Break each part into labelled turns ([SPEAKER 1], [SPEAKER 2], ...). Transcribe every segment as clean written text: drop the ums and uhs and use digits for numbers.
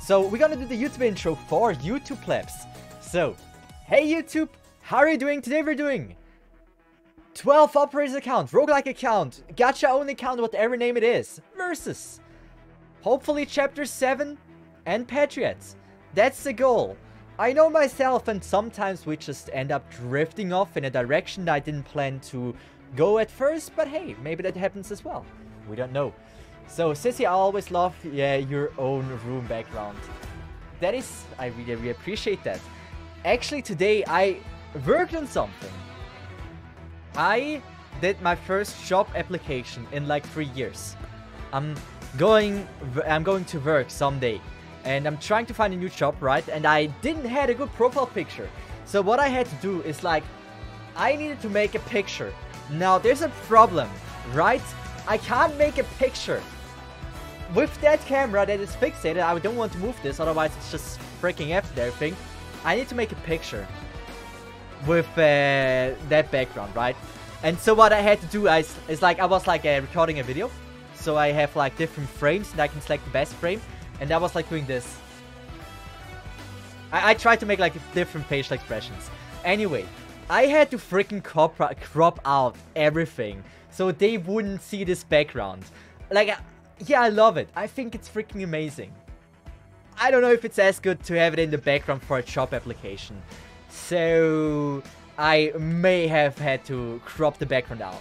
[SPEAKER 1] So we're gonna do the YouTube intro for YouTube plebs. So, hey YouTube, how are you doing? Today we're doing 12 operators account, roguelike account, gacha only account, whatever name it is, versus hopefully chapter 7 and Patriot. That's the goal. I know myself, and sometimes we just end up drifting off in a direction that I didn't plan to go at first, but hey, maybe that happens as well. We don't know. So, Cesith, I always love your own room background. That is, I really appreciate that. Actually, today I worked on something. I did my first job application in like 3 years. I'm going to work someday, and I'm trying to find a new job, right? And I didn't have a good profile picture. So what I had to do is like, I needed to make a picture. Now there's a problem, right? I can't make a picture with that camera that is fixated. I don't want to move this, otherwise it's just freaking after everything. I need to make a picture with that background, right? And so what I had to do is like, I was like recording a video. So I have like different frames and I can select the best frame. And I was like doing this. I tried to make like different facial expressions. Anyway, I had to freaking crop out everything so they wouldn't see this background. Like, yeah, I love it. I think it's freaking amazing. I don't know if it's as good to have it in the background for a job application. So I may have had to crop the background out.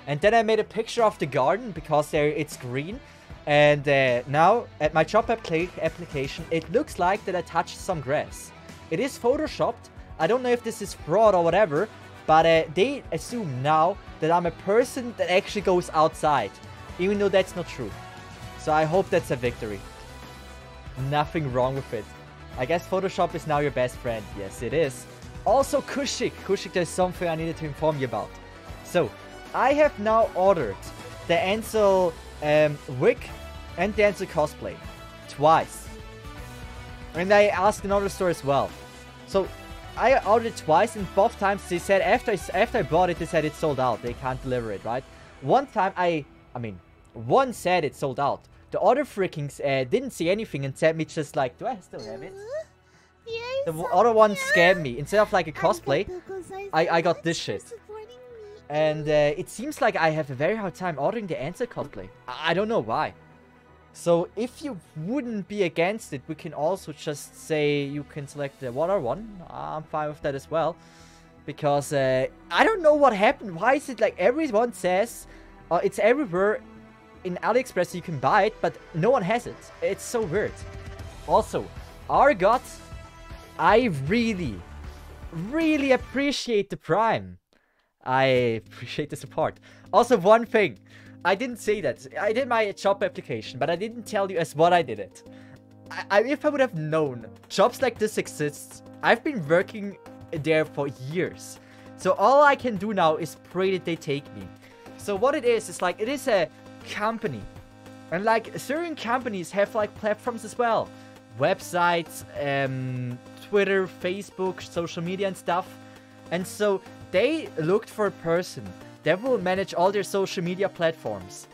[SPEAKER 1] And then I made a picture of the garden because there it's green. And now at my job application, it looks like that I touched some grass. It is photoshopped. I don't know if this is fraud or whatever, but they assume now that I'm a person that actually goes outside, even though that's not true. So I hope that's a victory. Nothing wrong with it. I guess Photoshop is now your best friend. Yes, it is. Also, Kushik, there's something I needed to inform you about. So, I have now ordered the Ansel wig and the Ansel cosplay twice. And I asked another store as well. So, I ordered it twice, and both times they said after I bought it, they said it's sold out. They can't deliver it, right? One time one said it's sold out. The other freakings didn't see anything and said me just like, do I still have it? The other one scammed me. Instead of like a cosplay, I got this shit. And it seems like I have a very hard time ordering the Ansel cosplay. I don't know why. So if you wouldn't be against it, we can also just say you can select the water one. I'm fine with that as well. Because I don't know what happened. Why is it like everyone says it's everywhere in AliExpress you can buy it, but no one has it. It's so weird. Also, Argot, I really appreciate the Prime. I appreciate the support. Also, one thing. I didn't say that. I did my job application, but I didn't tell you as what I did it. If I would have known jobs like this exist, I've been working there for years. So all I can do now is pray that they take me. So what it is like, it is a company. And like, certain companies have like platforms as well. Websites, Twitter, Facebook, social media and stuff. And so they looked for a person that will manage all their social media platforms.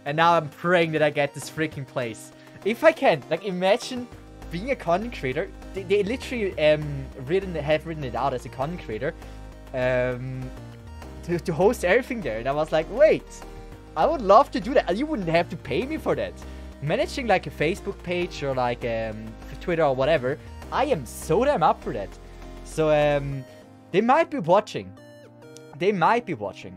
[SPEAKER 1] And now I'm praying that I get this freaking place. If I can, like, imagine being a content creator. They literally have written it out as a content creator. To host everything there. And I was like, wait, I would love to do that. You wouldn't have to pay me for that. Managing like a Facebook page or like Twitter or whatever, I am so damn up for that. So they might be watching. They might be watching.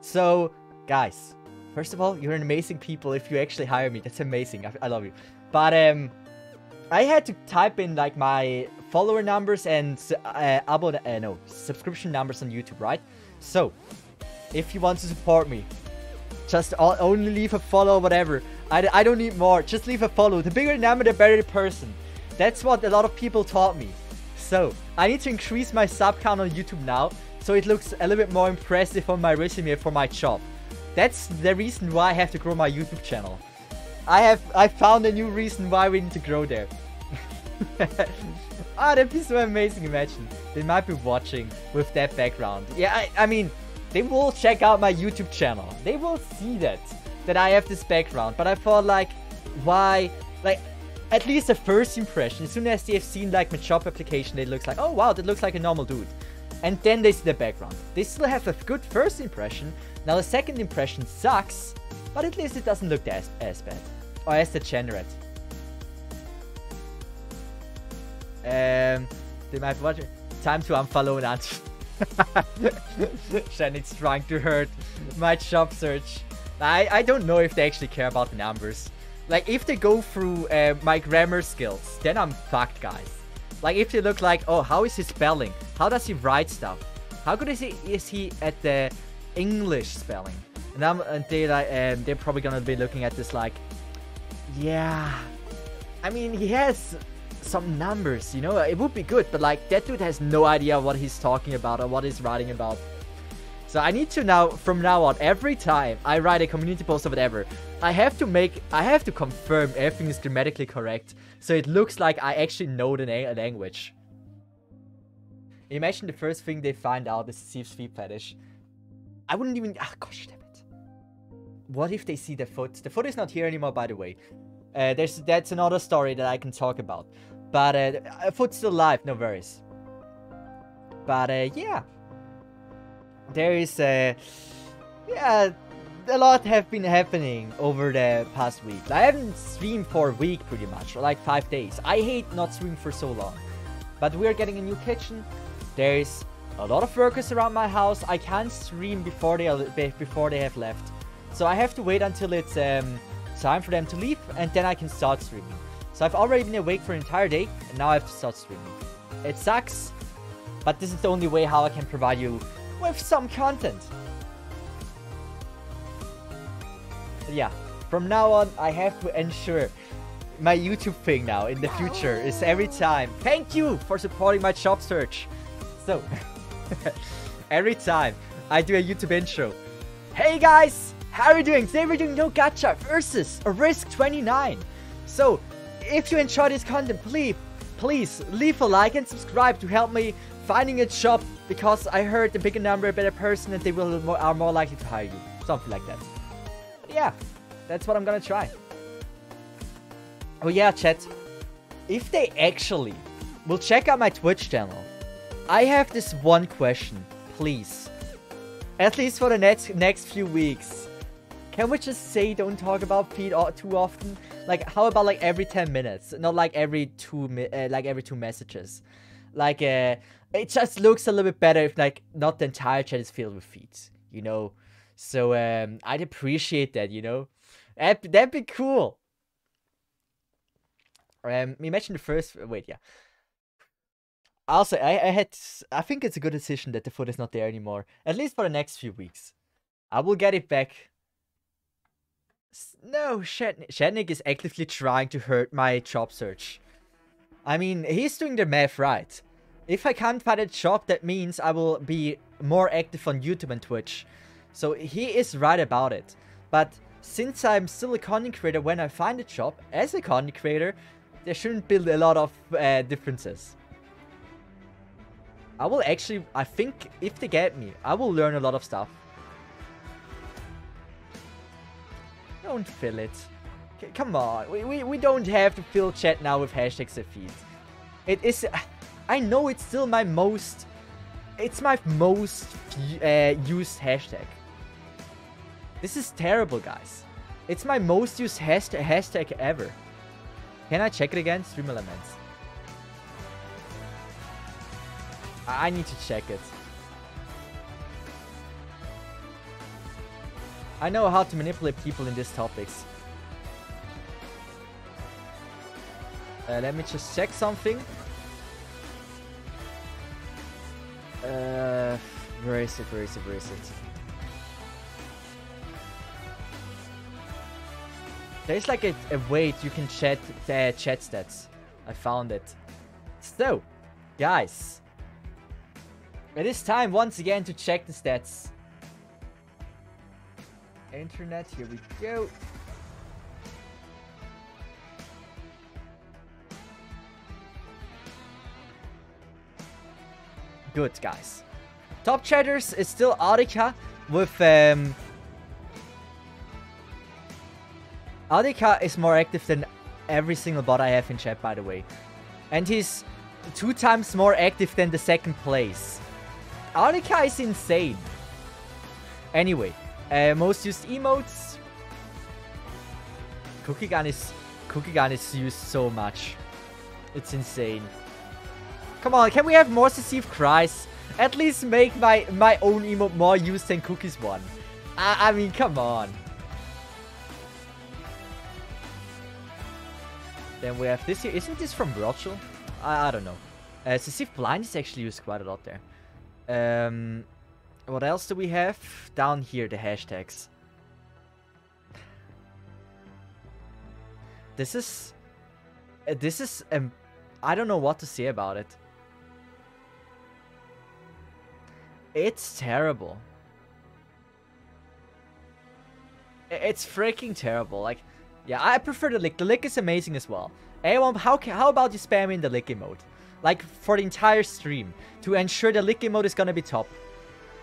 [SPEAKER 1] So, guys, first of all, you're an amazing people if you actually hire me. That's amazing. I love you. But I had to type in like my follower numbers and subscription numbers on YouTube, right? So, if you want to support me, just only leave a follow, whatever. I don't need more. Just leave a follow. The bigger the number, the better the person. That's what a lot of people taught me. So, I need to increase my sub count on YouTube now, so it looks a little bit more impressive on my resume for my job. That's the reason why I have to grow my YouTube channel. I found a new reason why we need to grow there. That'd be so amazing, imagine. They might be watching with that background. Yeah, I mean, they will check out my YouTube channel. They will see that I have this background. But I thought like, why Like, at least a first impression. As soon as they have seen like my job application, it looks like, oh wow, that looks like a normal dude. And then they see the background. They still have a good first impression. Now the second impression sucks, but at least it doesn't look as bad. Or as degenerate. They might watch it. Time to unfollow Nant. Shanix's trying to hurt my job search. I don't know if they actually care about the numbers. Like, if they go through my grammar skills, then I'm fucked, guys. Like, if they look like, oh, how is his spelling? How does he write stuff? How good is he at the English spelling? And they're probably gonna be looking at this like, yeah. I mean, he has some numbers, you know? It would be good, but like, that dude has no idea what he's talking about or what he's writing about. So I need to now, from now on, every time I write a community post or whatever, I have to confirm everything is grammatically correct, so it looks like I actually know the language. Imagine the first thing they find out is Cesith's feet fetish. I wouldn't even, gosh damn it. What if they see the foot? The foot is not here anymore, by the way. That's another story that I can talk about. But a foot's still alive, no worries. But yeah. There is a lot have been happening over the past week. I haven't streamed for a week pretty much, or like 5 days. I hate not streaming for so long. But we're getting a new kitchen. There's a lot of workers around my house. I can't stream before they have left. So I have to wait until it's time for them to leave, and then I can start streaming. So I've already been awake for an entire day, and now I have to start streaming. It sucks, but this is the only way how I can provide you with some content. But yeah, from now on, I have to ensure my YouTube thing now in the future is every time. Thank you for supporting my job search. So, every time I do a YouTube intro. Hey guys, how are you doing? Today we're doing No Gacha versus a Risk 29. So, if you enjoy this content, please leave a like and subscribe to help me finding a job, because I heard the bigger number, a better person, and they are more likely to hire you. Something like that. But yeah, that's what I'm gonna try. Oh yeah, chat. If they actually will check out my Twitch channel, I have this one question, please. At least for the next few weeks. Can we just say don't talk about feed too often? Like, how about like every 10 minutes? Not like every two messages. Like, it just looks a little bit better if like not the entire chat is filled with feeds, you know? So, I'd appreciate that, you know? That'd be cool. Imagine the first, wait, yeah. Also, I think it's a good decision that the foot is not there anymore. At least for the next few weeks. I will get it back. No, Shatnik is actively trying to hurt my job search. I mean, he's doing the math right. If I can't find a job, that means I will be more active on YouTube and Twitch. So he is right about it. But since I'm still a content creator, when I find a job as a content creator, there shouldn't be a lot of differences. I think if they get me, I will learn a lot of stuff. Don't fill it. Come on, we don't have to fill chat now with hashtags and feeds. It is, I know it's still my most, it's my most used hashtag. This is terrible, guys. It's my most used hashtag ever. Can I check it again? Stream elements. I need to check it. I know how to manipulate people in these topics. Let me just check something. Where is it? There's like a way you can chat chat stats. I found it. So, guys, it is time once again to check the stats. Internet, here we go. Good, guys. Top chatters is still Audika with Audika is more active than every single bot I have in chat, by the way. And he's 2 times more active than the 2nd place. Arnica is insane. Anyway, most used emotes. Cookie gun is used so much. It's insane. Come on, can we have more Cesith cries? At least make my own emote more used than Cookie's one. I mean, come on. Then we have this here. Isn't this from Virtual? I don't know. Cesith blind is actually used quite a lot there. What else do we have? Down here, the hashtags. This is I don't know what to say about it. It's terrible. It's freaking terrible. Like, yeah, I prefer the lick. The lick is amazing as well. Everyone, how about you spam in the lick emote? Like, for the entire stream. To ensure the lick emote is gonna be top.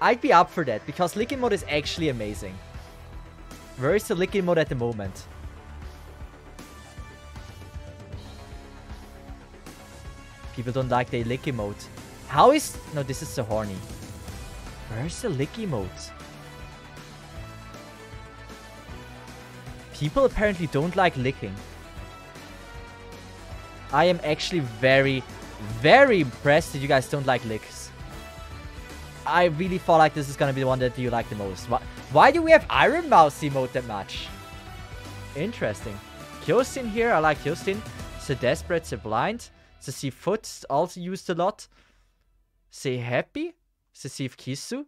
[SPEAKER 1] I'd be up for that, because lick emote is actually amazing. Where is the lick emote at the moment? People don't like the lick emote. How is... No, this is so horny. Where's the lick emote? People apparently don't like licking. I am actually very, very impressed that you guys don't like licks. I really thought like this is gonna be the one that you like the most. Why do we have Iron Mouse emote that much? Interesting. Kyostin here, I like Kyostin. So Desperate, so Blind. Cesith Foot, also used a lot. Say Happy. Cesith Kisu.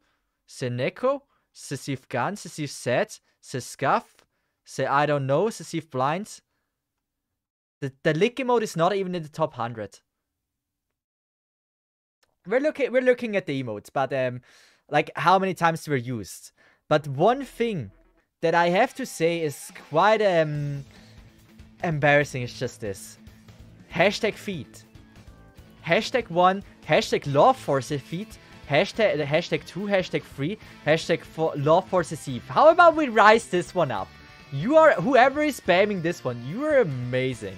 [SPEAKER 1] Say Neko. Cesith Gun. Cesith Sad. Say Scuff. Say I don't know. Cesith Blind. The lick emote is not even in the top 100. We're looking at the emotes, but like how many times were used. But one thing that I have to say is quite embarrassing is just this. Hashtag feed. Hashtag 1, hashtag love for the feed. Hashtag 2, hashtag 3, hashtag 4, love for the Cesith. How about we rise this one up? You are, whoever is spamming this one, you are amazing.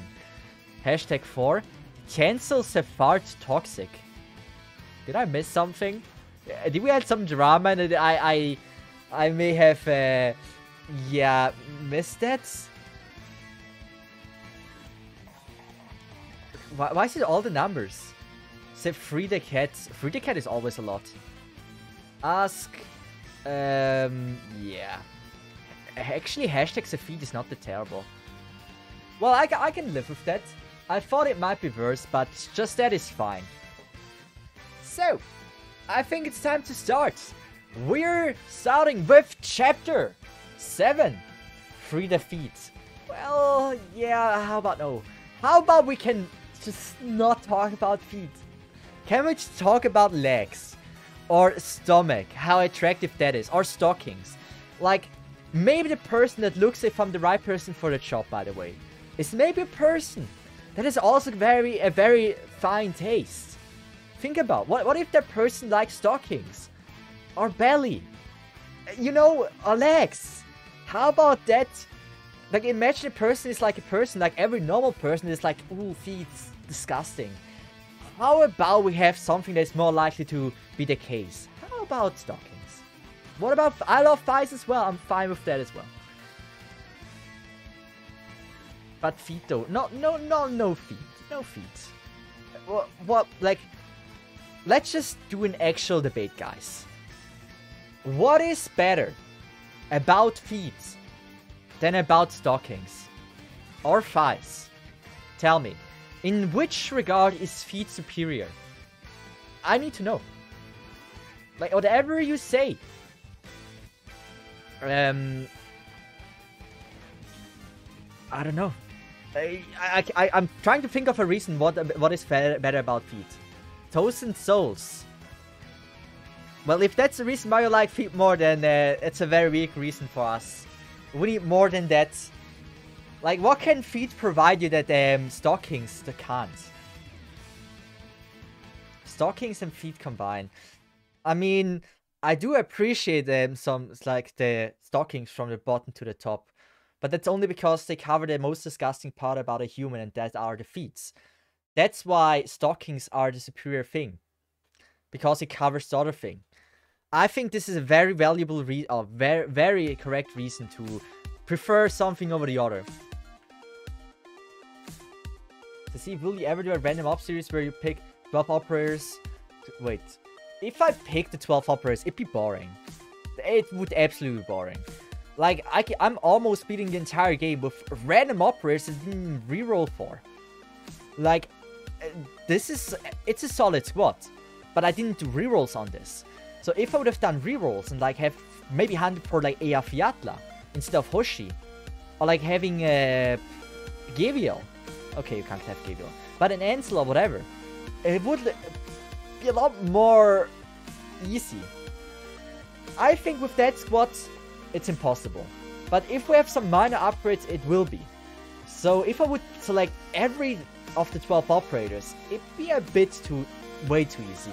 [SPEAKER 1] Hashtag 4, cancel Sephard toxic. Did I miss something? Did we have some drama and I may have, yeah, missed that? Why is it all the numbers? Say free the cat. Free the cat is always a lot. Ask. Yeah. Actually, hashtag Cesith is not that terrible. Well, I can live with that. I thought it might be worse, but just that is fine. So, I think it's time to start. We're starting with Chapter 7. Free the feet. Well, yeah, how about no? How about we can just not talk about feet? Can we just talk about legs? Or stomach, how attractive that is? Or stockings? Like, maybe the person that looks if I'm the right person for the job, by the way, is maybe a person that is also a very fine taste. Think about, what if that person likes stockings? Or belly? You know, or legs? How about that? Like, imagine a person is like a person, like every normal person is like, ooh, feet, disgusting. How about we have something that's more likely to be the case? How about stockings? What about, I love thighs as well, I'm fine with that as well. But feet though, no feet, no feet. What, like, let's just do an actual debate, guys. What is better about feet than about stockings? Or thighs? Tell me. In which regard is feet superior? I need to know. Like, whatever you say. I don't know. I'm trying to think of a reason what is better about feet. Toes and soles. Well, if that's the reason why you like feet more, then it's a very weak reason for us. We need more than that. Like, what can feet provide you that stockings can't? Stockings and feet combined. I mean, I do appreciate some, like, the stockings from the bottom to the top. But that's only because they cover the most disgusting part about a human, and that are the feats. That's why stockings are the superior thing. Because it covers the other thing. I think this is a very valuable very correct reason to prefer something over the other. To see, will you ever do a random op series where you pick 12 operators? Wait. If I pick the 12 operators, it'd be boring. It would absolutely be boring. Like, I'm almost beating the entire game with random operators I didn't reroll for. Like, it's a solid squad. But I didn't do rerolls on this. So if I would have done rerolls and like have maybe handed for like Ea Fiatla instead of Hoshi. Or like having Gaviel. Okay, you can't have Gaviel. But an Ansel or whatever. It would be a lot more easy. I think with that squad, it's impossible. But if we have some minor upgrades, it will be. So if I would select every of the 12 operators, it'd be a bit way too easy.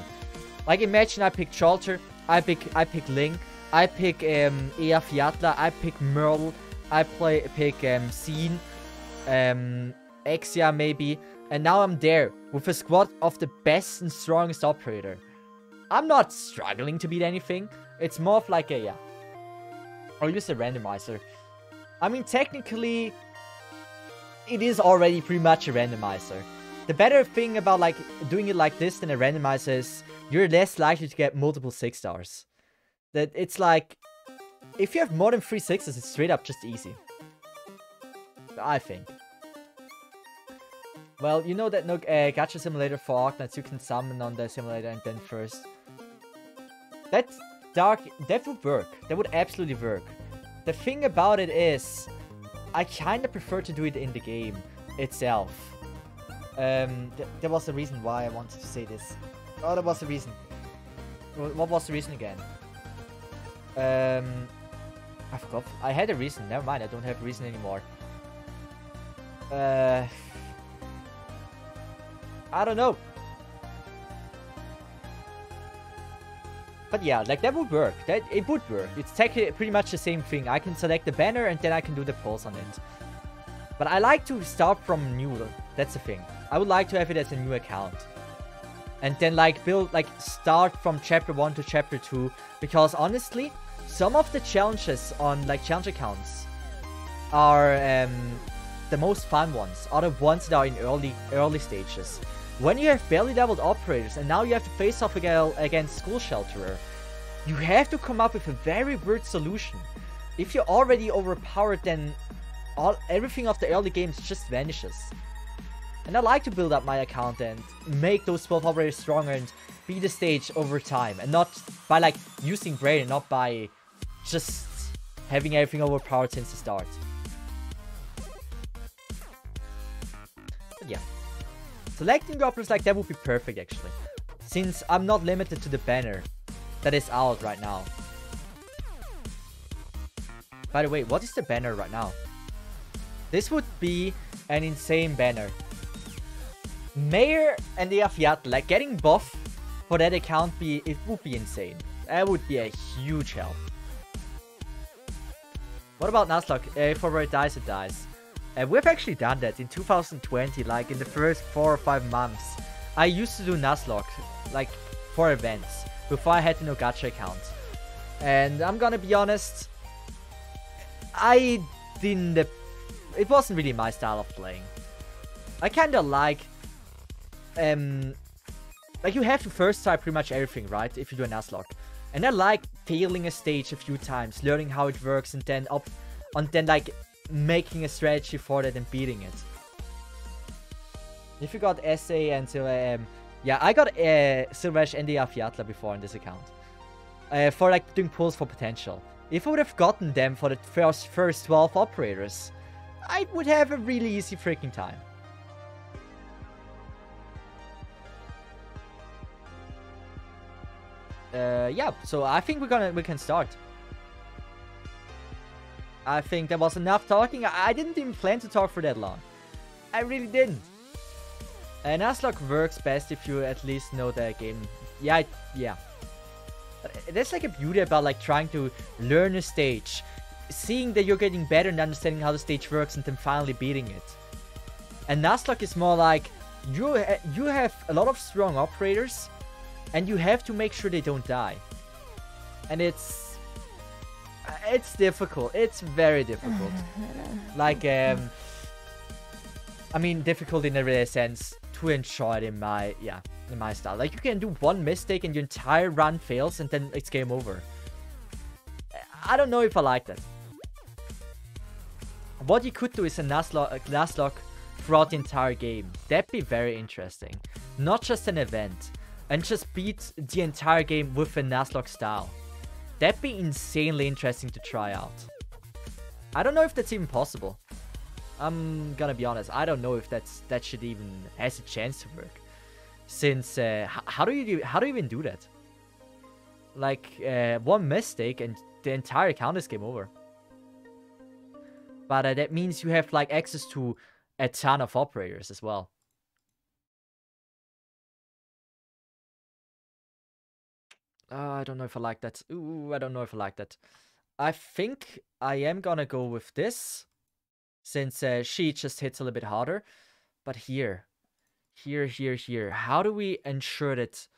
[SPEAKER 1] Like imagine I pick Chalter, I pick Ling, I pick Ea Fiatla, I pick Merle, I pick Scene, Exia maybe, and now I'm there with a squad of the best and strongest operator. I'm not struggling to beat anything. It's more of like a, yeah. I'll use a randomizer. I mean, technically, it is already pretty much a randomizer. The better thing about like doing it like this than a randomizer is you're less likely to get multiple 6 stars. That it's like, if you have more than 3 6s, it's straight up just easy. I think. Well, you know that no gacha simulator for Arknights you can summon on the simulator and then first. That would work. That would absolutely work. The thing about it is, I kinda prefer to do it in the game itself. There was a reason why I wanted to say this. Oh, there was a reason. What was the reason again? I forgot. I had a reason. Never mind, I don't have a reason anymore. I don't know. But yeah, like that would work. It would work. It's pretty much the same thing. I can select the banner and then I can do the pulse on it. But I like to start from new. That's the thing. I would like to have it as a new account. And then like start from chapter 1 to chapter 2. Because honestly, some of the challenges on like challenge accounts are the most fun ones. Are the ones that are in early stages. When you have barely leveled operators and now you have to face off against School Shelterer, you have to come up with a very weird solution. If you're already overpowered, then everything of the early games just vanishes. And I like to build up my account and make those 12 operators stronger and beat the stage over time. And not by like using brain and not by just having everything overpowered since the start. But yeah. Selecting the operators like that would be perfect actually. Since I'm not limited to the banner that is out right now. By the way, what is the banner right now? This would be an insane banner. Mayor and Ea Fiatla, like getting buff for that account, it would be insane. That would be a huge help. What about Nuzlocke? If it dies, it dies. We've actually done that in 2020, like in the first 4 or 5 months. I used to do Nuzlocke, like for events, before I had the no gacha account. And I'm gonna be honest, it wasn't really my style of playing. I kinda like you have to first try pretty much everything, right? If you do a Nuzlocke. And I like failing a stage a few times, learning how it works, and then like making a strategy for that and beating it. If you got SA and yeah, I got Silvesh and Ea Fiatla before on this account. For like doing pulls for potential. If I would have gotten them for the first 12 operators, I would have a really easy freaking time. Yeah, so I think we can start. I think that was enough talking. I didn't even plan to talk for that long. I really didn't. Nuzlocke works best if you at least know the game. Yeah. That's like a beauty about like trying to learn a stage. seeing that you're getting better and understanding how the stage works and then finally beating it. And Nuzlocke is more like, you have a lot of strong operators, and you have to make sure they don't die. And it's difficult. It's very difficult. Like, I mean, difficult in a sense to enjoy it in my style. Like, you can do one mistake and your entire run fails, and then it's game over. I don't know if I like that. What you could do is a Nuzlocke throughout the entire game. That'd be very interesting. Not just an event. And just beat the entire game with a Nuzlocke style. That'd be insanely interesting to try out. I don't know if that's even possible. I'm gonna be honest. I don't know if that should even has a chance to work. Since how do you even do that? Like one mistake and the entire account is game over. But that means you have like access to a ton of operators as well. I don't know if I like that. Ooh, I don't know if I like that. I think I am gonna go with this. Since she just hits a little bit harder. But here. How do we ensure that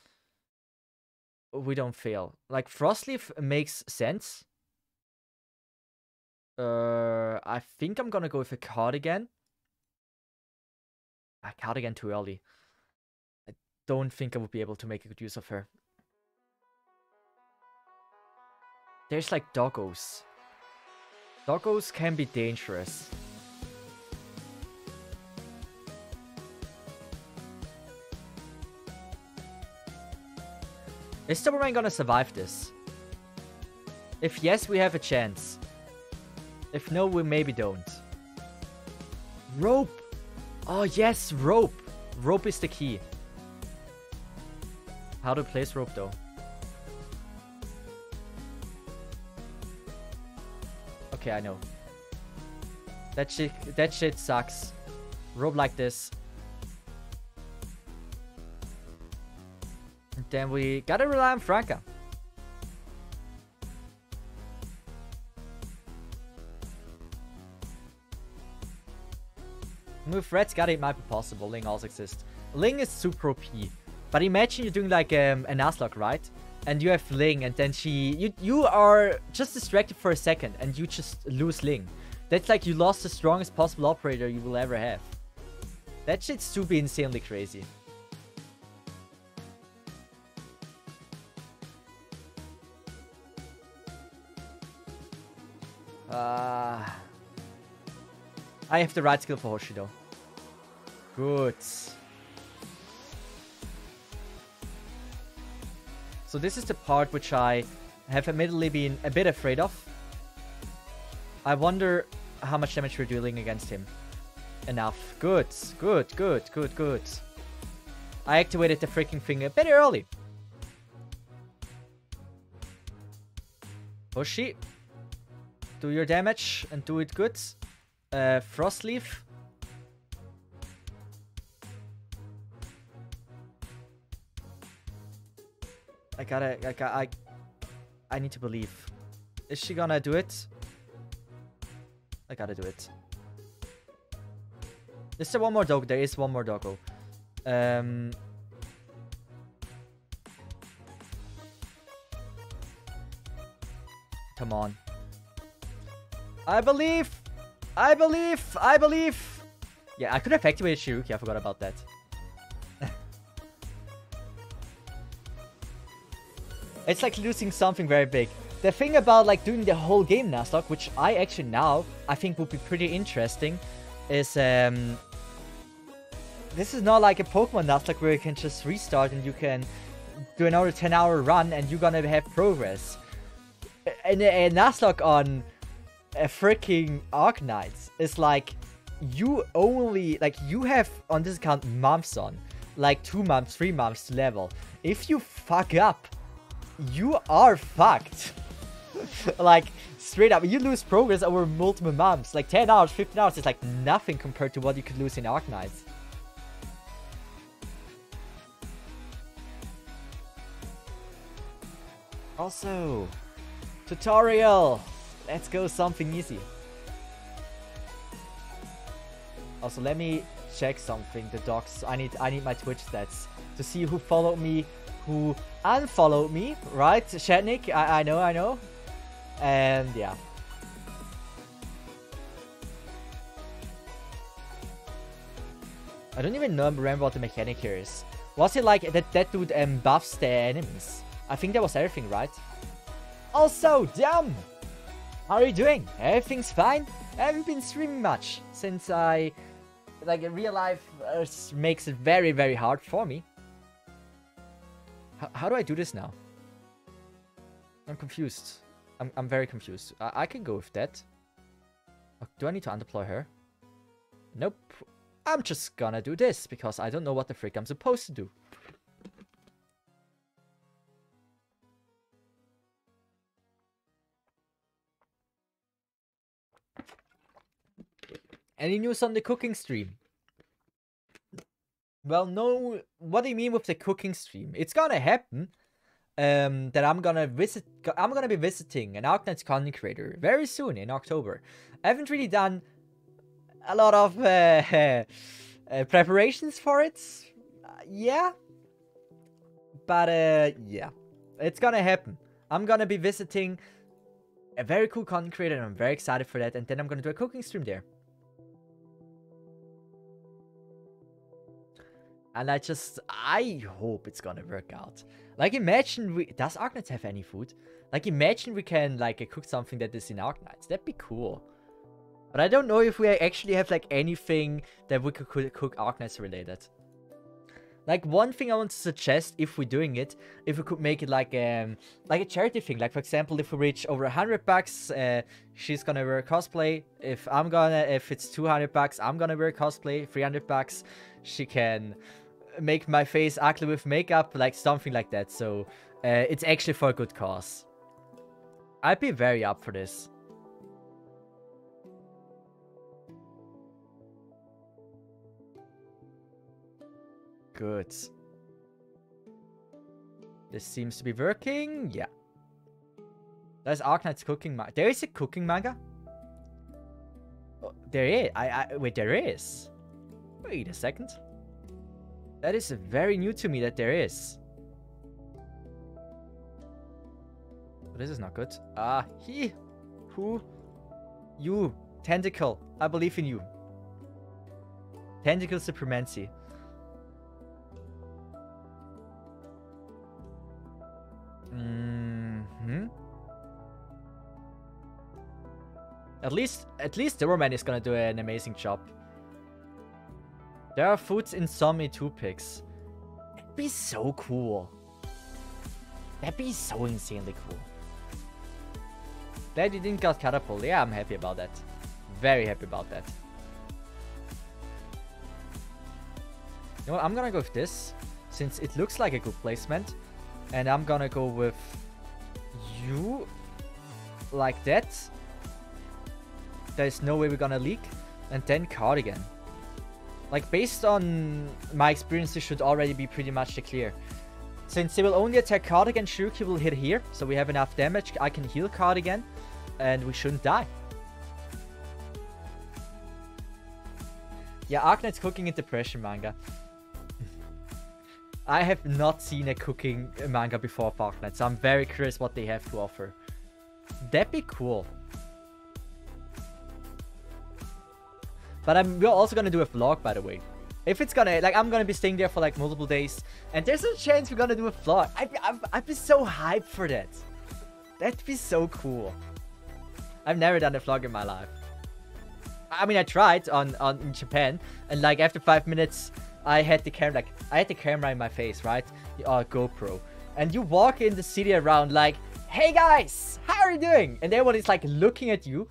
[SPEAKER 1] we don't fail? Like, Frostleaf makes sense. I think I'm gonna go with a Cardigan. A Cardigan too early. I don't think I would be able to make a good use of her. There's like doggos. Doggos can be dangerous. Is Superman gonna survive this? If yes, we have a chance. If no, we maybe don't. Rope! Oh yes, rope! Rope is the key. How to place rope though? Okay, I know. That shit sucks. Rope like this. And then we gotta rely on Franca. With Red Scat it might be possible. Ling also exists. Ling is super OP. But imagine you're doing like a Nuzlocke, right? And you have Ling, and then you are just distracted for a second, and you just lose Ling. That's like you lost the strongest possible operator you will ever have. That shit's super insanely crazy. I have the right skill for Hoshi though. Good. So this is the part which I have admittedly been a bit afraid of. I wonder how much damage we're dealing against him. Enough. Good. I activated the freaking thing a bit early. Hoshi. Do your damage and do it good. Frostleaf. I need to believe. Is she gonna do it? I gotta do it. Is there one more dog? There is one more doggo. Come on. I believe! Yeah, I could have activated Shiruki. I forgot about that. It's like losing something very big. The thing about like doing the whole game Nuzlocke, which I actually now I think would be pretty interesting, is this is not like a Pokemon Nuzlocke where you can just restart and you can do another 10-hour run and you're gonna have progress. And a Nuzlocke on a freaking Arknights is like you only like you have on this account months on, like 2 months, 3 months to level. If you fuck up, you are fucked. Like, straight up, you lose progress over multiple months. Like, 10 hours, 15 hours is like nothing compared to what you could lose in Arknights. Also, tutorial. Let's go something easy. Also, let me check something. The docs. I need my Twitch stats to see who followed me, who unfollowed me. Right, Shatnik? I know. And yeah. I don't even remember what the mechanic here is. Was it like that dude buffs the enemies? I think that was everything, right? Also, damn! How are you doing? Everything's fine? I haven't been streaming much since like real life makes it very, very hard for me. How do I do this now? I'm confused. I'm very confused. I can go with that. Do I need to undeploy her? Nope. I'm just gonna do this because I don't know what the frick I'm supposed to do. Any news on the cooking stream? Well, no. What do you mean with the cooking stream? It's gonna happen. That I'm gonna be visiting an Arknight's content creator very soon in October. I haven't really done a lot of preparations for it. Yeah. But yeah. It's gonna happen. I'm gonna be visiting a very cool content creator and I'm very excited for that. And then I'm gonna do a cooking stream there. And I hope it's gonna work out. Like, imagine does Arknights have any food? Like, imagine we can, like, cook something that is in Arknights. That'd be cool. But I don't know if we actually have, like, anything that we could cook Arknights related. Like, one thing I want to suggest, if we're doing it, if we could make it like a charity thing. Like, for example, if we reach over $100, she's gonna wear cosplay. If it's $200, I'm gonna wear cosplay. $300, she can make my face ugly with makeup, like something like that. So it's actually for a good cause. I'd be very up for this. Good. This seems to be working. Yeah. There's Arknight's cooking manga. There is a cooking manga? Oh, there is. Wait, there is. Wait a second. That is very new to me that there is. But this is not good. You. Tentacle. I believe in you. Tentacle supremacy. At least the Roman is gonna do an amazing job. There are foods in some E2 picks. That'd be so cool. That'd be so insanely cool. Glad you didn't get catapult. Yeah, I'm happy about that. Very happy about that. You know what? I'm gonna go with this, since it looks like a good placement. And I'm gonna go with you like that. There's no way we're gonna leak. And then cardigan. Like, based on my experience, this should already be pretty much the clear. Since they will only attack cardigan, Shuki will hit here. So we have enough damage. I can heal cardigan. And we shouldn't die. Yeah, Arknight's cooking and depression manga. I have not seen a cooking manga before of Arknight, so I'm very curious what they have to offer. That'd be cool. But we're also gonna do a vlog, by the way. If it's gonna, like, I'm gonna be staying there for like multiple days, and there's a chance we're gonna do a vlog. I'd be so hyped for that. That'd be so cool. I've never done a vlog in my life. I mean, I tried in Japan, and like after 5 minutes, I had the camera in my face, right? GoPro, and you walk in the city around like, hey guys, how are you doing? And everyone is like looking at you,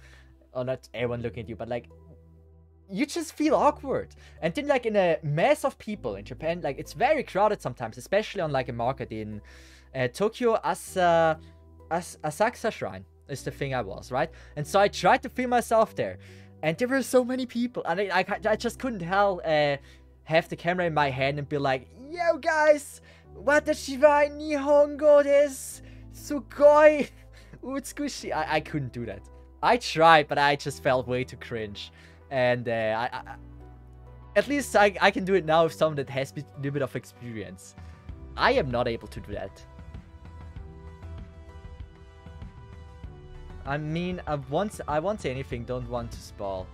[SPEAKER 1] or not everyone looking at you, but like, you just feel awkward. And then like in a mass of people in Japan, like it's very crowded sometimes, especially on like a market in Tokyo. Asakusa Shrine is the thing I was, right? And so I tried to film myself there, and there were so many people, and I just couldn't have the camera in my hand and be like, yo guys, watashi wa nihongo desu, sugoi utsukushi. I couldn't do that. I tried, but I just felt way too cringe. And at least I can do it now with someone that has a little bit of experience. I am not able to do that. I mean, I won't say anything, don't want to spoil.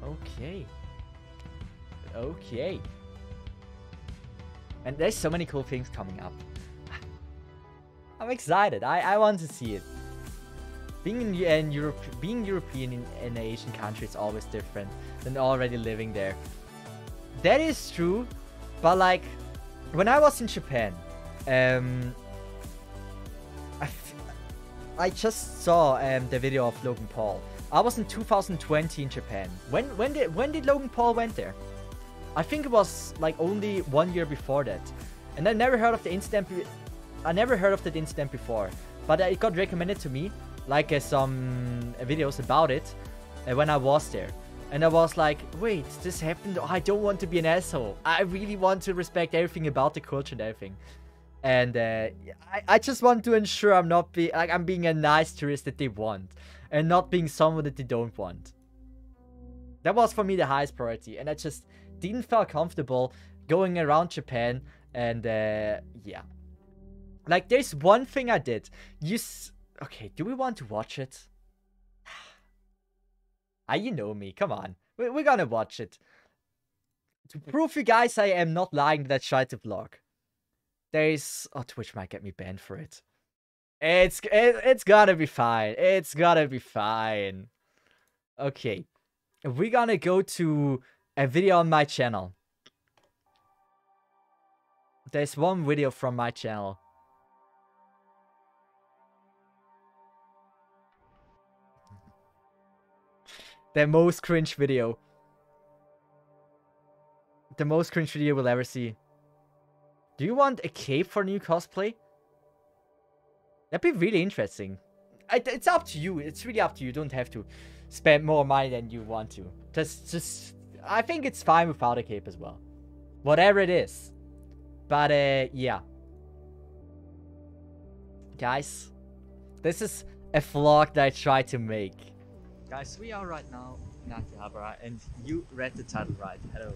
[SPEAKER 1] Okay. Okay. And there's so many cool things coming up. I'm excited. I want to see it. Being European in an Asian country is always different than already living there. That is true, but like when I was in Japan, I just saw the video of Logan Paul. I was in 2020 in Japan. When did Logan Paul went there? I think it was like only 1 year before that, and I never heard of the incident. I never heard of that incident before, but it got recommended to me, like some videos about it, when I was there. And I was like, wait, this happened? Oh, I don't want to be an asshole. I really want to respect everything about the culture and everything. And I just want to ensure I'm being a nice tourist that they want, and not being someone that they don't want. That was for me the highest priority, and I just didn't feel comfortable going around Japan. And yeah, like there's one thing I did. Okay, do we want to watch it? You know me, come on. We're gonna watch it. To prove you guys I am not lying that I tried to vlog. Oh, Twitch might get me banned for it. It's gonna be fine. It's gonna be fine. Okay. We're gonna go to a video on my channel. There's one video from my channel. The most cringe video. The most cringe video we'll ever see. Do you want a cape for new cosplay? That'd be really interesting. It's up to you. It's really up to you. You don't have to spend more money than you want to. Just I think it's fine without a cape as well. Whatever it is. But yeah. Guys, this is a vlog that I tried to make. Guys, we are right now in Akihabara, and you read the title right. Hello.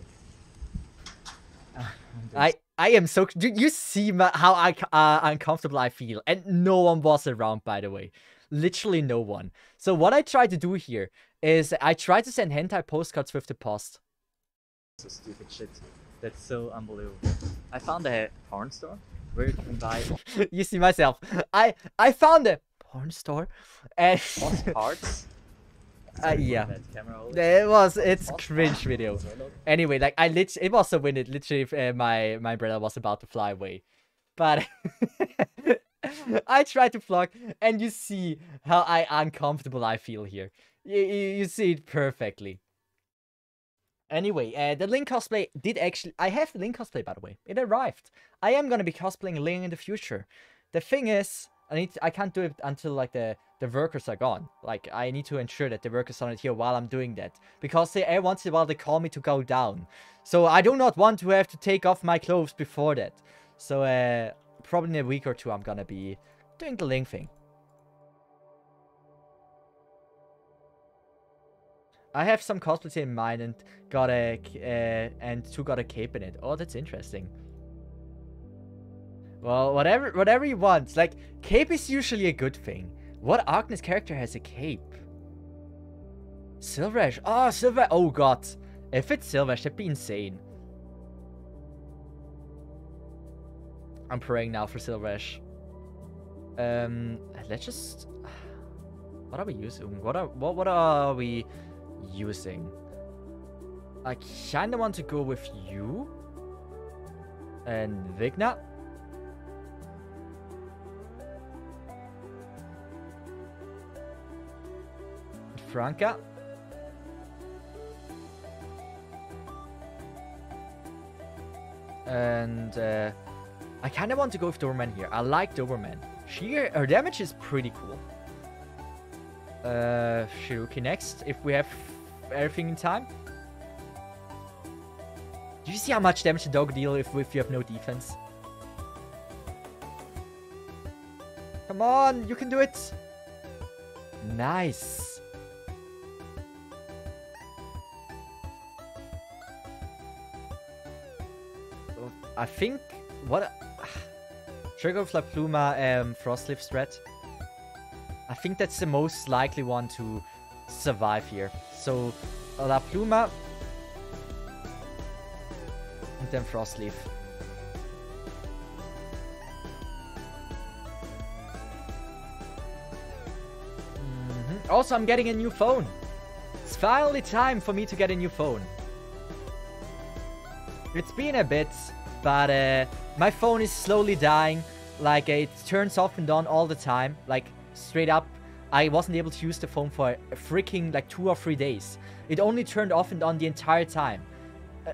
[SPEAKER 1] I am so... You see how uncomfortable I feel. And no one was around, by the way. Literally no one. So what I try to do here is I try to send hentai postcards with the post. So stupid shit. That's so unbelievable. I found a porn store where you can buy... You see myself. I found a porn store and... Postcards? Yeah. It's cringe video. Anyway, like it was so windy. Literally, my brother was about to fly away, but I tried to vlog, and you see how uncomfortable I feel here. You see it perfectly. Anyway, the Link cosplay did actually. I have the Link cosplay, by the way. It arrived. I am gonna be cosplaying Link in the future. The thing is, I can't do it until like the workers are gone. Like, I need to ensure that the workers are not here while I'm doing that, because every once in a while they call me to go down. So I do not want to have to take off my clothes before that. So probably in a week or two I'm gonna be doing the Link thing. I have some cosplays in mind and got a cape in it. Oh, that's interesting. Well, whatever you want. Like, cape is usually a good thing. What Agnes character has a cape? Silverash. Oh, Silver. Oh, God. If it's Silverash, that'd be insane. I'm praying now for Silverash. Let's just... What are we using? What are we using? I kinda want to go with you. And Vigna. Franca. And I kind of want to go with Doberman here. I like Doberman. Her damage is pretty cool. Shiruki next, if we have everything in time. Do you see how much damage the dog deal if you have no defense? Come on, you can do it. Nice. I think... What... Trigger La Pluma, Frostleaf threat. I think that's the most likely one to survive here. So, La Pluma. And then Frostleaf. Also, I'm getting a new phone. It's finally time for me to get a new phone. It's been a bit, but my phone is slowly dying. Like, it turns off and on all the time. Like, straight up, I wasn't able to use the phone for a freaking, like, 2 or 3 days. It only turned off and on the entire time.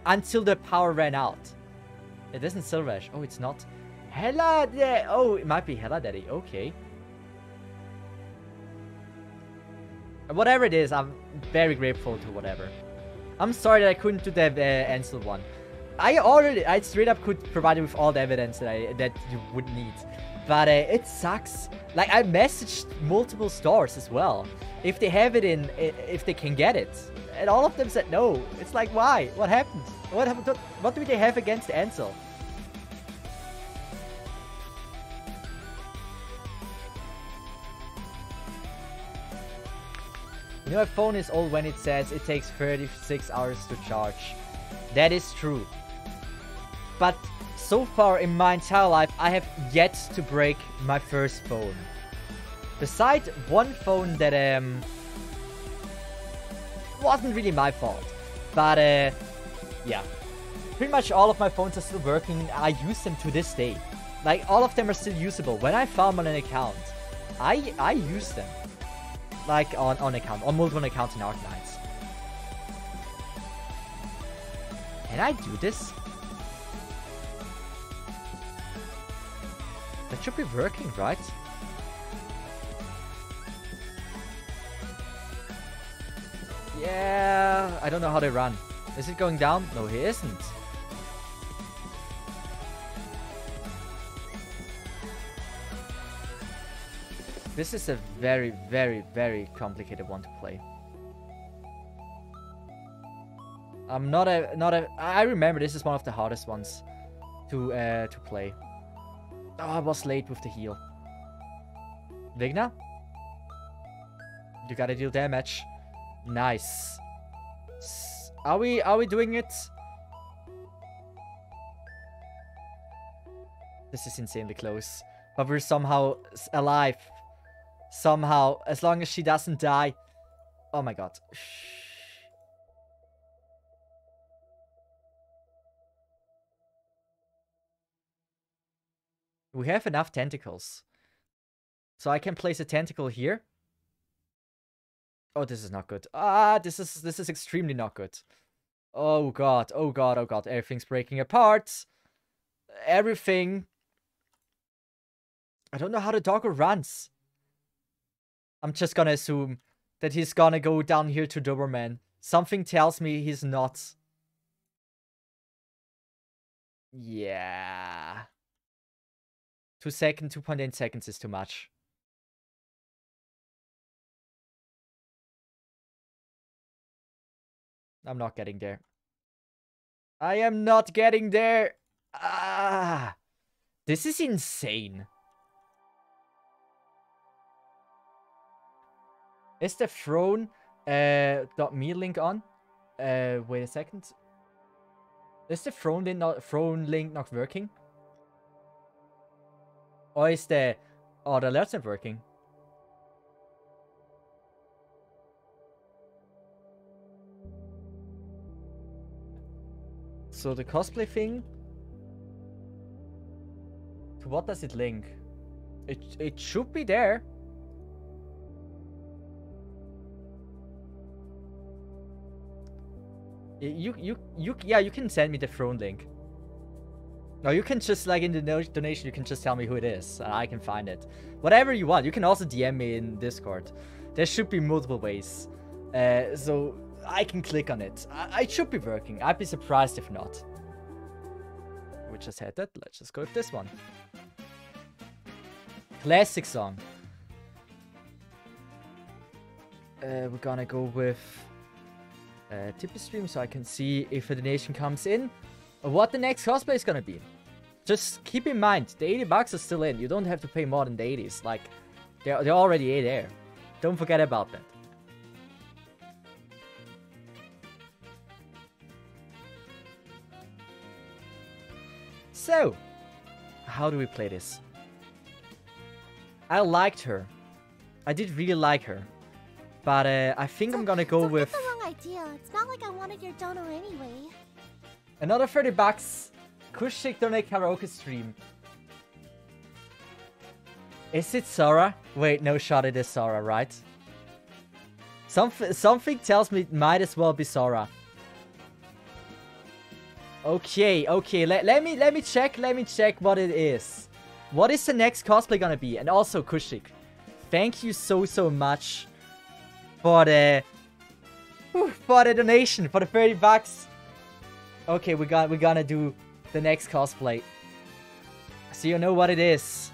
[SPEAKER 1] Until the power ran out. It isn't Silverash. Oh, it's not. Hella Daddy. Oh, it might be Hella Daddy. Okay. Whatever it is, I'm very grateful to whatever. I'm sorry that I couldn't do the Ansel one. I straight up could provide you with all the evidence that you would need. But it sucks. Like, I messaged multiple stores as well. If they have it in, if they can get it. And all of them said no. It's like, why? What happened? What happened? What do they have against Ansel? You know, my phone is old when it says it takes 36 hours to charge. That is true. But so far in my entire life, I have yet to break my first phone. Besides one phone that wasn't really my fault. But yeah. Pretty much all of my phones are still working. I use them to this day. Like, all of them are still usable. When I found an account, I use them. Like, on multiple accounts in Arknights. Can I do this? That should be working, right? Yeah, I don't know how they run. Is it going down? No, he isn't. This is a very, very, very complicated one to play. I remember this is one of the hardest ones to play. Oh, I was late with the heal. Vigna? You gotta deal damage. Nice. Are we doing it? This is insanely close. But we're somehow alive. Somehow, as long as she doesn't die. Oh my god. We have enough tentacles. So I can place a tentacle here. Oh, this is not good. Ah, this is extremely not good. Oh god, oh god, oh god. Everything's breaking apart. Everything. I don't know how the doggo runs. I'm just gonna assume that he's gonna go down here to Doberman. Something tells me he's not. Yeah. 2.8 seconds is too much. I'm not getting there. I am not getting there. Ah, this is insane. Is the throne .me link on? Wait a second. Is the throne link not working? Or is the alerts not working? So the cosplay thing, to what does it link? It should be there. Yeah, you can send me the throne link. No, you can just, like, in the donation, you can just tell me who it is. And I can find it. Whatever you want. You can also DM me in Discord. There should be multiple ways. So I can click on it. It should be working. I'd be surprised if not. We just had that. Let's just go with this one. Classic song. We're gonna go with Tippy stream so I can see if a donation comes in. What the next cosplay is gonna be. Just keep in mind, the 80 bucks are still in. You don't have to pay more than the 80s. Like, they're already there. Don't forget about that. So, how do we play this? I liked her. I did really like her. But I think I'm gonna go with...
[SPEAKER 2] That's the wrong idea. It's not like I wanted your dono anyway.
[SPEAKER 1] Another 30 bucks. Kushik donate karaoke stream. Is it Sora? Wait, no shot, it is Sora, right? Something tells me it might as well be Sora. Okay, let me check what it is. What is the next cosplay gonna be? And also Kushik, thank you so much for the donation, for the 30 bucks. Okay, we're gonna do the next cosplay. So you know what it is.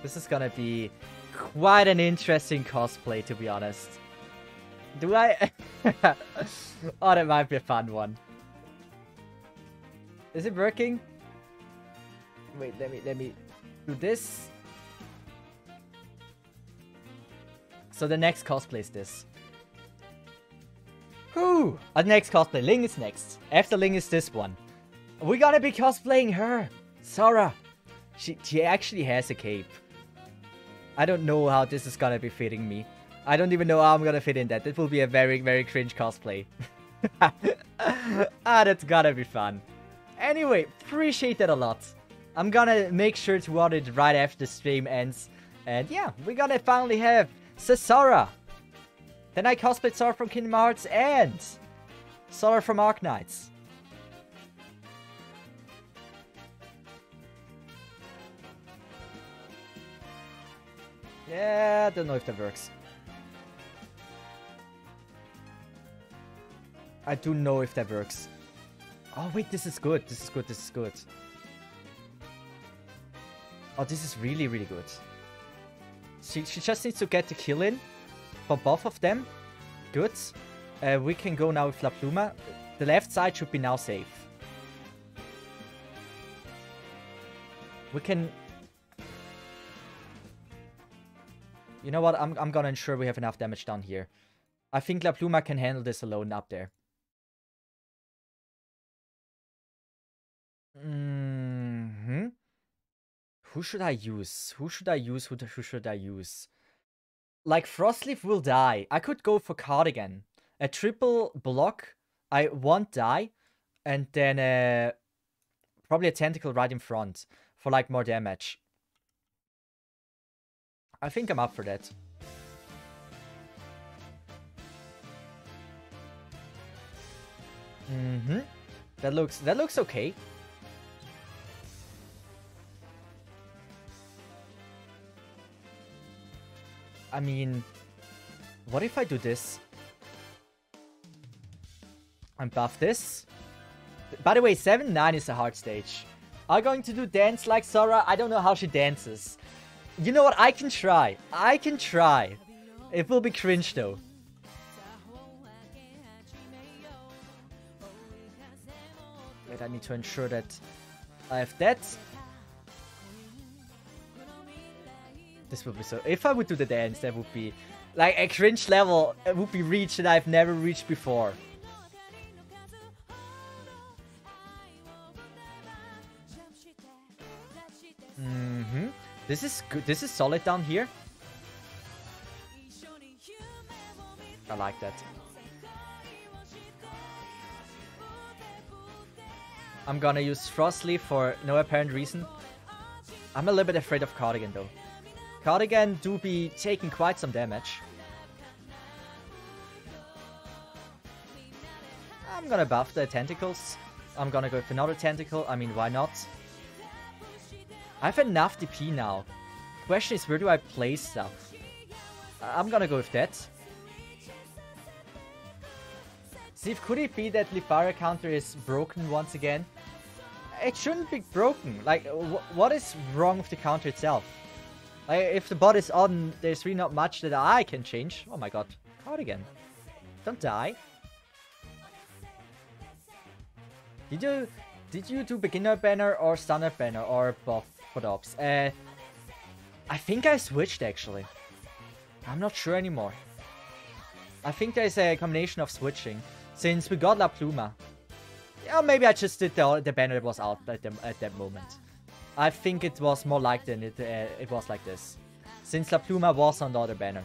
[SPEAKER 1] This is gonna be quite an interesting cosplay, to be honest. Do I? Oh, that might be a fun one. Is it working? Wait, let me do this. So the next cosplay is this. Whew! Our next cosplay. Ling is next. After Ling is this one. We're gonna be cosplaying her. Sora. She actually has a cape. I don't know how this is gonna be fitting me. I don't even know how I'm gonna fit in that. It will be a very, very cringe cosplay. That's gotta be fun. Anyway, appreciate that a lot. I'm gonna make sure to order it right after the stream ends. And yeah, we're gonna finally have Sora. Then I cosplayed Sora from Kingdom Hearts and Sora from Arknights. Yeah, I don't know if that works. I do know if that works. Oh wait, this is good. This is good. This is good. Oh, this is really, really good. She just needs to get the kill in for both of them. Good. We can go now with La Pluma. The left side should be now safe. We can... You know what? I'm gonna ensure we have enough damage down here. I think La Pluma can handle this alone up there. Who should I use? Who should I use? Who should I use? Like, Frostleaf will die. I could go for Cardigan. A triple block. I won't die. And then probably a Tentacle right in front for like more damage. I think I'm up for that. That looks okay. I mean, what if I do this? And buff this. By the way, 7-9 is a hard stage. I'm going to do dance like Sora. I don't know how she dances. You know what? I can try. I can try. It will be cringe though. Wait, I need to ensure that I have that. This would be so... If I would do the dance, that would be... Like, a cringe level would be reached that I've never reached before. This is good. This is solid down here. I like that. I'm gonna use Frostleaf for no apparent reason. I'm a little bit afraid of Cardigan though. Cardigan do be taking quite some damage. I'm gonna buff the tentacles. I'm gonna go with another tentacle. I mean, why not? I have enough DP now. Question is, where do I place stuff? I'm gonna go with that. Cesith, could it be that Lifara counter is broken once again? It shouldn't be broken. Like, what is wrong with the counter itself? If the bot is on, there's really not much that I can change. Oh my god. Cardigan. Don't die. Did you do beginner banner or standard banner or both for the ops? I think I switched actually. I'm not sure anymore. I think there's a combination of switching since we got La Pluma. Yeah, maybe I just did the banner that was out at that moment. I think it was more like than it was like this, since La Pluma was on the other banner.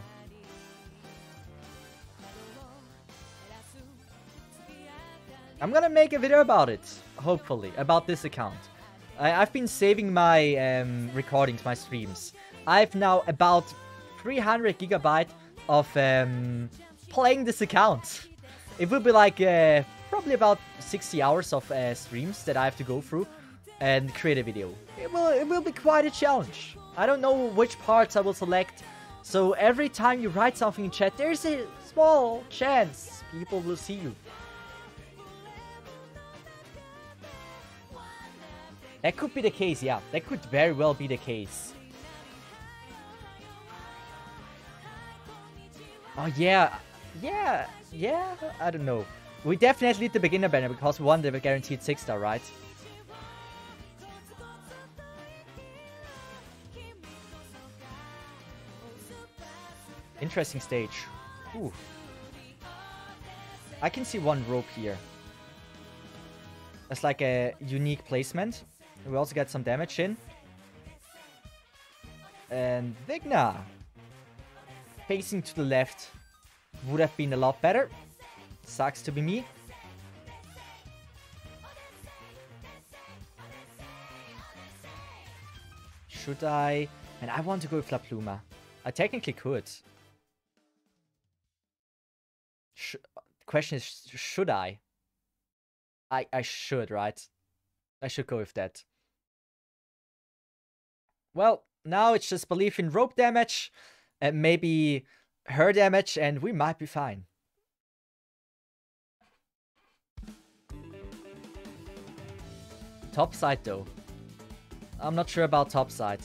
[SPEAKER 1] I'm gonna make a video about it, hopefully, about this account. I've been saving my recordings, my streams. I've now about 300 gigabyte of playing this account. It will be like probably about 60 hours of streams that I have to go through and create a video. It will be quite a challenge. I don't know which parts I will select. So every time you write something in chat, there's a small chance people will see you. That could be the case, yeah. That could very well be the case. Oh, yeah. Yeah. I don't know. We definitely need the beginner banner because we won the guaranteed 6-star, right? Interesting stage. Ooh. I can see one rope here. That's like a unique placement. We also get some damage in. And Vigna. Facing to the left would have been a lot better. Sucks to be me. Should I? And I want to go with La Pluma. I technically could. Question is, should I? I should, right? I should go with that. Well, now it's just belief in rope damage and maybe her damage, and we might be fine. Top side though. I'm not sure about top side.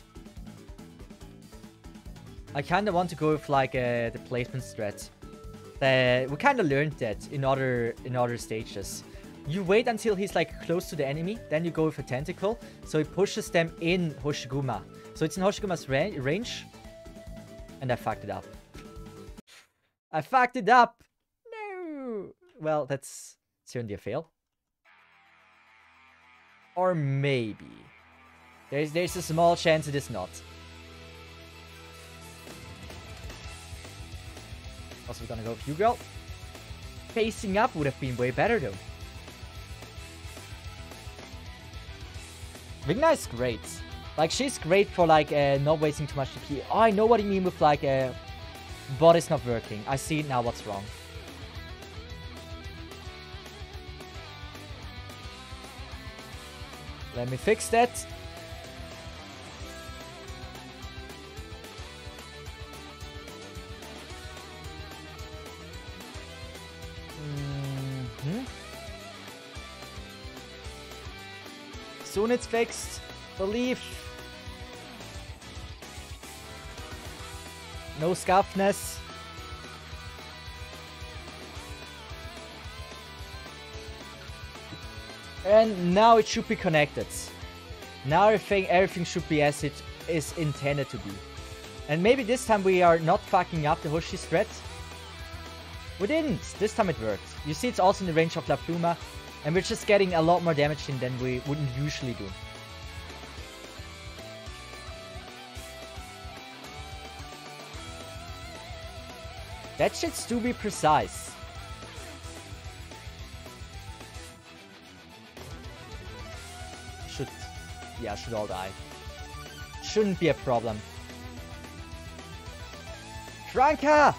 [SPEAKER 1] I kind of want to go with like the placement strat. We kind of learned that in other stages. You wait until he's like close to the enemy, then you go with a tentacle, so it pushes them in Hoshiguma. So it's in Hoshiguma's range, and I fucked it up. I fucked it up! No! Well, that's certainly a fail. Or maybe. There's a small chance it is not. Also, we're gonna go with you, girl. Facing up would have been way better, though. Vigna is great. Like, she's great for, like, not wasting too much TP. Oh, I know what you mean with, like, bot is not working. I see now what's wrong. Let me fix that. Soon it's fixed. Believe. No scuffness. And now it should be connected. Now everything should be as it is intended to be. And maybe this time we are not fucking up the Hoshi strat. We didn't. This time it worked. You see it's also in the range of La Pluma. And we're just getting a lot more damage in than we wouldn't usually do. That shit's to be precise. Should all die. Shouldn't be a problem. Franka!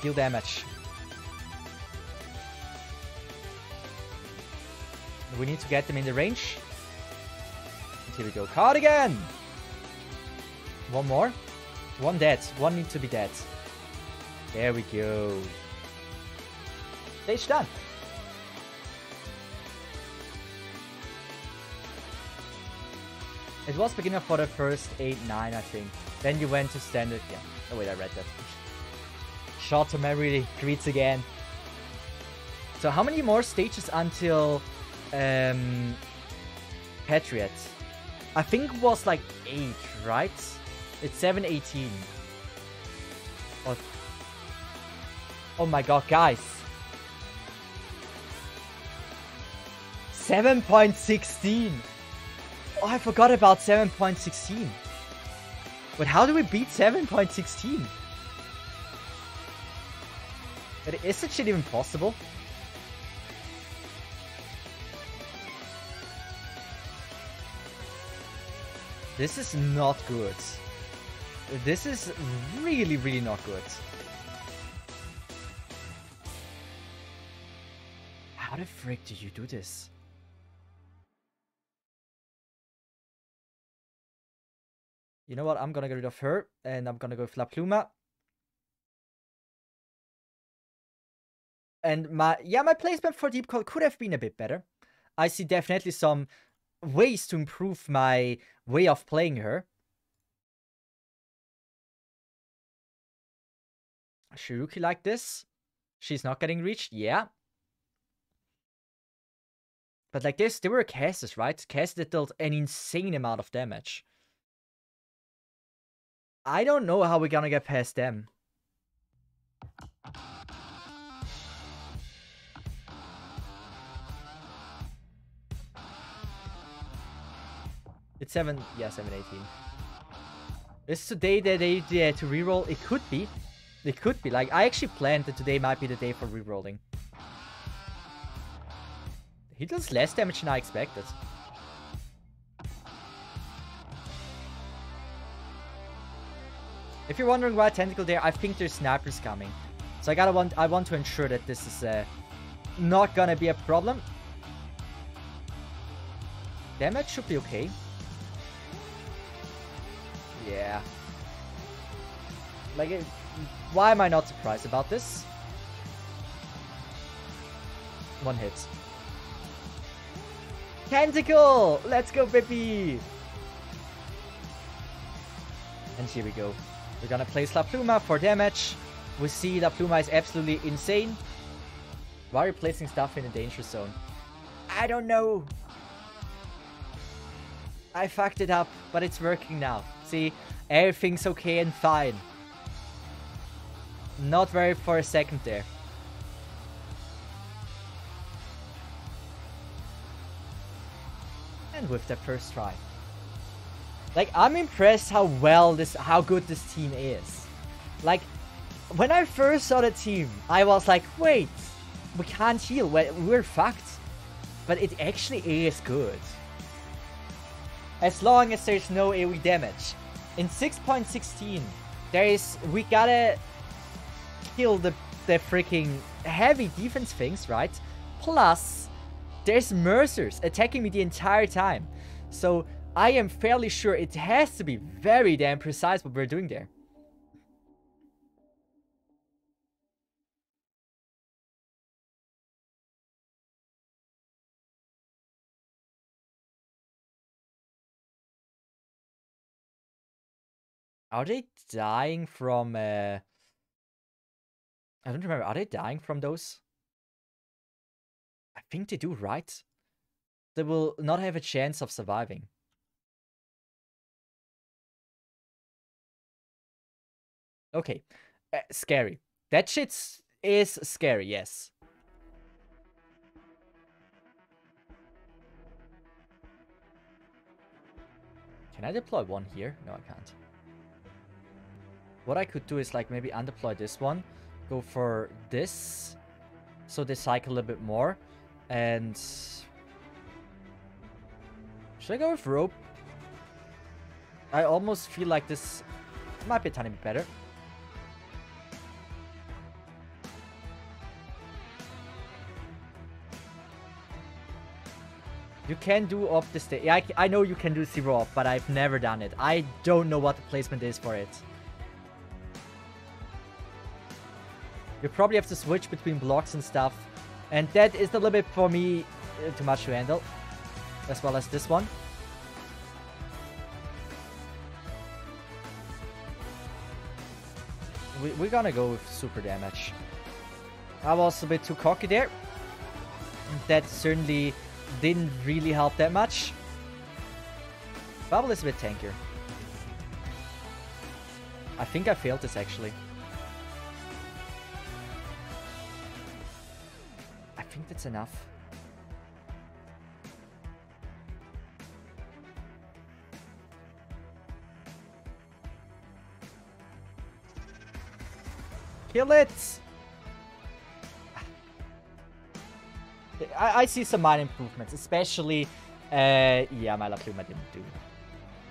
[SPEAKER 1] Deal damage. We need to get them in the range. And here we go. Cardigan! One more. One dead. One needs to be dead. There we go. Stage done. It was beginner for the first 8, 9, I think. Then you went to standard. Yeah. Oh wait, I read that. Short to memory greets again. So how many more stages until Patriot? I think it was like 8, right? It's 7:18. Oh my god, guys. 7.16. Oh, I forgot about 7.16. But how do we beat 7.16? Is it shit even possible? This is not good. This is really, really not good. How the frick do you do this? You know what? I'm gonna get rid of her, and I'm gonna go with La Pluma. And my placement for Deep Call could have been a bit better. I see definitely some ways to improve my way of playing her. Shiruki like this. She's not getting reached, yeah. But like this, they were casters, right? Casters dealt an insane amount of damage. I don't know how we're gonna get past them. It's 7, yeah, 7:18. Is today the day to reroll? It could be. It could be. Like, I actually planned that today might be the day for rerolling. He does less damage than I expected. If you're wondering why Tentacle there, I think there's snipers coming. So I want to ensure that this is not gonna be a problem. Damage should be okay. Yeah. Like, why am I not surprised about this? One hit. Tentacle! Let's go, baby! And here we go. We're gonna place La Pluma for damage. We see La Pluma is absolutely insane. Why are you placing stuff in a danger zone? I don't know. I fucked it up, but it's working now. See, everything's okay and fine. Not worried for a second there. And with the first try. Like, I'm impressed how good this team is. Like, when I first saw the team, I was like, wait, we can't heal, we're fucked. But it actually is good. As long as there's no AoE damage. In 6.16, we gotta kill the freaking heavy defense things, right? Plus, there's Mercers attacking me the entire time. So, I am fairly sure it has to be very damn precise what we're doing there. Are they dying from, I don't remember. Are they dying from those? I think they do, right? They will not have a chance of surviving. Okay. Scary. That shit is scary, yes. Can I deploy one here? No, I can't. What I could do is like maybe undeploy this one, go for this, so they cycle a little bit more, and should I go with rope? I almost feel like this might be a tiny bit better. You can do off the stage. Yeah, I know you can do 0 off, but I've never done it. I don't know what the placement is for it. You probably have to switch between blocks and stuff. And that is a little bit, for me, too much to handle. As well as this one. we're gonna go with super damage. I was a bit too cocky there. That certainly didn't really help that much. Bubble is a bit tankier. I think I failed this actually. I think that's enough. Kill it! I see some minor improvements, especially, yeah, my La Pluma didn't do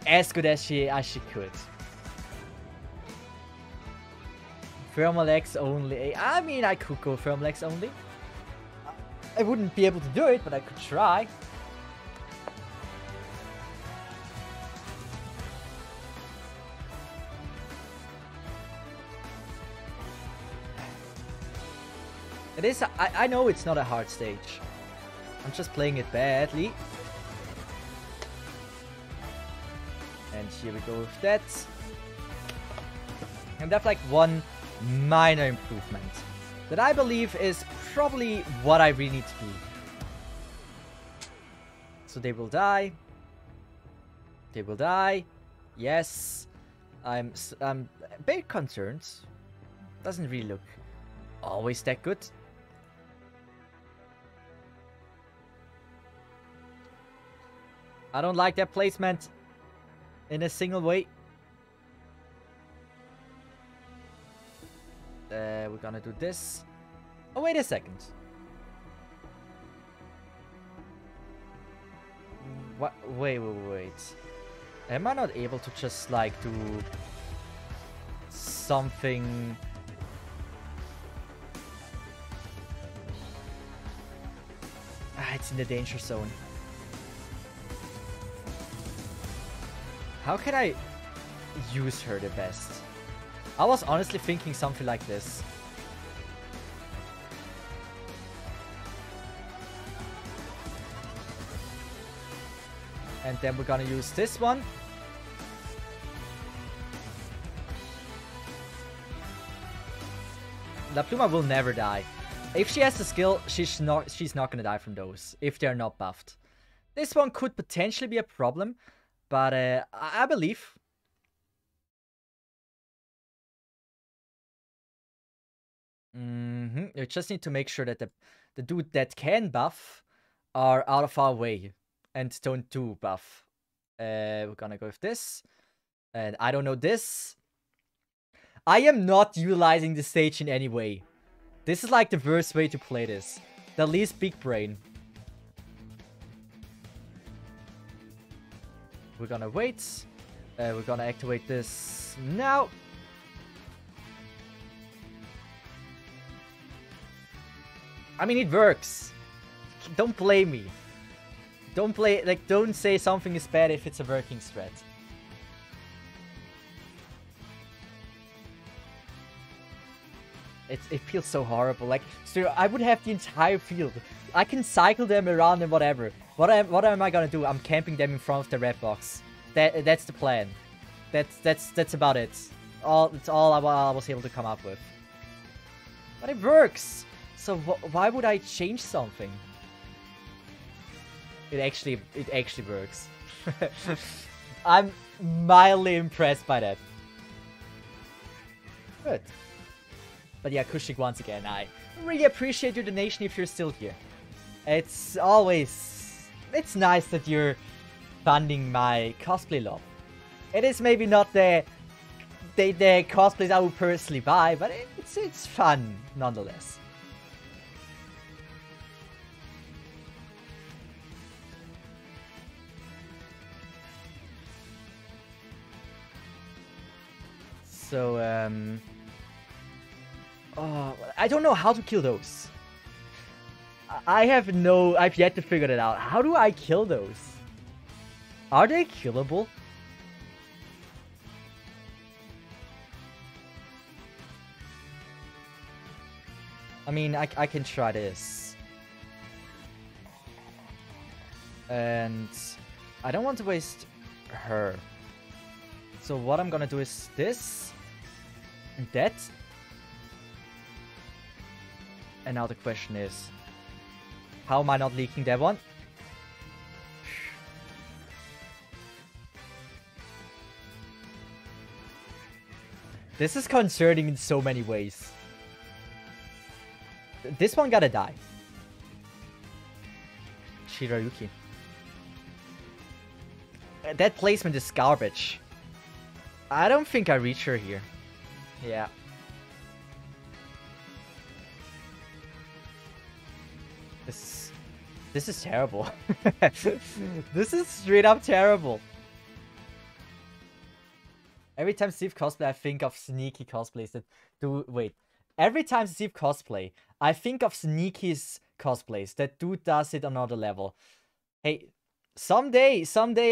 [SPEAKER 1] as good as she could. Thermal X only. I mean, I could go Thermal X only. I wouldn't be able to do it, but I could try. It is. I know it's not a hard stage. I'm just playing it badly. And here we go with that. And that's like one minor improvement that I believe is probably what I really need to do. So they will die. They will die. Yes. I'm a bit concerned. Doesn't really look always that good. I don't like that placement in a single way. We're gonna do this. Oh, wait a second. What? Wait. Am I not able to just, like, do something? Ah, it's in the danger zone. How can I use her the best? I was honestly thinking something like this. And then we're gonna use this one. La Pluma will never die. If she has the skill, she's not gonna die from those, if they're not buffed. This one could potentially be a problem. But I believe. You just need to make sure that the dude that can buff are out of our way and don't do buff. We're gonna go with this. And I don't know this. I am not utilizing the stage in any way. This is like the worst way to play this. The least big brain. We're gonna wait. We're gonna activate this now. I mean, it works. Don't blame me. Don't say something is bad if it's a working strat. It feels so horrible. Like, so I would have the entire field. I can cycle them around and whatever. What am I gonna do? I'm camping them in front of the red box. That's the plan. That's about it. That's all I was able to come up with. But it works. So why would I change something? It actually works. I'm mildly impressed by that. Good. But yeah, Kushik, once again, I really appreciate your donation if you're still here. It's nice that you're funding my cosplay love. It is maybe not the cosplays I would personally buy, but it's fun nonetheless. So, oh, I don't know how to kill those. I've yet to figure it out. How do I kill those? Are they killable? I mean, I can try this. And I don't want to waste her. So what I'm gonna do is this. That. And now the question is, how am I not leaking that one? This is concerning in so many ways. This one gotta die. Shirayuki. That placement is garbage. I don't think I reach her here. Yeah. This is terrible. This is straight up terrible. Every time Cesith cosplay, I think of sneaky cosplays that do... Wait. Every time Cesith cosplay, I think of sneaky cosplays. That dude does it on another level. Hey, someday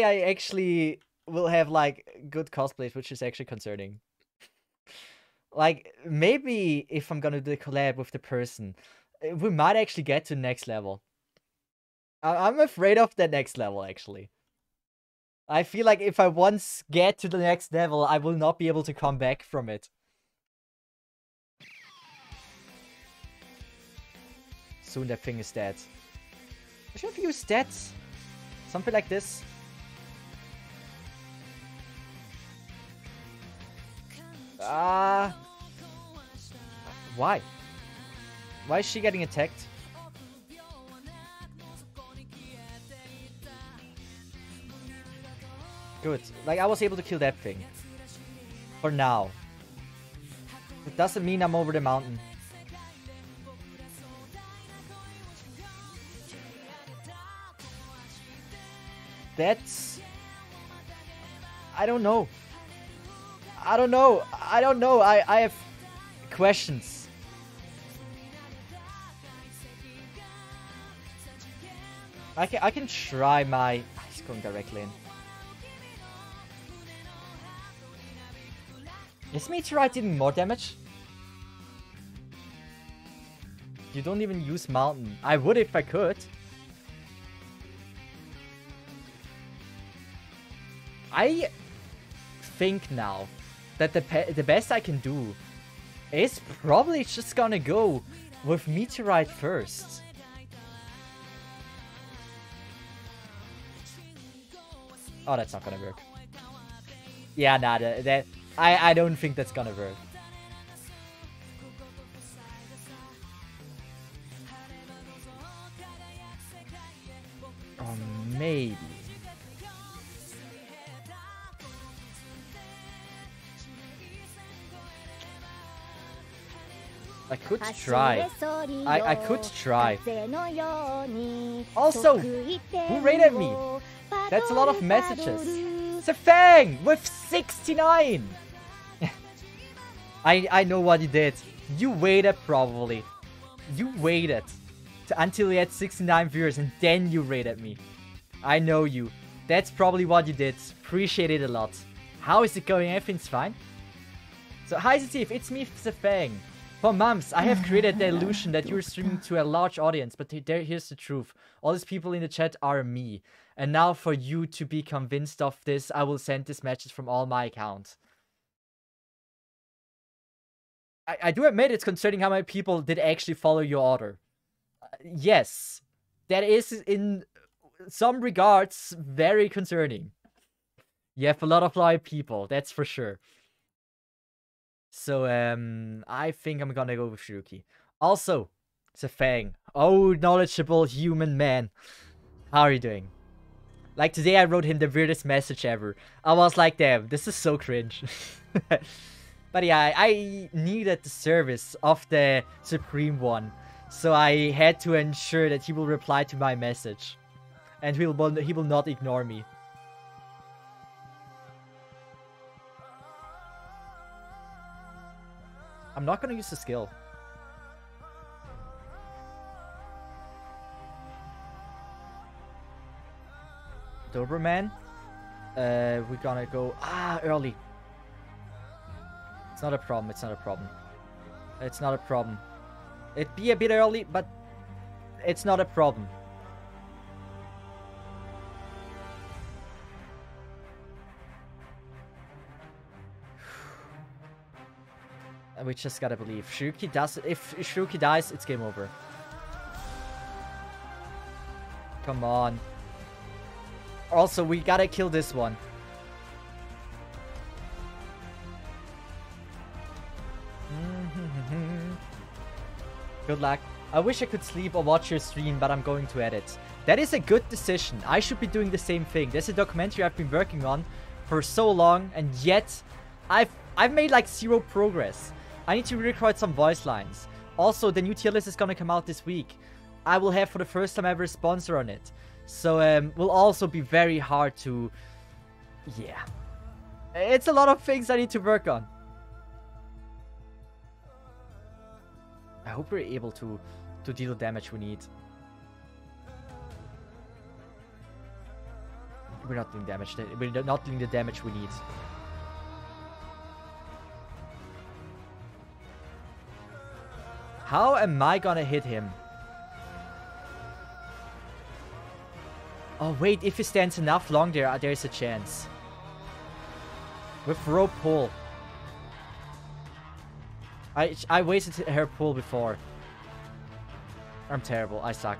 [SPEAKER 1] I actually will have, like, good cosplays, which is actually concerning. Like, maybe if I'm gonna do the collab with the person, we might actually get to the next level. I'm afraid of that next level, actually. I feel like if I once get to the next level, I will not be able to come back from it. Soon that thing is dead. I should have used stats. Something like this. Why? Why is she getting attacked? Good. Like, I was able to kill that thing. For now. It doesn't mean I'm over the mountain. That's... I don't know. I don't know. I have questions. I can try my... He's going directly in. Is Meteorite doing more damage? You don't even use Mountain. I would if I could. I think now that the best I can do is probably just gonna go with Meteorite first. Oh, that's not gonna work. Yeah, nah, I don't think that's gonna work. Or maybe. I could try. I could try. Also, who rated me? That's a lot of messages. Cefang with 69! I know what you did. You waited probably. You waited until you had 69 viewers and then you rated me. I know you. That's probably what you did. Appreciate it a lot. How is it going? Everything's fine? So, hi Cesith, it's me, Cefang. For months, I have created the illusion that you're streaming to a large audience, but here's the truth. All these people in the chat are me. And now for you to be convinced of this, I will send this message from all my accounts. I do admit it's concerning how many people did actually follow your order. Yes, that is in some regards very concerning. You have a lot of loyal people, that's for sure. So, I think I'm gonna go with Shiruki. Also, Cefang. Oh, knowledgeable human man. How are you doing? Like, today I wrote him the weirdest message ever. I was like, damn, this is so cringe. But yeah, I needed the service of the Supreme One. So I had to ensure that he will reply to my message. And he will not ignore me. I'm not gonna use the skill. Doberman. We're gonna go early. It's not a problem. It's not a problem. It's not a problem. It'd be a bit early, but it's not a problem. We just gotta believe. Shiruki does... If Shiruki dies, it's game over. Come on. Also, we gotta kill this one. Good luck. I wish I could sleep or watch your stream, but I'm going to edit. That is a good decision. I should be doing the same thing. There's a documentary I've been working on for so long, and yet I've made like 0 progress. I need to record some voice lines. Also, the new tier list is gonna come out this week. I will have for the first time ever a sponsor on it. So, will also be very hard to... Yeah. It's a lot of things I need to work on. I hope we're able to deal the damage we need. We're not doing damage. We're not doing the damage we need. How am I gonna hit him? Oh wait, if he stands enough long there's a chance. With rope pull. I wasted her pull before. I'm terrible. I suck.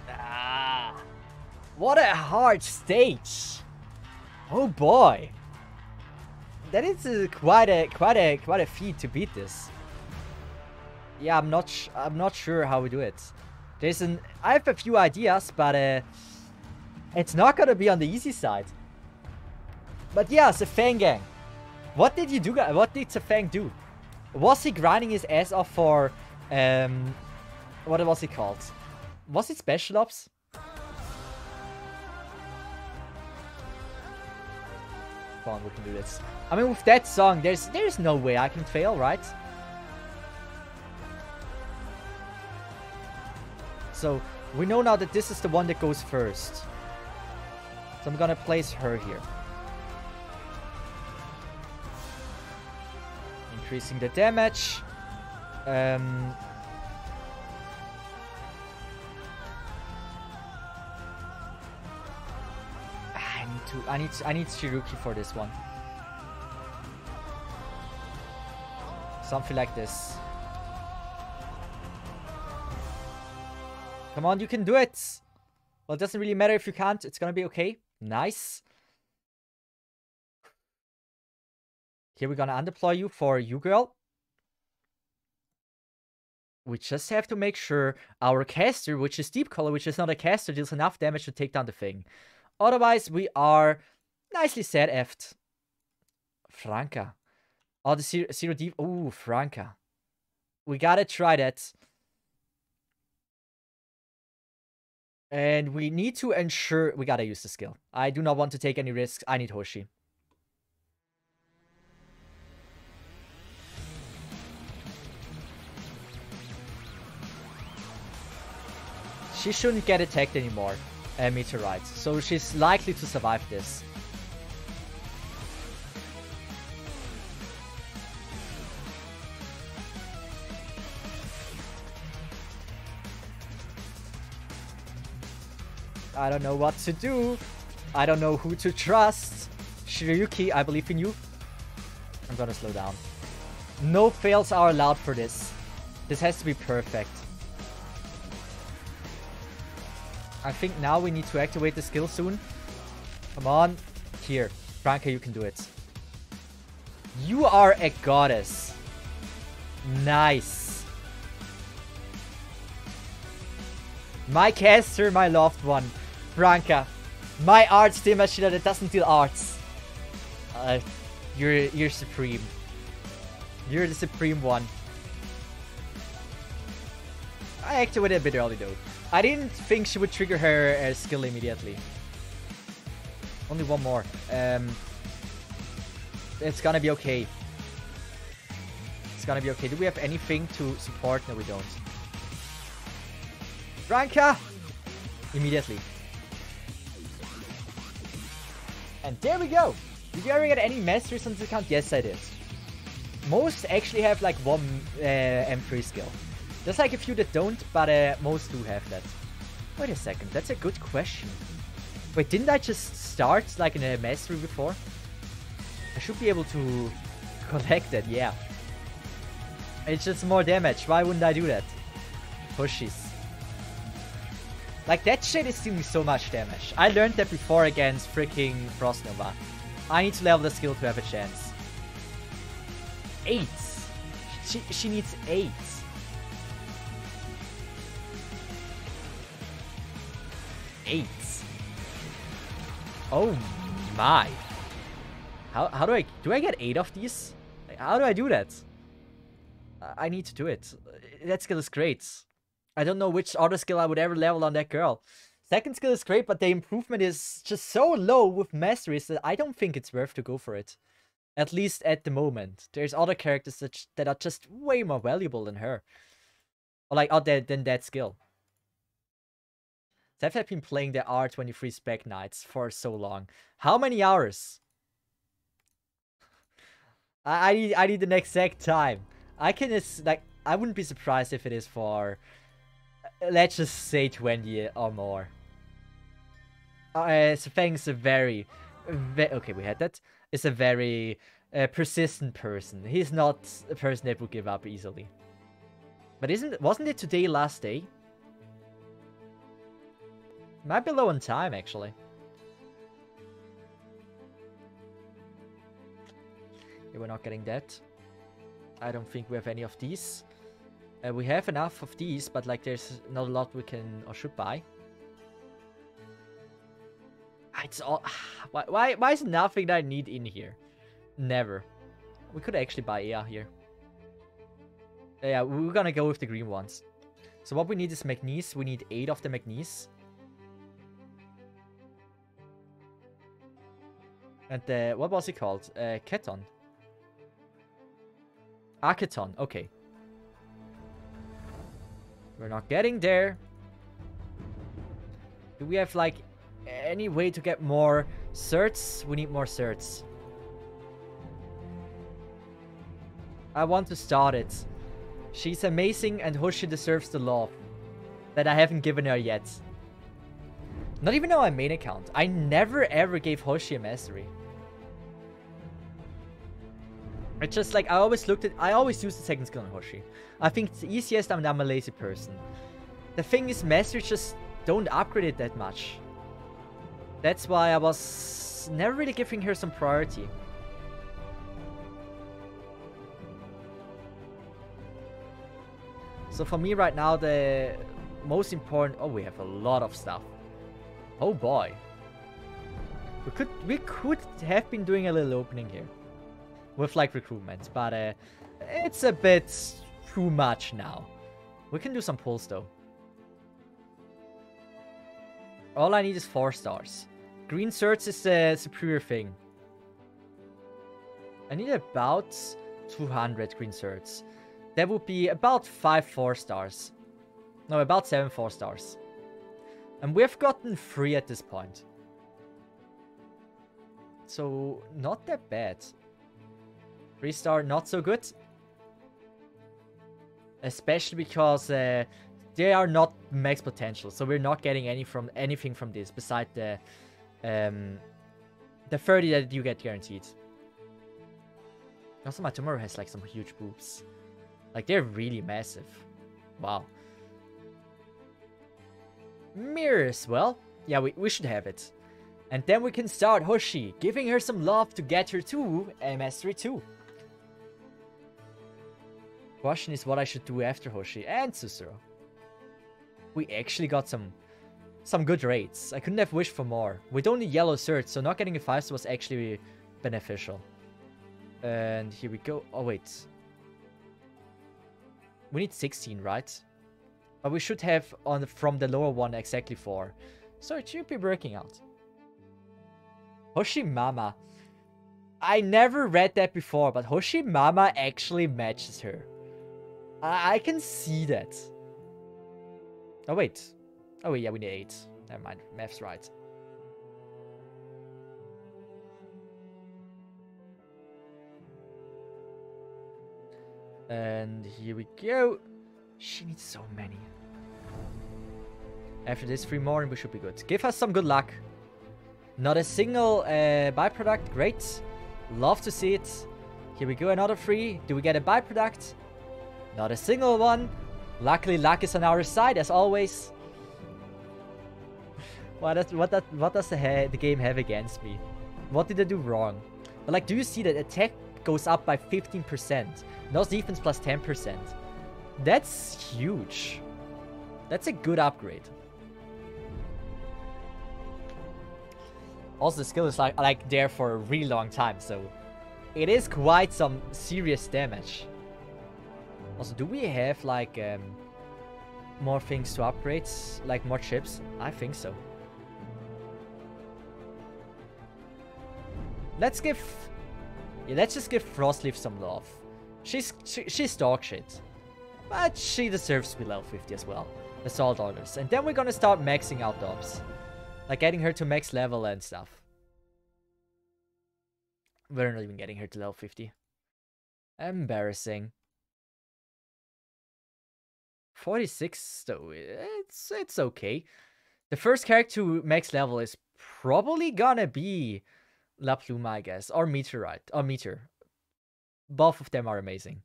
[SPEAKER 1] Ah, what a hard stage. Oh boy. That is quite a feat to beat this. Yeah, I'm not sure how we do it. I have a few ideas, but it's not gonna be on the easy side. But yeah, Cesith gang. What did you do? What did Cesith do? Was he grinding his ass off for what was he called? Was it Special Ops? Come on, we can do this. I mean, with that song, there's no way I can fail, right? So, we know now that this is the one that goes first. So I'm gonna place her here. Increasing the damage. I need Shiruki for this one. Something like this. Come on, you can do it! Well, it doesn't really matter if you can't. It's gonna be okay. Nice. Here we're gonna undeploy you for you, girl. We just have to make sure our caster, which is Deep Color, which is not a caster, deals enough damage to take down the thing. Otherwise, we are nicely set effed. Franca. Oh, the zero deep. Ooh, Franca. We gotta try that. And we need to ensure... We gotta use the skill. I do not want to take any risks. I need Hoshi. She shouldn't get attacked anymore. Meteorite. So she's likely to survive this. I don't know what to do. I don't know who to trust. Shiryuki, I believe in you. I'm gonna slow down. No fails are allowed for this. This has to be perfect. I think now we need to activate the skill soon. Come on. Here. Franca, you can do it. You are a goddess. Nice. My caster, my loved one. Franca. My arts team machine that doesn't deal arts. You're supreme. You're the supreme one. I activated a bit early though. I didn't think she would trigger her skill immediately. Only one more. It's gonna be okay. It's gonna be okay. Do we have anything to support? No, we don't. Franca! Immediately. And there we go! Did you ever get any masters on this account? Yes, I did. Most actually have like one M3 skill. There's like a few that don't, but most do have that. Wait a second, that's a good question. Wait, didn't I just start like in a mastery before? I should be able to Collected, yeah. It's just more damage. Why wouldn't I do that? Pushies. Like, that shit is doing so much damage. I learned that before against freaking Frost Nova. I need to level the skill to have a chance. 8. She needs 8. Oh my. How do I get 8 of these? Like, how do I do that? I need to do it. That skill is great. I don't know which other skill I would ever level on that girl. Second skill is great, but the improvement is just so low with masteries that I don't think it's worth to go for it. At least at the moment. There's other characters that are just way more valuable than her. Or like, than that skill. Cesith had been playing the R23 Spec Knights for so long. How many hours? I need the exact time. I wouldn't be surprised if it is for, let's just say 20 or more. Fang's a very, okay, we had that. Is a very persistent person. He's not a person that would give up easily. But wasn't it today last day? Might be low on time, actually. Yeah, we're not getting that. I don't think we have any of these. We have enough of these, but like there's not a lot we can or should buy. It's all... Why is nothing that I need in here? Never. We could actually buy Ea here. Yeah, we're gonna go with the green ones. So what we need is Magnese. We need 8 of the Magnese. And what was it called? Keton. Archeton, okay. We're not getting there. Do we have like any way to get more certs? We need more certs. I want to start it. She's amazing and Hoshi deserves the love that I haven't given her yet. Not even on my main account. I never ever gave Hoshi a mastery. It's just like I always used the second skill on Hoshi. I think it's the easiest, and I'm a lazy person. The thing is, masteries just don't upgrade it that much. That's why I was never really giving her some priority. So for me right now, the most important... Oh, we have a lot of stuff. Oh boy. We could have been doing a little opening here. With like recruitment, but it's a bit too much now. We can do some pulls though. All I need is 4 stars. Green certs is the superior thing. I need about 200 green certs. That would be about 5 4 stars. No, about 7 4 stars. And we've gotten 3 at this point. So, not that bad. 3-star, not so good. Especially because they are not max potential. So we're not getting anything from this besides the 30 that you get guaranteed. Also, my tomorrow has like some huge boobs. Like, they're really massive. Wow. Mirrors, well, yeah, we should have it. And then we can start Hoshi, giving her some love to get her to Mastery 2. Question is what I should do after Hoshi and Susuro. We actually got some good rates. I couldn't have wished for more. With only yellow certs, so not getting a 5-star was actually beneficial. And here we go. Oh, wait. We need 16, right? But we should have from the lower one exactly 4. So it should be working out. Hoshi Mama. I never read that before, but Hoshi Mama actually matches her. I can see that. Oh, wait. Oh, yeah, we need 8. Never mind. Math's right. And here we go. She needs so many. After this 3 more and we should be good. Give us some good luck. Not a single byproduct. Great. Love to see it. Here we go, another 3. Do we get a byproduct? Not a single one. Luckily, luck is on our side, as always. What does the game have against me? What did I do wrong? But like, do you see that attack goes up by 15%? No defense plus 10%. That's huge. That's a good upgrade. Also, the skill is like there for a really long time, so it is quite some serious damage. Also, do we have like more things to upgrade, like more chips? I think so. Let's just give Frostleaf some love. She's dog shit, but she deserves to be level 50 as well. Assault orders, and then we're gonna start maxing out dobs, like getting her to max level and stuff. We're not even getting her to level 50. Embarrassing. 46 though, it's okay. The first character to max level is probably gonna be La Pluma, I guess, or Meteorite, or Meteor. Both of them are amazing.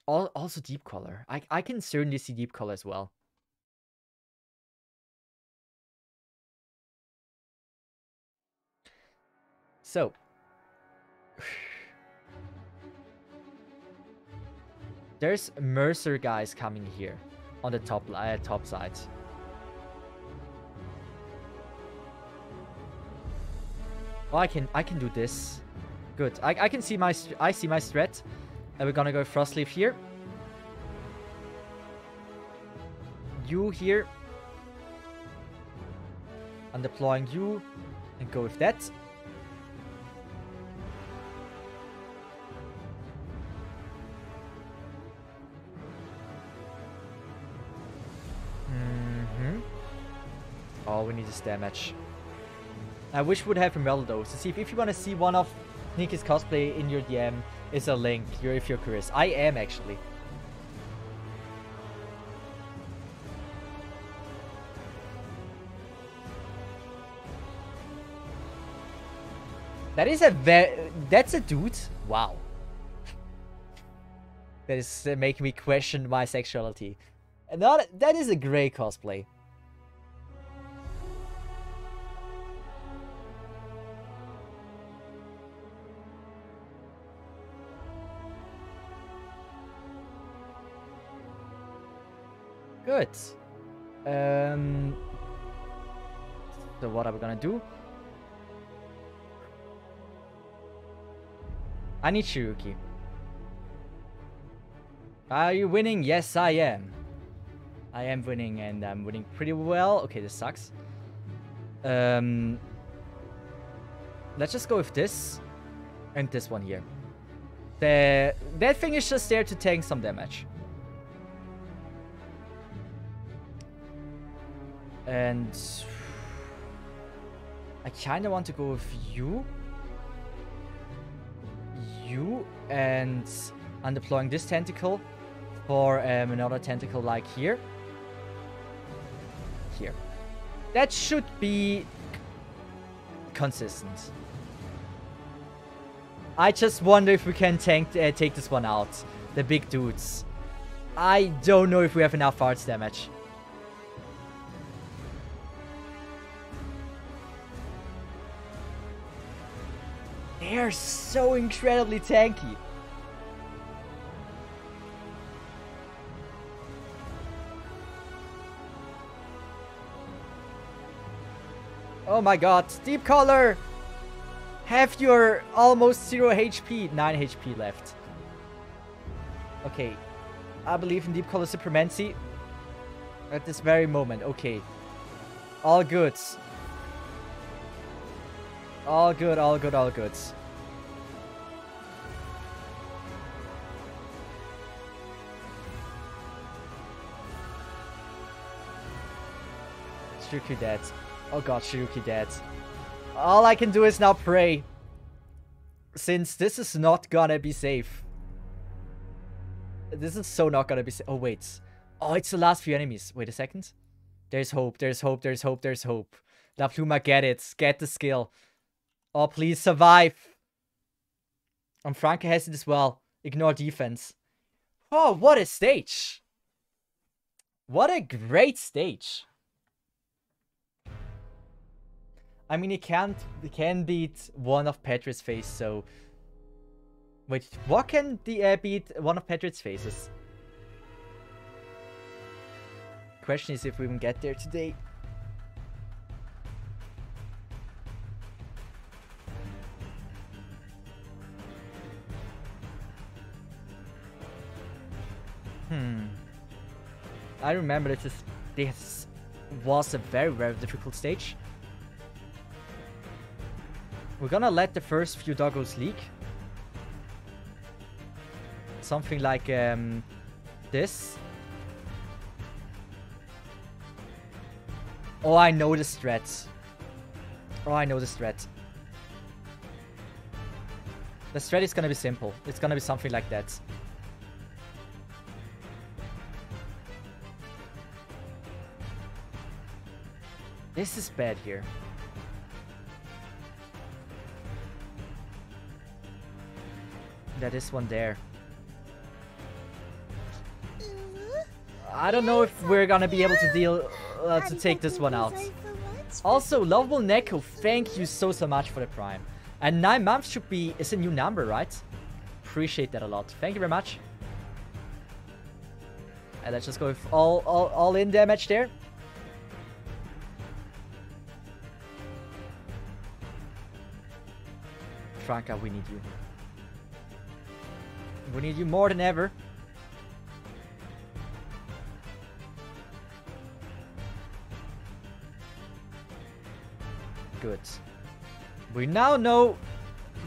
[SPEAKER 1] Also Deep Color. I can certainly see Deep Color as well. So. There's Mercer guys coming here on the top side. Oh, I can do this. Good. I see my threat. And we're gonna go Frostleaf here. You here. I'm deploying you and go with that. Oh, we need this damage. I wish we would have Emerald though. So see if you want to see one of Nikki's cosplay in your DM, is a link here if you're curious. I am actually. That is that's a dude. Wow. That is making me question my sexuality. And that is a great cosplay. Good. So what are we gonna do? I need Shiruki. Are you winning? Yes, I am. I am winning, and I'm winning pretty well. Okay, this sucks. Let's just go with this and this one here. That thing is just there to tank some damage. And I kind of want to go with you. And I'm deploying this tentacle for another tentacle like here. Here. That should be consistent. I just wonder if we can take this one out. The big dudes. I don't know if we have enough arts damage. They are so incredibly tanky. Oh my god, Deep Color! Have your almost 0 HP, 9 HP left. Okay, I believe in Deep Color Supremacy at this very moment. Okay, all good. All good, all good, all good. Shiruki dead. Oh god, Shiruki dead. All I can do is now pray. Since this is not gonna be safe. This is so not gonna be safe. Oh, wait. Oh, it's the last few enemies. Wait a second. There's hope, there's hope, there's hope, there's hope. La Pluma, get it. Get the skill. Oh, please survive. Franka has it as well. Ignore defense. Oh, what a stage. What a great stage. I mean, he can beat one of Patriot's face, so... Wait, what can beat one of Patriot's faces? Question is if we even get there today. I remember this was a very, very difficult stage. We're gonna let the first few doggos leak. Something like this. Oh, I know the strat. Oh, I know the strat. The strat is gonna be simple. It's gonna be something like that. This is bad here. That is one there. I don't know if we're gonna be able to deal to take this one out. Also, lovable Neko, thank you so much for the prime. And 9 months is a new number, right? Appreciate that a lot. Thank you very much. And let's just go with all in damage there. Franka, we need you. We need you more than ever. Good. We now know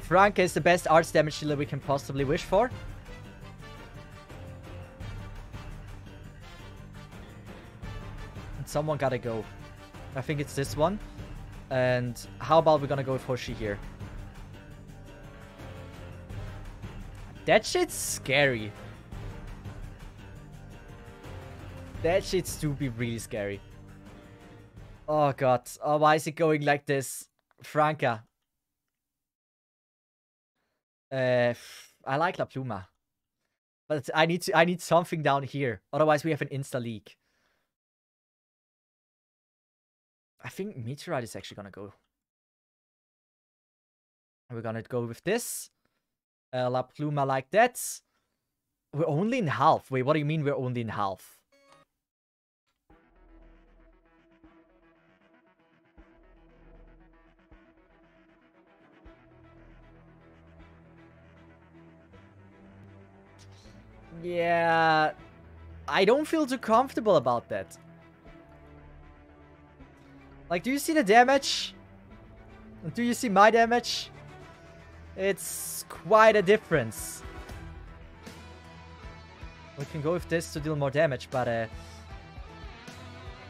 [SPEAKER 1] Franka is the best arts damage dealer we can possibly wish for. And someone gotta go. I think it's this one. And how about we're gonna go with Hoshi here? That shit's scary. That shit's to be really scary. Oh god. Oh, why is it going like this? Franka. I like La Pluma. But I need something down here. Otherwise we have an insta leak. I think Meteorite is actually gonna go. We're gonna go with this. La Pluma like that. We're only in half. Wait, what do you mean we're only in half? Yeah, I don't feel too comfortable about that. Like, do you see the damage? Do you see my damage? It's quite a difference. We can go with this to deal more damage, but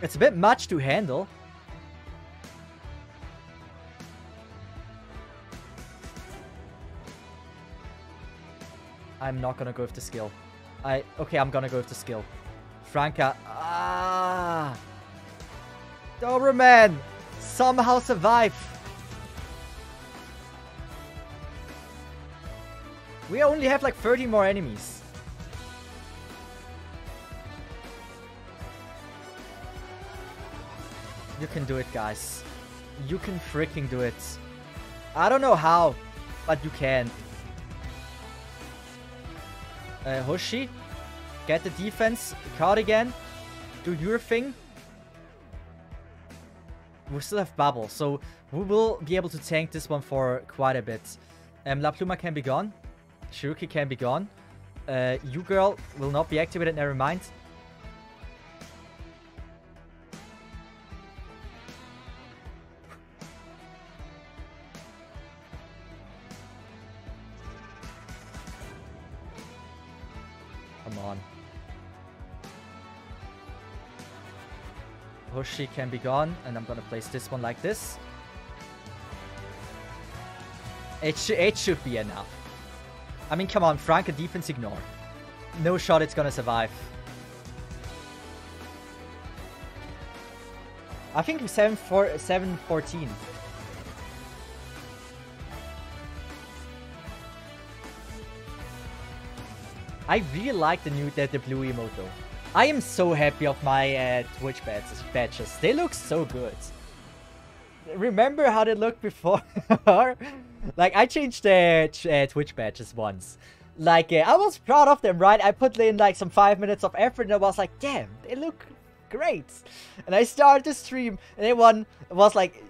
[SPEAKER 1] it's a bit much to handle. I'm not gonna go with the skill. Okay, I'm gonna go with the skill. Franka. Ah! Doberman! Somehow survive! We only have like 30 more enemies. You can do it, guys. You can freaking do it. I don't know how, but you can. Hoshi, get the defense card again. Do your thing. We still have Bubble, so we will be able to tank this one for quite a bit. La Pluma can be gone. Shiruki can be gone. You girl will not be activated, never mind. Come on. Hoshi can be gone, and I'm gonna place this one like this. It should be enough. I mean, come on, Franka defense ignore. No shot it's gonna survive. I think 7-14. I really like the blue emote though. I am so happy of my Twitch badges. They look so good. Remember how they looked before? Like, I changed the Twitch badges once. Like, I was proud of them, right? I put in like some 5 minutes of effort and I was like, damn, they look great. And I started to stream and everyone was like,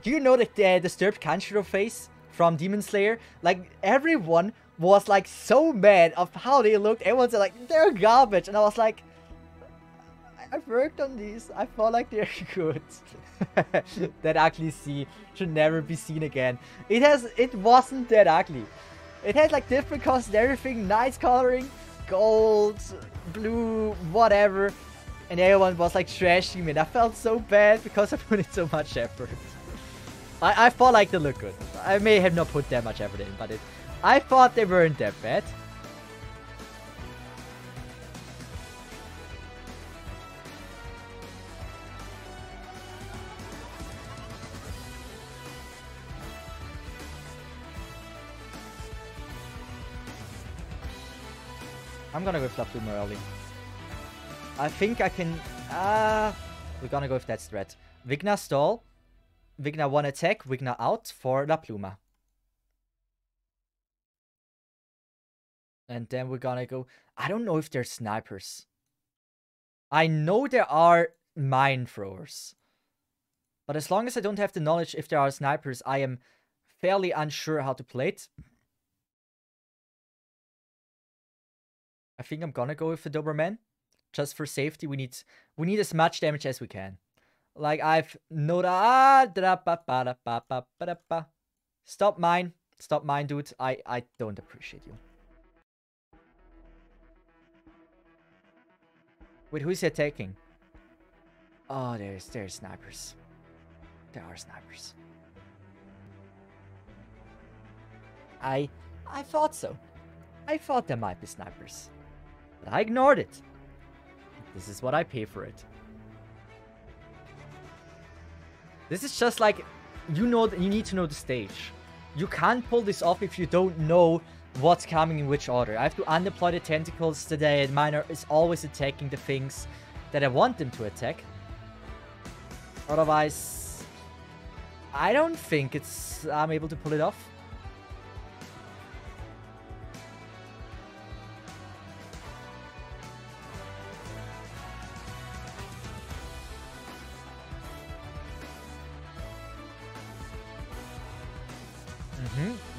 [SPEAKER 1] do you know the disturbed Kanshiro face from Demon Slayer? Like, everyone was like so mad of how they looked. Everyone's like, they're garbage. And I was like, I've worked on these. I felt like they're good. That ugly sea should never be seen again. It wasn't that ugly. It had like different colors and everything. Nice coloring. Gold, blue, whatever. And everyone was like trashing me. And I felt so bad because I put in so much effort. I thought like they look good. I may have not put that much effort in, but I thought they weren't that bad. I'm gonna go with La Pluma early. I think I can... we're gonna go with that threat. Vigna stall. Vigna 1 attack. Vigna out for La Pluma. And then we're gonna go... I don't know if there's snipers. I know there are mine throwers. But as long as I don't have the knowledge if there are snipers, I am fairly unsure how to play it. I think I'm gonna go with the Doberman. Just for safety, we need as much damage as we can. Like I've no Stop mine. Stop mine, dude. I don't appreciate you. Wait, who's he attacking? Oh, there's snipers. There are snipers. I thought so. I thought there might be snipers. But I ignored it. This is what I pay for it. This is just like, you need to know the stage. You can't pull this off if you don't know what's coming in which order. I have to undeploy the tentacles today, and mine is always attacking the things that I want them to attack. Otherwise, I don't think I'm able to pull it off.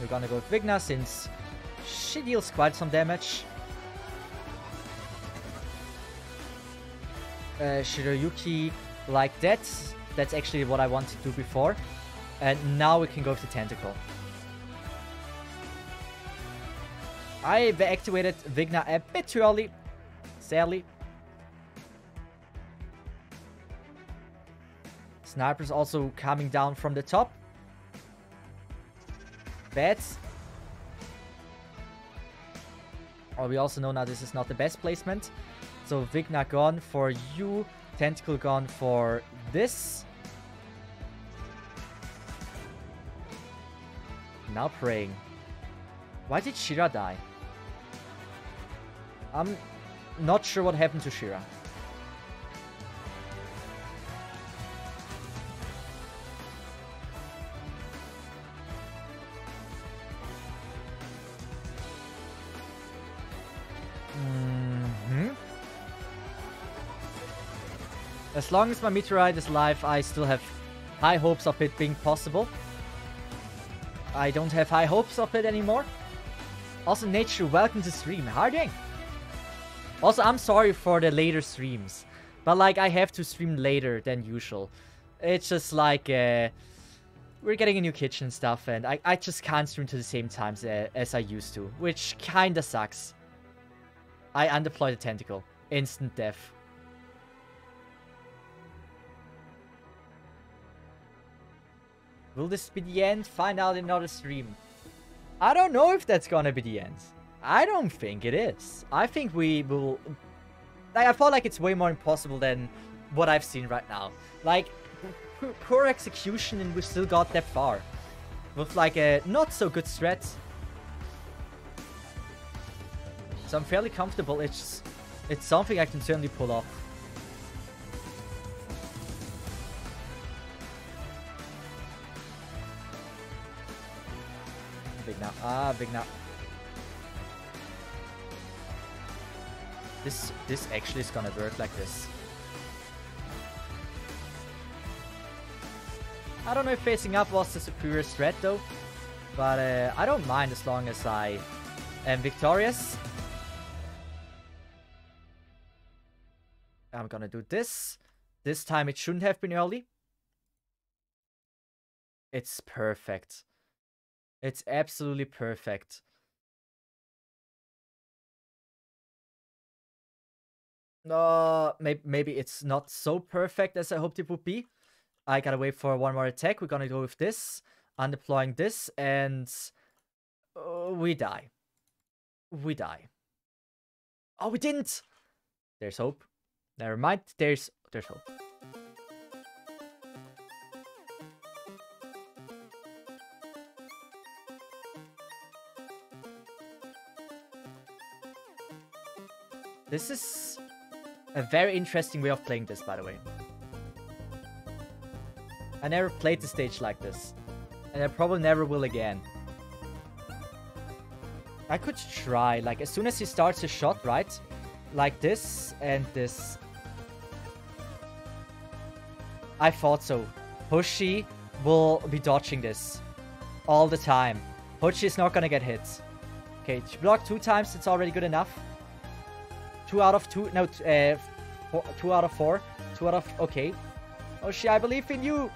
[SPEAKER 1] We're gonna go with Vigna since she deals quite some damage. Shiroyuki like that. That's actually what I wanted to do before. And now we can go with the tentacle. I activated Vigna a bit too early. Sadly. Snipers also coming down from the top. Bats. Or we also know now this is not the best placement. So Vigna gone for you. Tentacle gone for this. Now praying. Why did Shira die? I'm not sure what happened to Shira. As long as my meteorite is alive, I still have high hopes of it being possible. I don't have high hopes of it anymore. Also, Nature, welcome to stream. How are you doing? Also, I'm sorry for the later streams. But, like, I have to stream later than usual. It's just like, we're getting a new kitchen and stuff, and I just can't stream to the same times as I used to. Which kinda sucks. I undeployed the tentacle. Instant death. Will this be the end? Find out in another stream. I don't know if that's gonna be the end. I don't think it is. I think we will... Like, I feel like it's way more impossible than what I've seen right now. Like, poor execution and we still got that far. With like a not so good strat. So I'm fairly comfortable. It's something I can certainly pull off. Big now. Ah, big now. This actually is gonna work like this. I don't know if facing up was the superior strat though, but I don't mind as long as I am victorious. I'm gonna do this. This time it shouldn't have been early. It's perfect. It's absolutely perfect. No, maybe it's not so perfect as I hoped it would be. I gotta wait for one more attack. We're gonna go with this, undeploying this, and we die. We die. Oh, we didn't! There's hope. Never mind. There's hope. This is a very interesting way of playing this, by the way. I never played the stage like this. And I probably never will again. I could try, like, as soon as he starts a shot, right? Like this and this. I thought so. Hoshi will be dodging this all the time. Hoshi is not gonna get hit. Okay, she blocked 2 times. It's already good enough. 2 out of 2. No, 2 out of 4. 2 out of... Okay. Hoshi, I believe in you.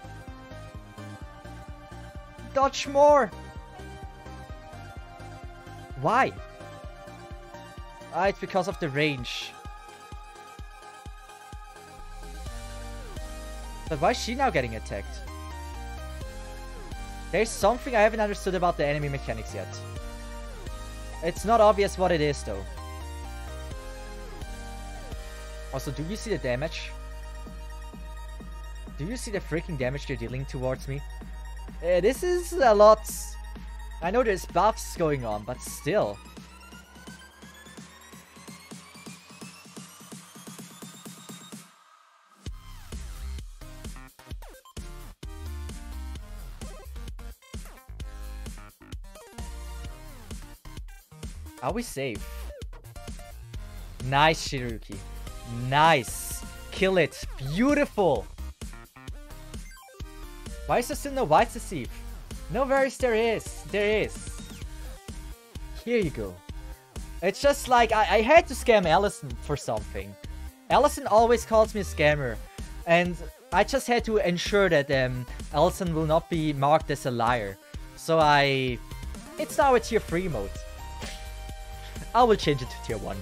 [SPEAKER 1] Dodge more. Why? Ah, it's because of the range. But why is she now getting attacked? There's something I haven't understood about the enemy mechanics yet. It's not obvious what it is, though. Also, do you see the damage? Do you see the freaking damage they're dealing towards me? This is a lot. I know there's buffs going on, but still. Are we safe? Nice, Shiruki. Nice. Kill it. Beautiful. Why is there still no white Cesith? No worries, there is. There is. Here you go. It's just like, I had to scam Allison for something. Allison always calls me a scammer. And I just had to ensure that Allison will not be marked as a liar. So it's now a tier 3 mode. I will change it to tier 1.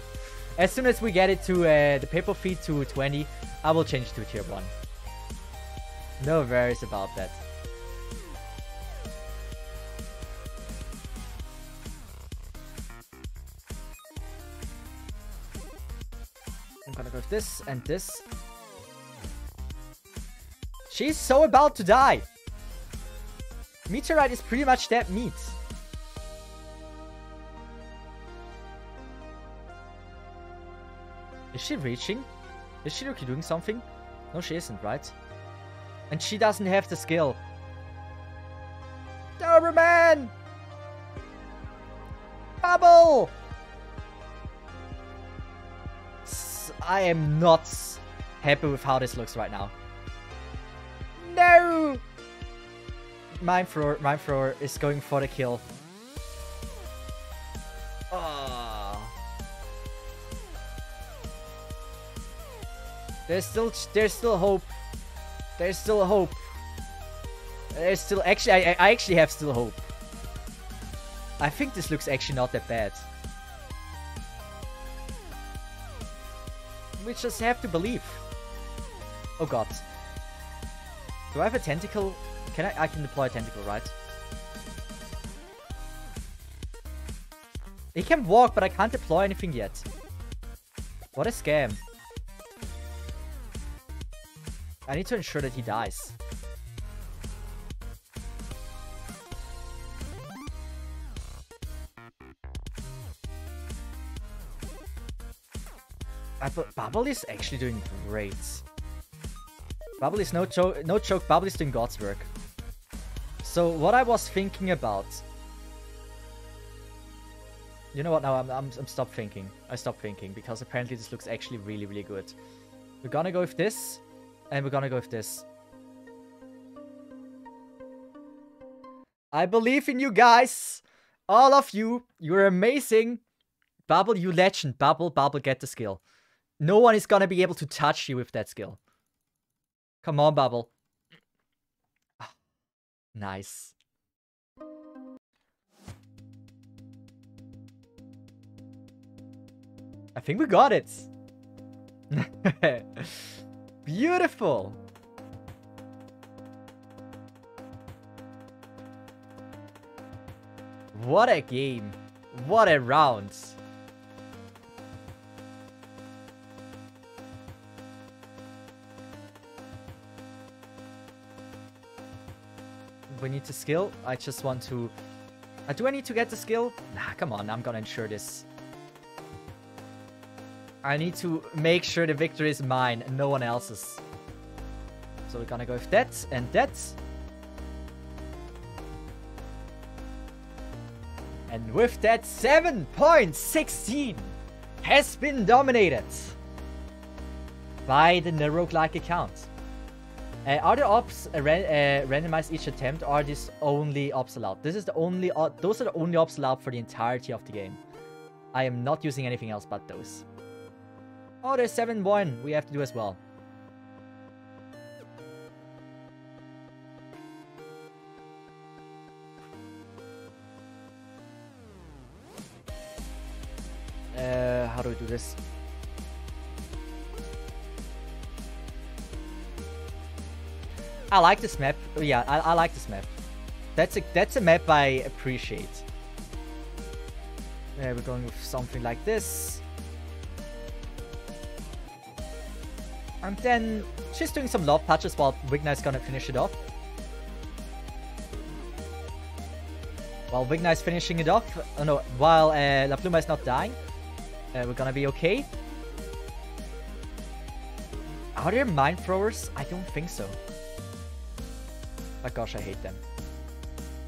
[SPEAKER 1] As soon as we get it to the paper feed to 20, I will change it to tier 1. No worries about that. I'm gonna go with this and this. She's so about to die. Meteorite is pretty much dead meat. Is she reaching? Is Shiruki doing something? No, she isn't, right? And she doesn't have the skill. Doberman! Bubble! I am not happy with how this looks right now. No! Mind Thrower is going for the kill. Oh. There's still hope. There's still hope. There's still actually I actually have still hope. I think this looks actually not that bad. We just have to believe. Oh god. Do I have a tentacle? I can deploy a tentacle, right? He can walk, but I can't deploy anything yet. What a scam. I need to ensure that he dies. Bubble is actually doing great. Bubble is no joke. Bubble is doing God's work. So what I was thinking about... You know what, now I'm stop thinking. I stopped thinking, because apparently this looks actually really, really good. We're gonna go with this, and we're gonna go with this. I believe in you guys! All of you! You're amazing! Bubble, you legend. Bubble, get the skill. No one is gonna be able to touch you with that skill. Come on, Bubble. Nice. I think we got it. Beautiful. What a game. What a round. We need the skill. I just want to... do I need to get the skill? Nah, come on. I'm gonna ensure this. I need to make sure the victory is mine and no one else's. So we're gonna go with that and that. And with that, 7.16 has been dominated by the roguelike account. Are the ops randomized each attempt, or are these only ops allowed? This is the only those are the only ops allowed for the entirety of the game. I am not using anything else but those. Oh, there's 7-1 we have to do as well. How do we do this? I like this map. Yeah, I like this map. That's a map I appreciate. We're going with something like this. And then she's doing some love patches while Wigna is gonna finish it off. While Wigna is finishing it off, oh no, while La Pluma is not dying, we're gonna be okay. Are there mine throwers? I don't think so. But gosh, I hate them.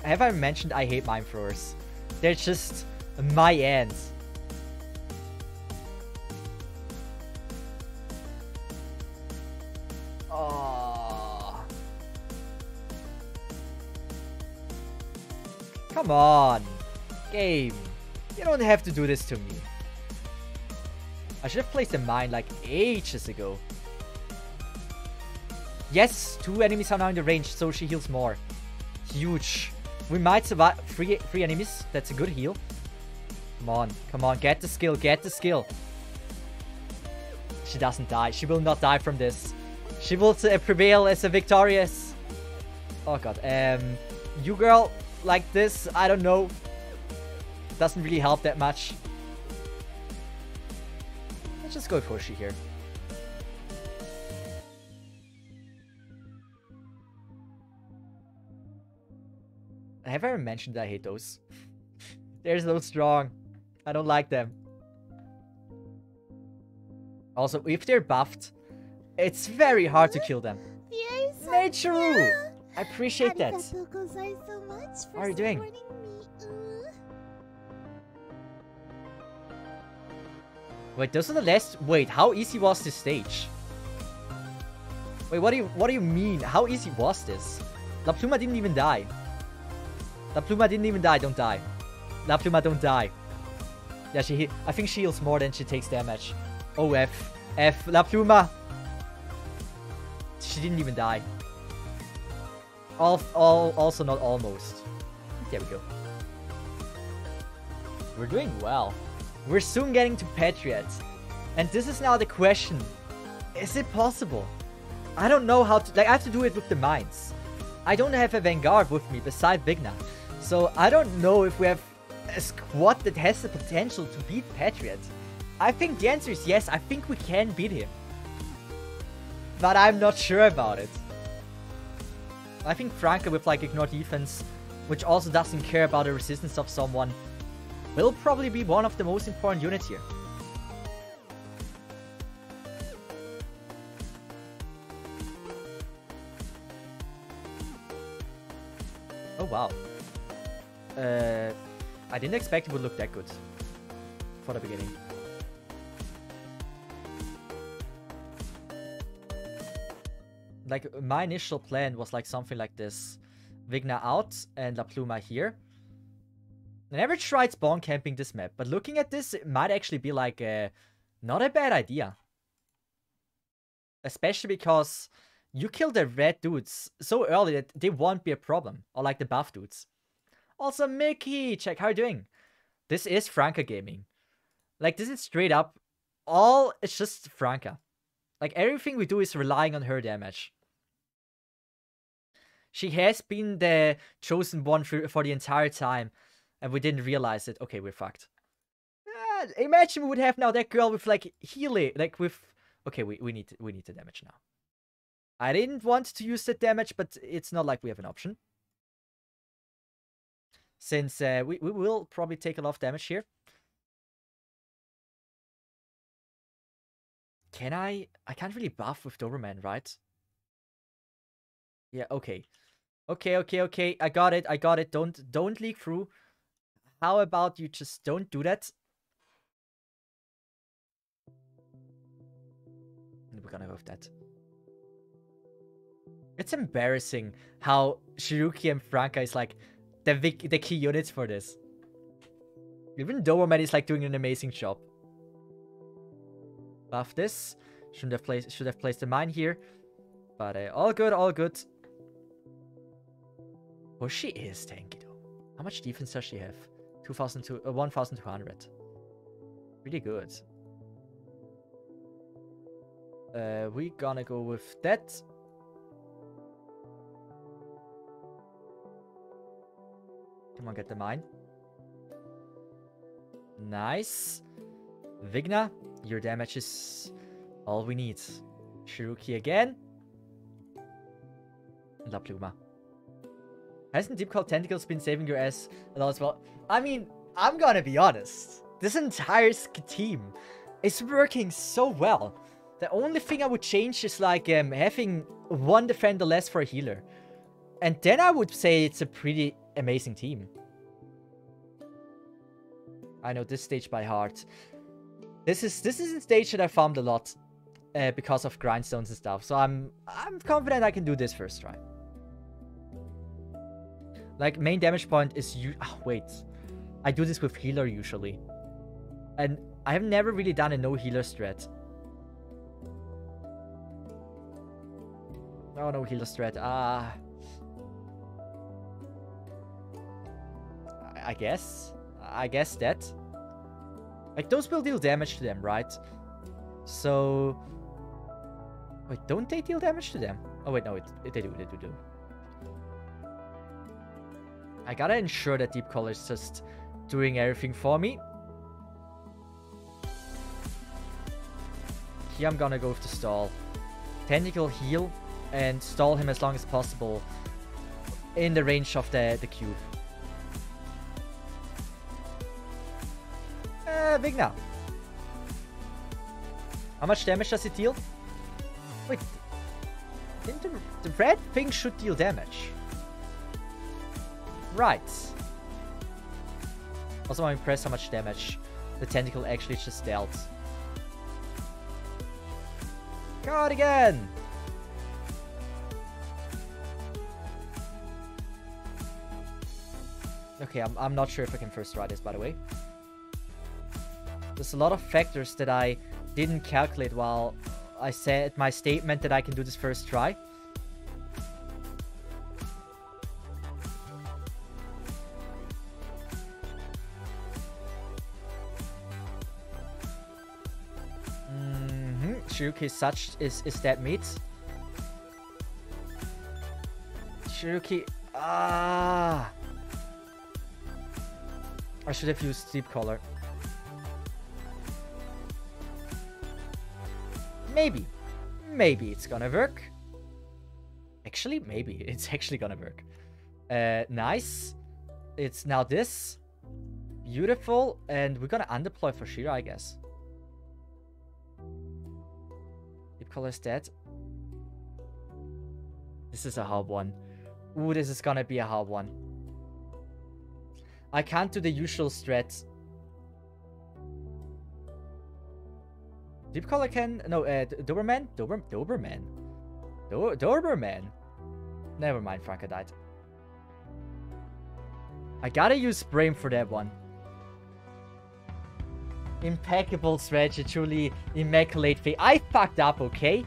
[SPEAKER 1] Have I mentioned I hate mine throwers? They're just my ends. Oh. Come on. Game. You don't have to do this to me. I should have placed a mine like ages ago. Yes, 2 enemies are now in the range, so she heals more. Huge. We might survive 3 enemies. That's a good heal. Come on, get the skill, get the skill. She doesn't die. She will not die from this. She will prevail as a victorious. Oh god. You girl, like this, I don't know. Doesn't really help that much. Let's just go with Hoshi here. Have I ever mentioned that I hate those? They're so strong. I don't like them. Also, if they're buffed, it's very hard to kill them. Nature! I appreciate that. How are you doing? Wait, those are the last... Wait, how easy was this stage? Wait, what do you mean? How easy was this? La Pluma didn't even die. La Pluma didn't even die. Don't die. La Pluma, don't die. Yeah, I think she heals more than she takes damage. Oh, F. F. La Pluma. She didn't even die. Also not almost. There we go. We're doing well. We're soon getting to Patriot. And this is now the question. Is it possible? I don't know how to... Like, I have to do it with the mines. I don't have a Vanguard with me beside Vigna. So I don't know if we have a squad that has the potential to beat Patriot. I think the answer is yes. I think we can beat him. But I'm not sure about it. I think Franca with like ignore defense, which also doesn't care about the resistance of someone, will probably be one of the most important units here. wow. I didn't expect it would look that good for the beginning. Like, my initial plan was like something like this. Vigna out and La Pluma here. I never tried spawn camping this map, but looking at this, it might actually be like not a bad idea. Especially because you kill the red dudes so early that they won't be a problem. Or like the buff dudes. Also, Mickey, check, how are you doing? This is Franca gaming. Like, this is straight up it's just Franca. Like, everything we do is relying on her damage. She has been the chosen one for the entire time. And we didn't realize it. Okay, we're fucked. Imagine we would have now that girl with like healing, like with. Okay, we need the damage now. I didn't want to use that damage, but it's not like we have an option. Since we will probably take a lot of damage here. Can I can't really buff with Doberman, right? Yeah, okay. Okay. I got it. Don't leak through. How about you just don't do that? And we're gonna go with that. It's embarrassing how Shiruki and Franca is like the key units for this. Even Doberman is like doing an amazing job. Buff this. Should have placed the mine here. But all good. Oh, she is tanky though. How much defense does she have? 1,200. Really good. We gonna go with that. Come on, get the mine. Nice. Vigna, your damage is all we need. Shiruki again. And La Pluma. Hasn't Deep Called Tentacles been saving your ass a lot as well? I mean, I'm gonna be honest. This entire team is working so well. The only thing I would change is like having one defender less for a healer. And then I would say it's a pretty amazing team. I know this stage by heart. This is a stage that I farmed a lot because of grindstones and stuff. So I'm confident I can do this first try. Like, main damage point is wait. I do this with healer usually. And I have never really done a no healer strat. Oh, no healer strat. I guess that. Like, those will deal damage to them, right? So... Wait, don't they deal damage to them? Oh, wait, no, they do. I gotta ensure that Deep Color is just doing everything for me. Here I'm gonna go with the stall. Tentacle heal and stall him as long as possible in the range of the cube. Vigna. How much damage does it deal? Wait. The red thing should deal damage. Right. Also, I'm impressed how much damage the tentacle actually just dealt. God again! Okay, I'm not sure if I can first try this, by the way. There's a lot of factors that I didn't calculate while I said my statement that I can do this first try. Shiruki is that meat. Shiruki. I should have used Deep Color. Maybe it's gonna work. Actually, maybe it's actually gonna work. Nice. It's now this. Beautiful. And we're gonna undeploy for Shira, I guess. Deep Color is dead. This is a hard one. Ooh, this is gonna be a hard one. I can't do the usual strat. Deep Color can... No, Doberman? Doberman? Doberman? Never mind, Franca died. I gotta use Brain for that one. Impeccable strategy, truly immaculate fate. I fucked up, okay?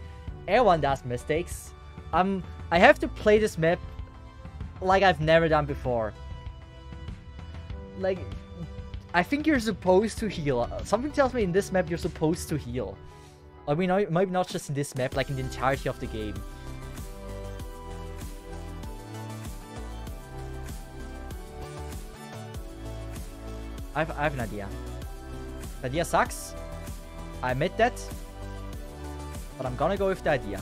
[SPEAKER 1] Everyone does mistakes. I have to play this map like I've never done before. Like, I think you're supposed to heal. Something tells me in this map you're supposed to heal. I mean, maybe not just in this map, like in the entirety of the game. I have an idea. The idea sucks. I admit that. But I'm gonna go with the idea.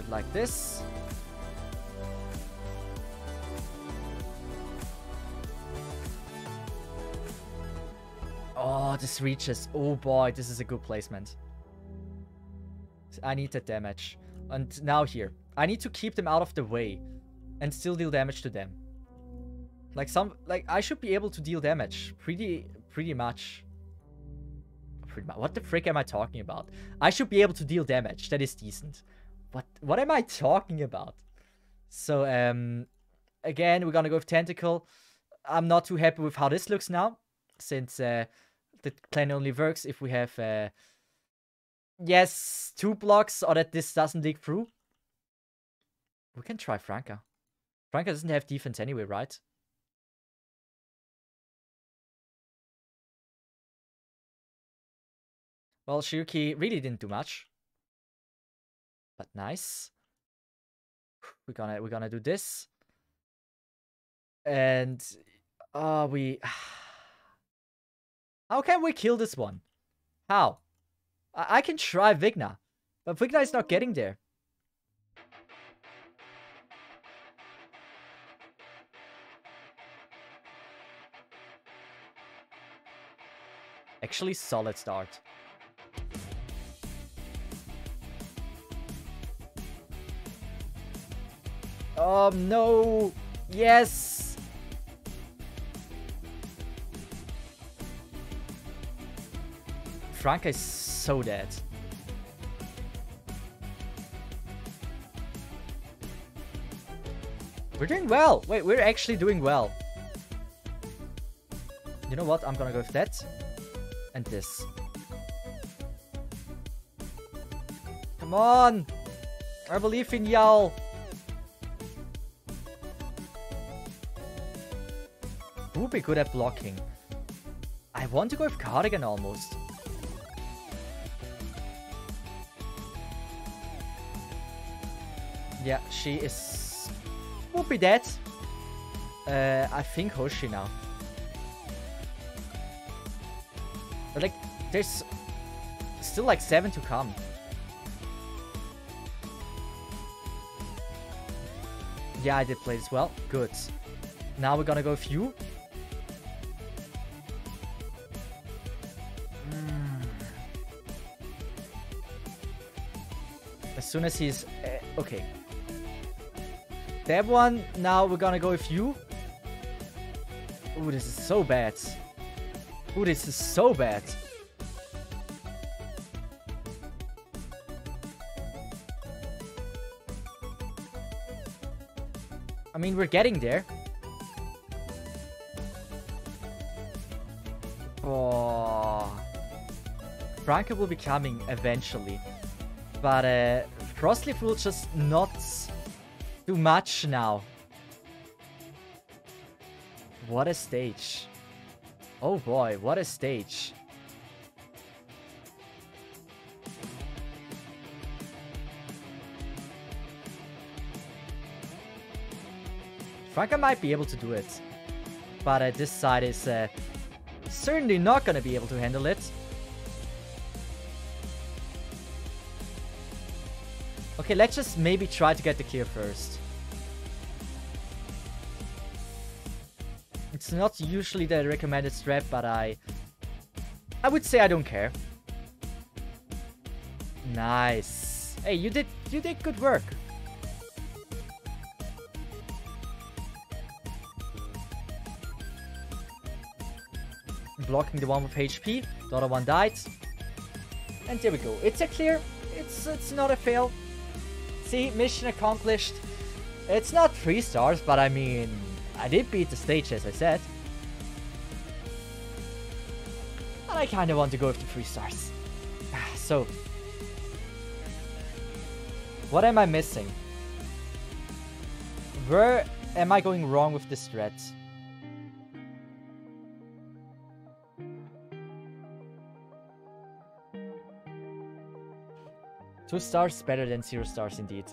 [SPEAKER 1] Like this. Oh, this reaches. Oh boy, this is a good placement. I need that damage. And now here. I need to keep them out of the way. And still deal damage to them. Like I should be able to deal damage. Pretty much. What the frick am I talking about? I should be able to deal damage. That is decent. What am I talking about? So, again, we're gonna go with Tentacle. I'm not too happy with how this looks now. Since, the clan only works if we have, yes, 2 blocks or that this doesn't dig through. We can try Franca. Franca doesn't have defense anyway, right? Well, Shiuki really didn't do much. But nice. We're gonna do this. And we how can we kill this one? How? I can try Vigna, but Vigna is not getting there. Actually, solid start. No. Yes. Franca is so dead. We're doing well. Wait, we're actually doing well. You know what? I'm gonna go with that. And this. Come on. I believe in y'all. Would be good at blocking. I want to go with Cardigan almost. Yeah, she is... would be dead. I think Hoshi now. But like, there's still like 7 to come. Yeah, I did play this well. Good. Now we're gonna go with you. As soon as he's... okay. That one, now we're gonna go with you. Ooh, this is so bad. Ooh, this is so bad. I mean, we're getting there. Oh. Franca will be coming eventually. But Frostleaf will just not do much now. What a stage. Oh boy, what a stage. Franca might be able to do it. But this side is certainly not gonna be able to handle it. Okay, let's just maybe try to get the clear first. It's not usually the recommended strat, but I would say I don't care. Nice. Hey, you did good work. Blocking the one with HP. The other one died. And there we go. It's a clear. It's not a fail. See, mission accomplished. It's not 3 stars, but I mean, I did beat the stage as I said. And I kind of want to go with the 3 stars. So, what am I missing? Where am I going wrong with this strat? Two stars better than 0 stars indeed.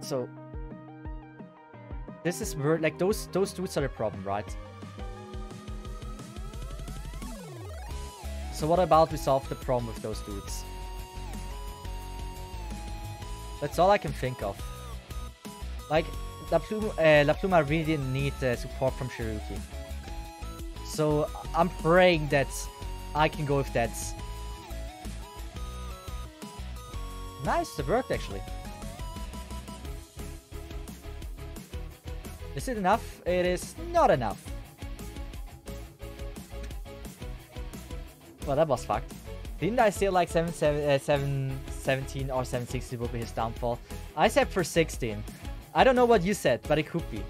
[SPEAKER 1] So this is where, like, those dudes are the problem, right? So what about we solve the problem with those dudes? That's all I can think of. Like, La Pluma really didn't need support from Shiryuki. So I'm praying that I can go with that. Nice, it worked actually. Is it enough? It is not enough. Well, that was fucked. Didn't I say like 717 or 760 would be his downfall? I said for 16. I don't know what you said, but it could be.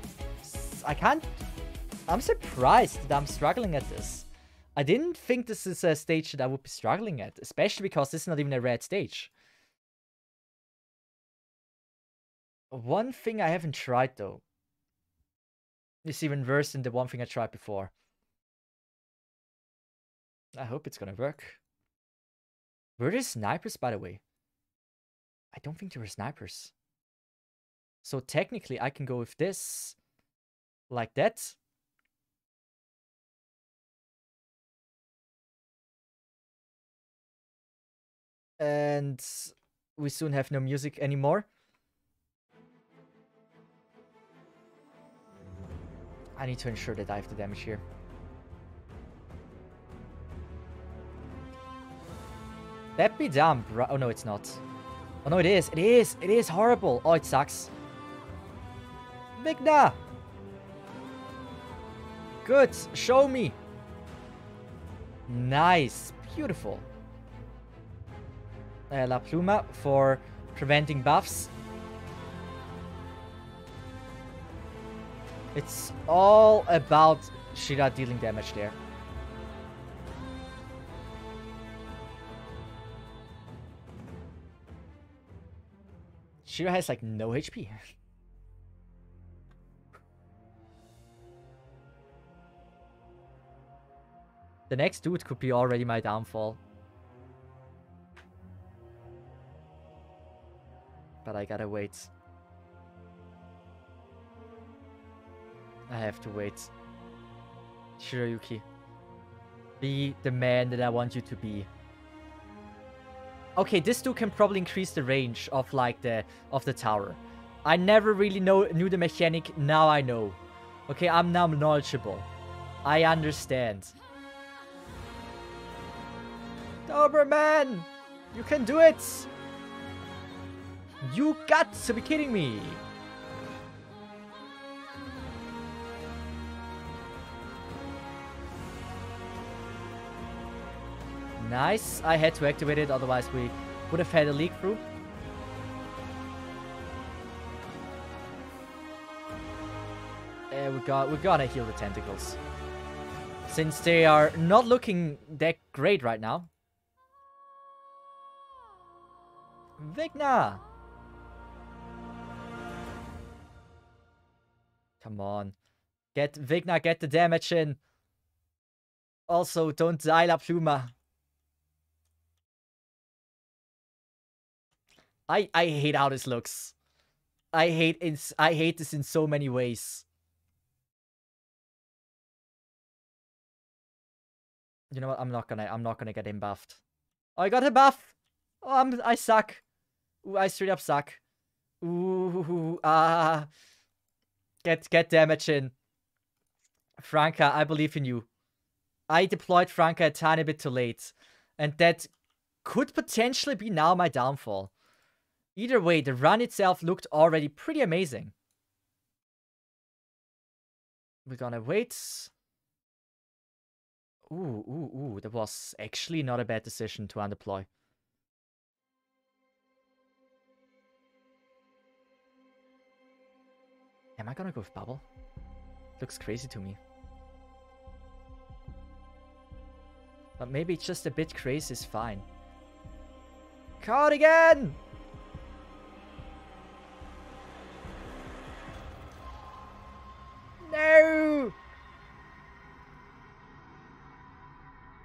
[SPEAKER 1] I'm surprised that I'm struggling at this. I didn't think this is a stage that I would be struggling at, especially because this is not even a red stage. One thing I haven't tried though is even worse than the one thing I tried before. I hope it's gonna work. Were there snipers, by the way? I don't think there were snipers. So technically I can go with this like that. And we soon have no music anymore. I need to ensure that I have the damage here. That be dumb, bro. Oh no, it's not. Oh no, it is. It is. It is horrible. Oh, it sucks. Vigna! Good. Show me. Nice. Beautiful. La Pluma for preventing buffs. It's all about Shira dealing damage there. Shira has like no HP. The next dude could be already my downfall. But I gotta wait. I have to wait. Shiryuki. Be the man that I want you to be. Okay, this dude can probably increase the range of like the tower. I never really knew the mechanic. Now I know. Okay, I'm now knowledgeable. I understand. Doberman! You can do it! You got to be kidding me! Nice. I had to activate it, otherwise we would have had a leak through. We're gonna heal the tentacles. Since they are not looking that great right now. Vigna! Come on. Get Vigna, get the damage in. Also, don't die, La Pluma. I hate how this looks. I hate this in so many ways. You know what? I'm not gonna get him buffed. Oh, I got him buff. Oh, I suck. Ooh, I straight up suck. Ooh, get damage in. Franca, I believe in you. I deployed Franca a tiny bit too late. And that could potentially be now my downfall. Either way, the run itself looked already pretty amazing. We're gonna wait. Ooh, that was actually not a bad decision to undeploy. Am I gonna go with Bubble? Looks crazy to me. But maybe it's just a bit crazy is fine. Cardigan! No!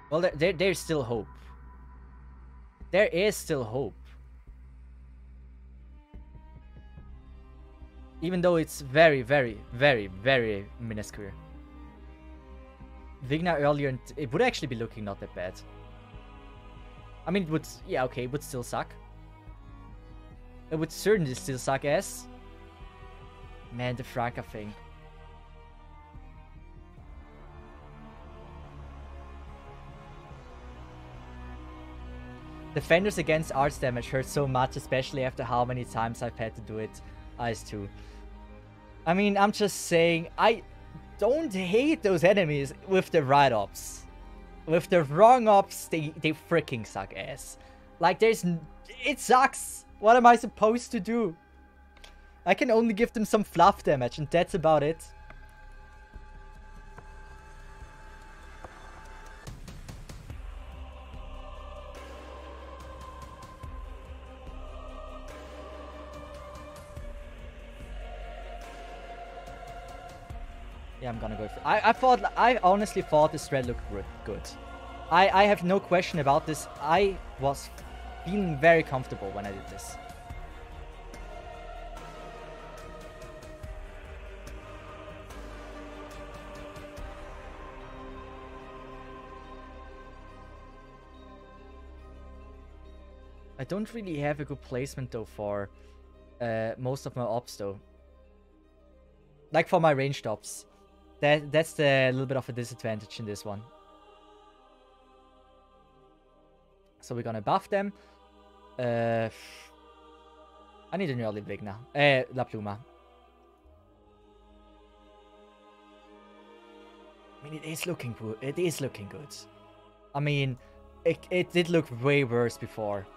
[SPEAKER 1] Well, there's still hope. There is still hope. Even though it's very, very, very, very minuscule. Vigna earlier, and it would actually be looking not that bad. I mean, it would, yeah, okay, it would still suck. It would certainly still suck ass. Man, the Franca thing. Defenders against arts damage hurt so much, especially after how many times I've had to do it. Ice 2. I mean, I'm just saying, I don't hate those enemies with the right ops. With the wrong ops, they freaking suck ass. Like, it sucks. What am I supposed to do? I can only give them some fluff damage, and that's about it. Yeah, I'm gonna go for it. I honestly thought this thread looked good. I have no question about this. I was feeling very comfortable when I did this. I don't really have a good placement though for most of my ops though. Like for my ranged ops. That's the little bit of a disadvantage in this one. So we're gonna buff them. I need an early Vigna. La Pluma. I mean, it is looking good. It is looking good. I mean, it did look way worse before.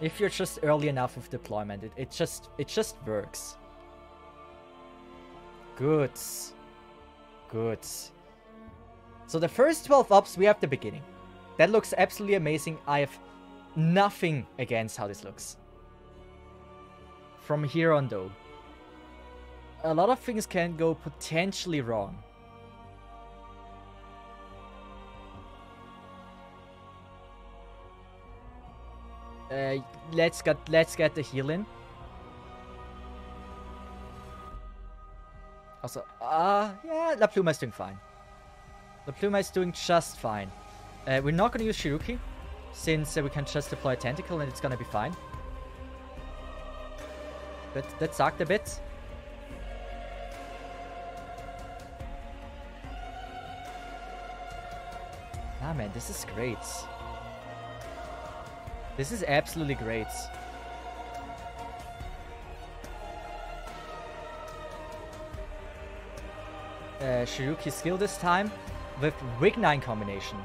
[SPEAKER 1] If you're just early enough with deployment, it just works. Good. Good. So the first 12 ops, we have the beginning. That looks absolutely amazing. I have nothing against how this looks. From here on though, a lot of things can go potentially wrong. Let's get the heal in. Also, yeah, La Pluma is doing fine. La Pluma is doing just fine. We're not gonna use Shiruki, since we can just deploy a tentacle and it's gonna be fine. But that sucked a bit. Ah man, this is great. This is absolutely great. Shiruki skill this time with Wig9 combination.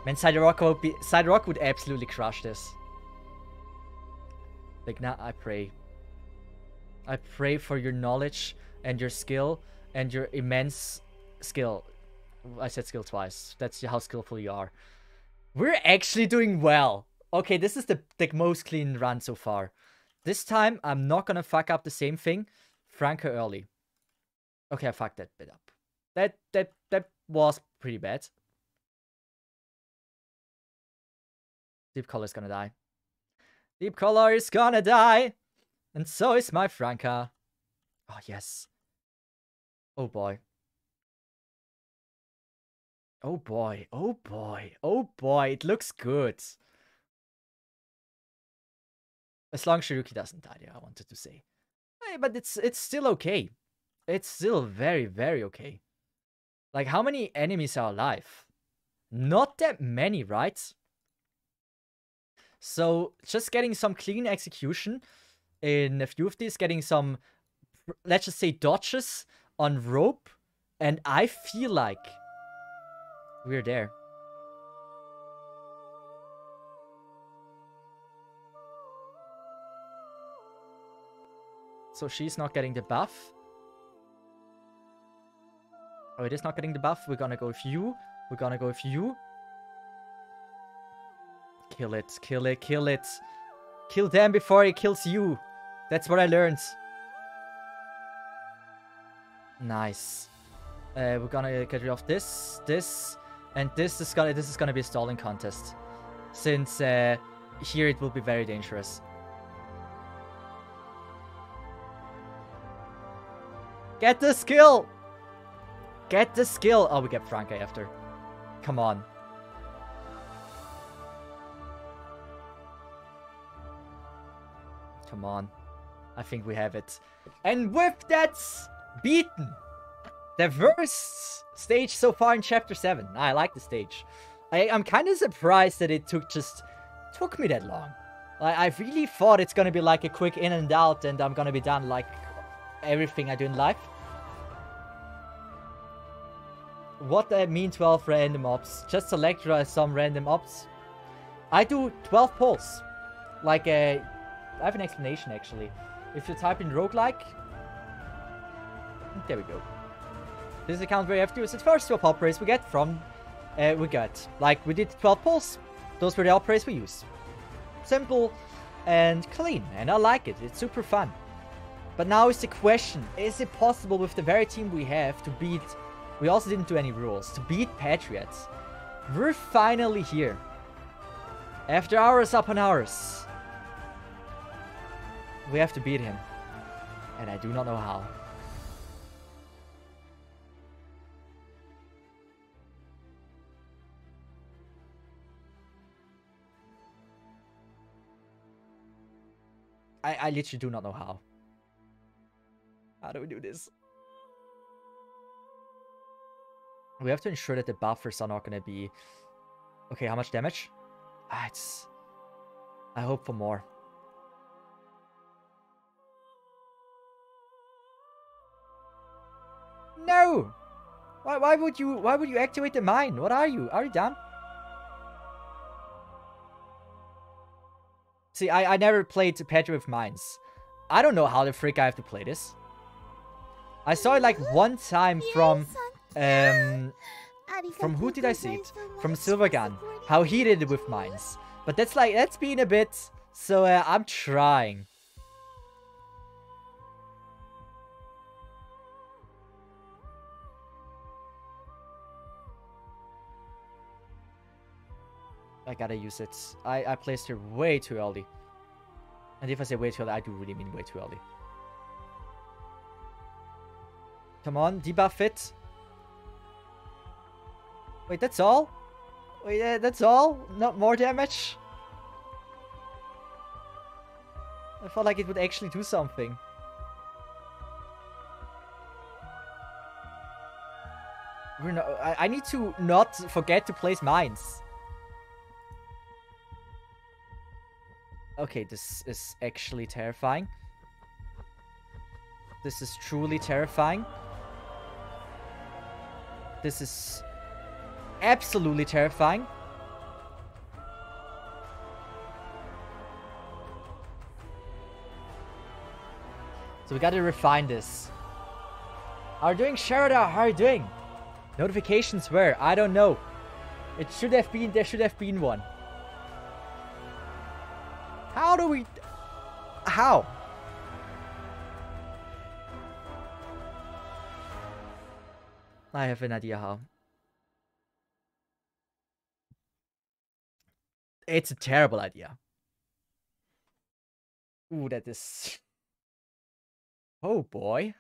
[SPEAKER 1] Man, Siderock would absolutely crush this. Like, now I pray. I pray for your knowledge and your skill and your immense skill. I said skill twice. That's how skillful you are. We're actually doing well. Okay, this is the most clean run so far. This time, I'm not gonna fuck up the same thing. Franca early. Okay, I fucked that bit up. That was pretty bad. Deep Color is gonna die. Deep Color is gonna die! And so is my Franca. Oh, yes. Oh, boy. Oh, boy. Oh, boy. Oh, boy. It looks good. As long as Shiruki doesn't die there, I wanted to say. But it's still okay. It's still very, very okay. Like, how many enemies are alive? Not that many, right? So, just getting some clean execution in a few of these, getting some, let's just say, dodges on rope, and I feel like we're there. So she's not getting the buff. Oh, it is not getting the buff. We're gonna go with you. We're gonna go with you. Kill it, kill it, kill it. Kill them before it kills you. That's what I learned. Nice. We're gonna get rid of this, and this is gonna be a stalling contest. Since here it will be very dangerous. Get the skill! Get the skill! Oh, we get Franca after. Come on. Come on. I think we have it. And with that, beaten! The worst stage so far in Chapter 7. I like the stage. I'm kind of surprised that it took me that long. I really thought it's gonna be like a quick in and out and I'm gonna be done like everything I do in life. What I mean 12 random ops. Just select some random ops. I do 12 polls. Like I have an explanation actually. If you type in roguelike, there we go. This is the count where you have to use the first 12 operas we get from we did 12 polls. Those were the operas we used. Simple and clean, and I like it. It's super fun. But now is the question, is it possible with the very team we have to beat... We also didn't do any rules. To beat Patriots. We're finally here. After hours upon hours. We have to beat him. And I do not know how. I literally do not know how. How do we do this? We have to ensure that the buffers are not going to be... Okay, how much damage? It's... I hope for more. No! Why would you activate the mine? What are you? Are you done? See, I never played Patriot with mines. I don't know how the frick I have to play this. I saw it like one time from who did I see it? From Silvergun. How he did it with mines. But that's been a bit, so I'm trying. I gotta use it. I placed her way too early. And if I say way too early, I do really mean way too early. Come on, debuff it. Wait, that's all? Wait, that's all? Not more damage? I felt like it would actually do something. I need to not forget to place mines. Okay, this is actually terrifying. This is truly terrifying. This is absolutely terrifying. So we gotta refine this. How are you doing, Sharada? How are you doing? Notifications where? I don't know. It should have been, there should have been one. How do we... How? I have an idea how. It's a terrible idea. Ooh, that is... Oh boy.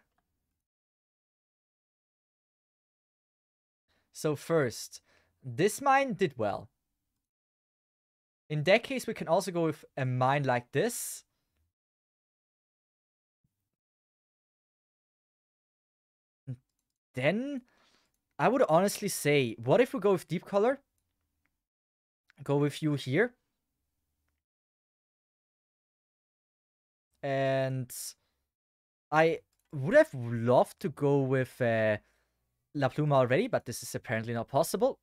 [SPEAKER 1] So first, this mine did well. In that case, we can also go with a mine like this. then I would honestly say, what if we go with deep color? Go with you here. And I would have loved to go with La Pluma already, but this is apparently not possible.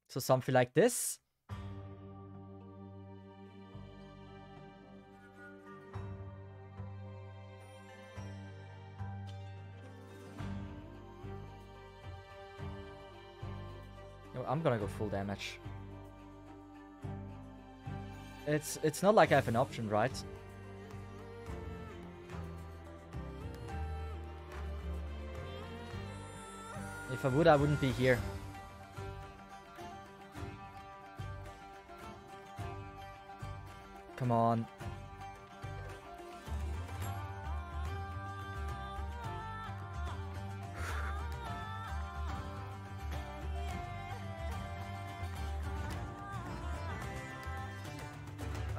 [SPEAKER 1] So something like this. No, I'm gonna go full damage. It's not like I have an option, right? If I would, I wouldn't be here. Come on.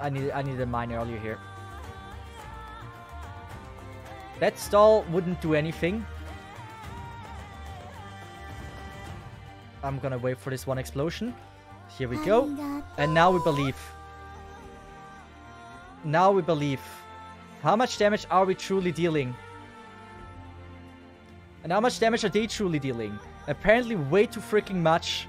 [SPEAKER 1] I need a mine earlier here. That stall wouldn't do anything. I'm gonna wait for this one explosion. Here we go. And now we believe. Now we believe. How much damage are we truly dealing? And how much damage are they truly dealing? Apparently way too freaking much.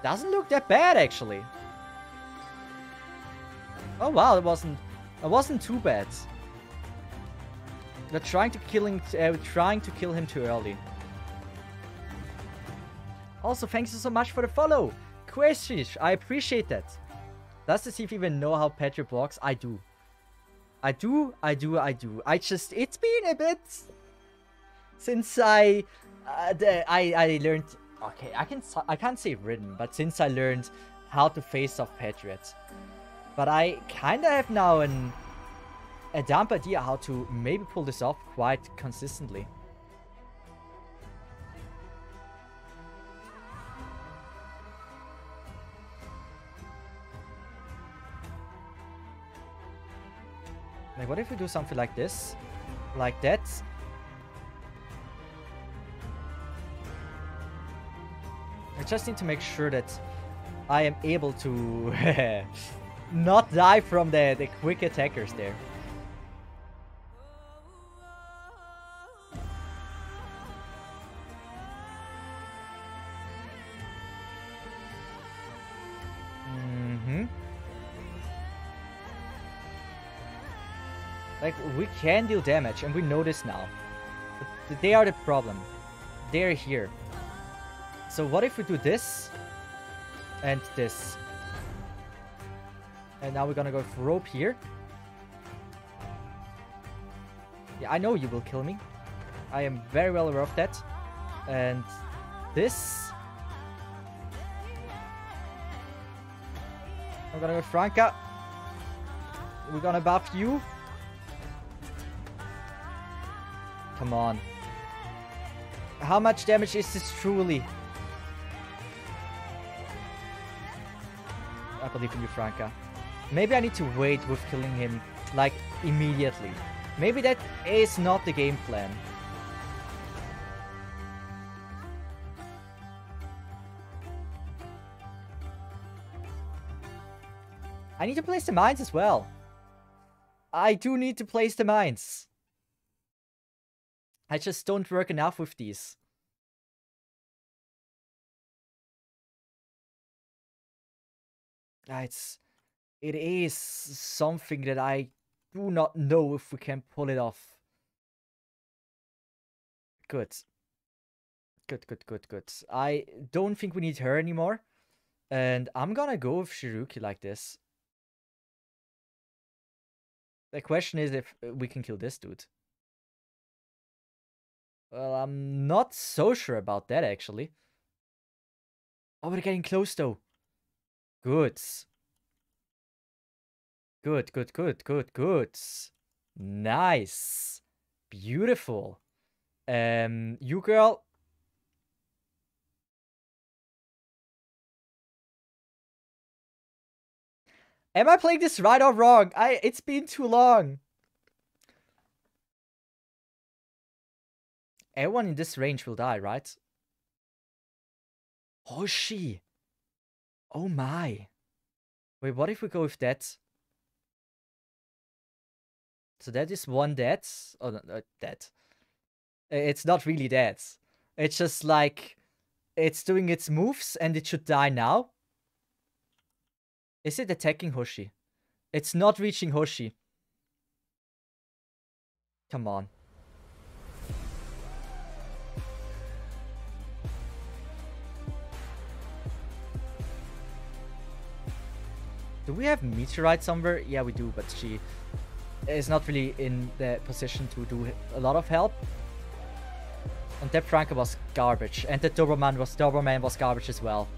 [SPEAKER 1] Doesn't look that bad, actually. Oh wow, it wasn't too bad. We're trying to kill him too early. Also, thanks so much for the follow, Questions. I appreciate that. Does the Cesith even know how Patriot blocks? I do. I do. It's been a bit since I learned. Okay, I can't say written, but since I learned how to face off Patriot. But I kind of have now a damp idea how to maybe pull this off quite consistently. Like, what if we do something like this? Like that? I just need to make sure that I am able to not die from the quick attackers there. Like, we can deal damage, and we know this now. But they are the problem. They're here. So what if we do this? And this. And now we're gonna go for rope here. Yeah, I know you will kill me. I am very well aware of that. And this. I'm gonna go Franca. We're gonna buff you. Come on. How much damage is this truly? I believe in you, Franca. Maybe I need to wait with killing him, like, immediately. Maybe that is not the game plan. I need to place the mines as well. I do need to place the mines. I just don't work enough with these. It is something that I do not know if we can pull it off. Good. Good. I don't think we need her anymore. And I'm gonna go with Shiruki like this. The question is if we can kill this dude. Well, I'm not so sure about that, actually. Oh, we're getting close, though. Good. Good. Nice. Beautiful. You girl. Am I playing this right or wrong? It's been too long. Everyone in this range will die, right? Hoshi. Oh my. Wait, what if we go with that? So that is one dead. Oh, no, dead. It's not really dead. It's just like, it's doing its moves and it should die now. Is it attacking Hoshi? It's not reaching Hoshi. Come on. Do we have Meteorite somewhere? Yeah, we do, but she is not really in the position to do a lot of help. And that Franca was garbage. And the Doberman was garbage as well.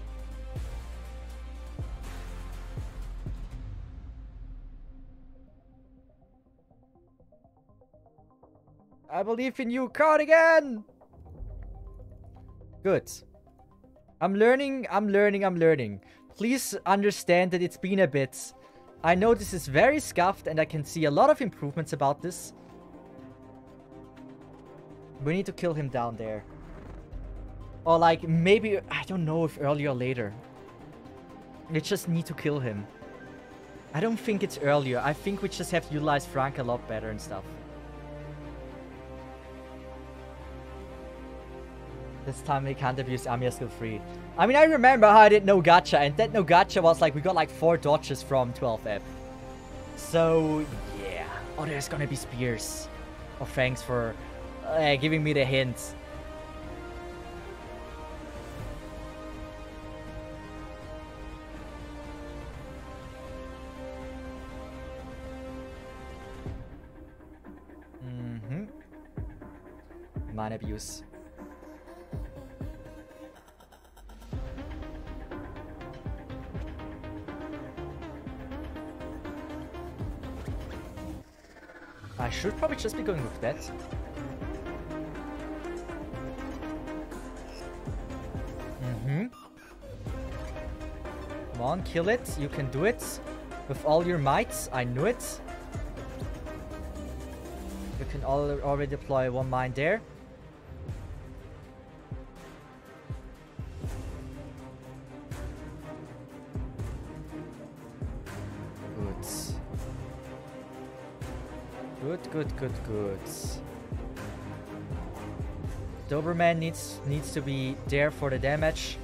[SPEAKER 1] I believe in you, Cardigan! Good. I'm learning. Please understand that it's been a bit. I know this is very scuffed and I can see a lot of improvements about this. We need to kill him down there. Or like, maybe, I don't know if earlier or later. We just need to kill him. I don't think it's earlier. I think we just have to utilize Frank a lot better and stuff. This time we can't abuse Amiya skill 3. I mean, I remember how I did no gacha, and that no gacha was like, we got like 4 dodges from 12F. So, yeah. Oh, there's gonna be spears. Oh, thanks for giving me the hint. Mind abuse. I should probably just be going with that. Come on, kill it. You can do it. With all your might. I knew it. You can already deploy one mine there. Good. Doberman needs to be there for the damage.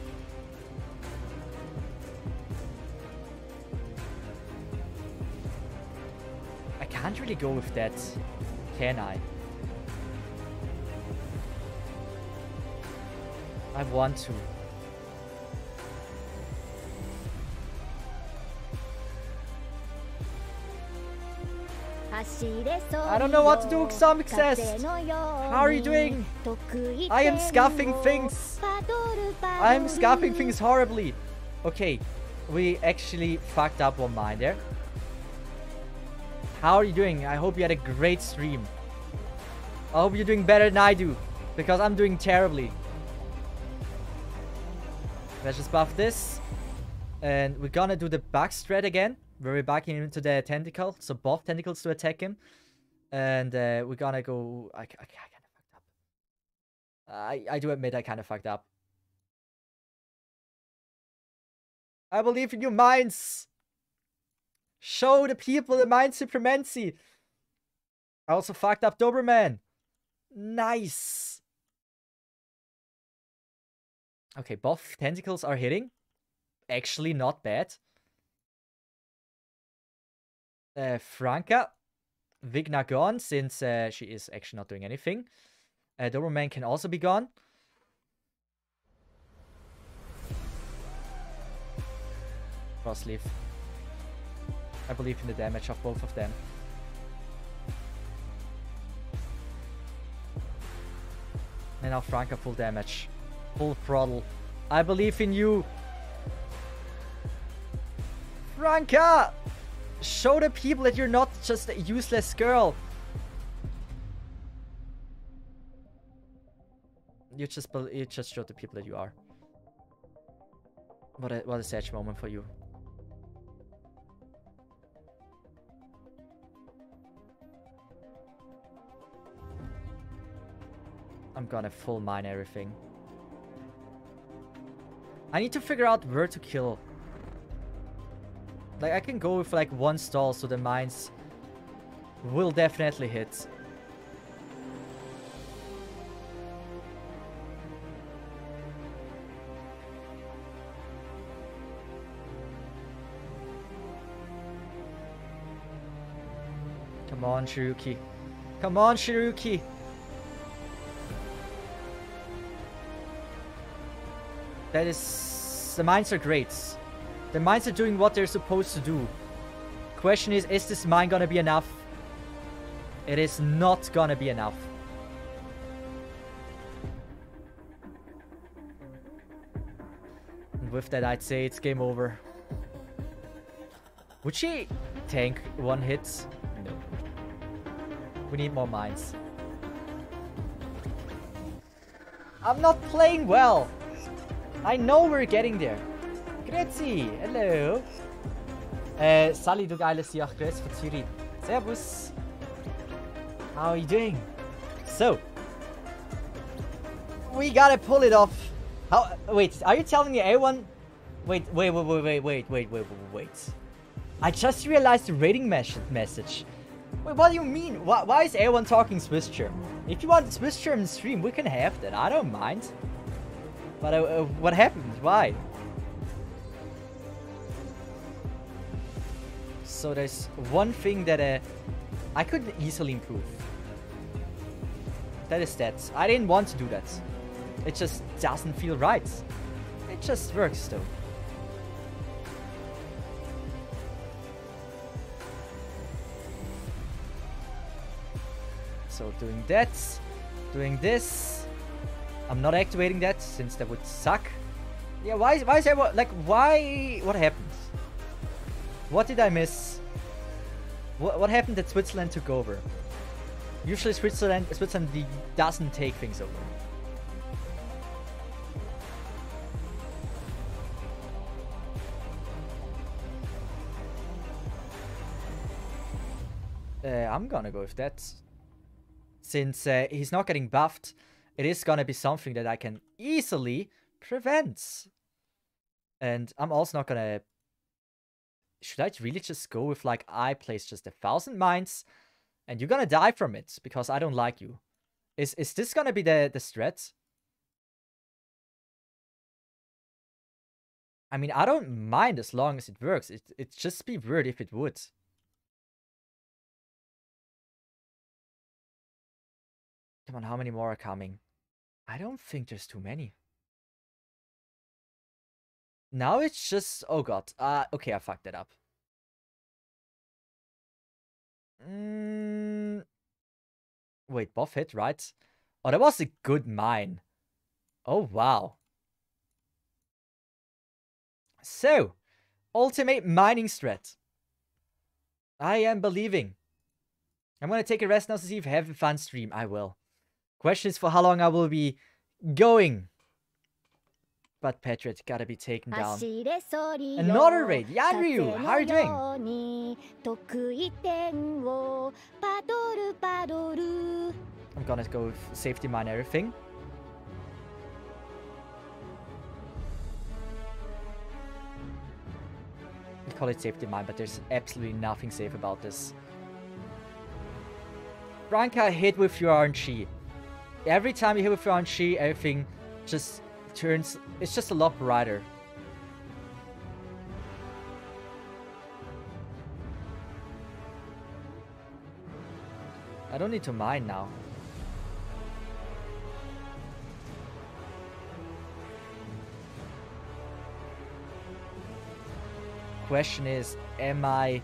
[SPEAKER 1] I can't really go with that, can I? I want to. I don't know what to do, Exomic says. How are you doing? I am scuffing things. I am scuffing things horribly. Okay, we actually fucked up one mine there. How are you doing? I hope you had a great stream. I hope you're doing better than I do, because I'm doing terribly. Let's just buff this. And we're gonna do the back strat again. We're backing into the tentacle, so both tentacles to attack him. And we're gonna go... I kind of fucked up. I do admit I kind of fucked up. I believe in your minds. Show the people the mind supremacy. I also fucked up Doberman. Nice. Okay, both tentacles are hitting. Actually, not bad. Franca. Vigna gone, since she is actually not doing anything. Doberman can also be gone. Crossleaf. I believe in the damage of both of them. And now Franca full damage. Full throttle. I believe in you. Franca! Show the people that you're not just a useless girl. You just showed the people that you are. What a sad moment for you. I'm gonna full mine everything. I need to figure out where to kill. Like, I can go with like one stall, so the mines will definitely hit. Come on, Shiruki. Come on, Shiruki. That is... The mines are great. The mines are doing what they're supposed to do. Question is this mine gonna be enough? It is not gonna be enough. And with that, I'd say it's game over. Would she tank one hit? No. We need more mines. I'm not playing well. I know we're getting there. Grüezi, hello. Sally, du geiles Joch, grüß von Zürich. Servus. How are you doing? So. We gotta pull it off. How? Wait, are you telling me everyone... Wait. I just realized the rating message. Wait, what do you mean? Why is everyone talking Swiss German? If you want Swiss German stream, we can have that. I don't mind. But what happened? Why? So there's one thing that I could easily improve. That is that. I didn't want to do that. It just doesn't feel right. It just works though. So doing that, doing this. I'm not activating that since that would suck. Yeah, why is everyone like why? What happened? What did I miss? What happened that Switzerland took over? Usually Switzerland doesn't take things over. I'm gonna go with that. Since he's not getting buffed, it is gonna be something that I can easily prevent. And I'm also not gonna... Should I really just go with, like, I place just 1,000 mines, and you're gonna die from it, because I don't like you? Is this gonna be the strat? I mean, I don't mind as long as it works. It'd just be weird if it would. Come on, how many more are coming? I don't think there's too many. Now it's just... Oh god. Okay, I fucked that up. Wait, buff hit, right? Oh, that was a good mine. Oh, wow. So, ultimate mining strat. I am believing. I'm gonna take a rest now to see if I have a fun stream. I will. Question is for how long I will be going. But Patriot gotta be taken down. Another raid. Yanryu, how are you doing? I'm gonna go with safety mine everything. We call it safety mine, but there's absolutely nothing safe about this. Branka, hit with your RNG. Every time you hit with your RNG, everything just turns... It's just a lot brighter. I don't need to mine now. Question is, am I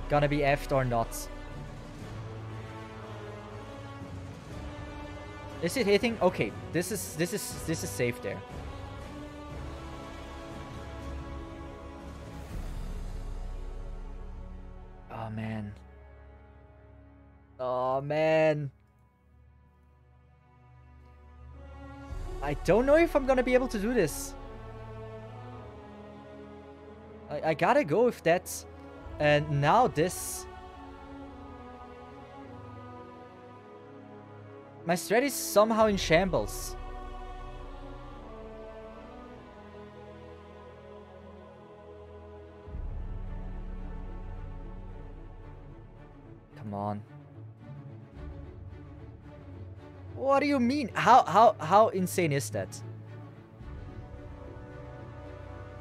[SPEAKER 1] gonna be effed or not? Is it hitting? Okay, this is safe there. Oh man. Oh man. I don't know if I'm gonna be able to do this. I gotta go with that. And now this. My strat is somehow in shambles. Come on. What do you mean? How insane is that?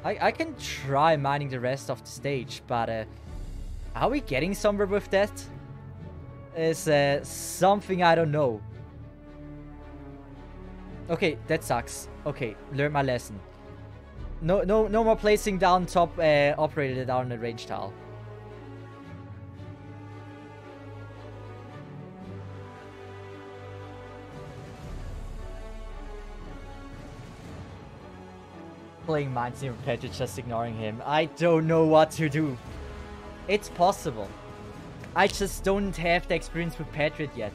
[SPEAKER 1] I can try mining the rest of the stage, but are we getting somewhere with that? Is something I don't know. Okay, that sucks. Okay, learn my lesson. No more placing down top operator down the range tile. Playing Mindseam with Patriot, just ignoring him. I don't know what to do. It's possible. I just don't have the experience with Patriot yet.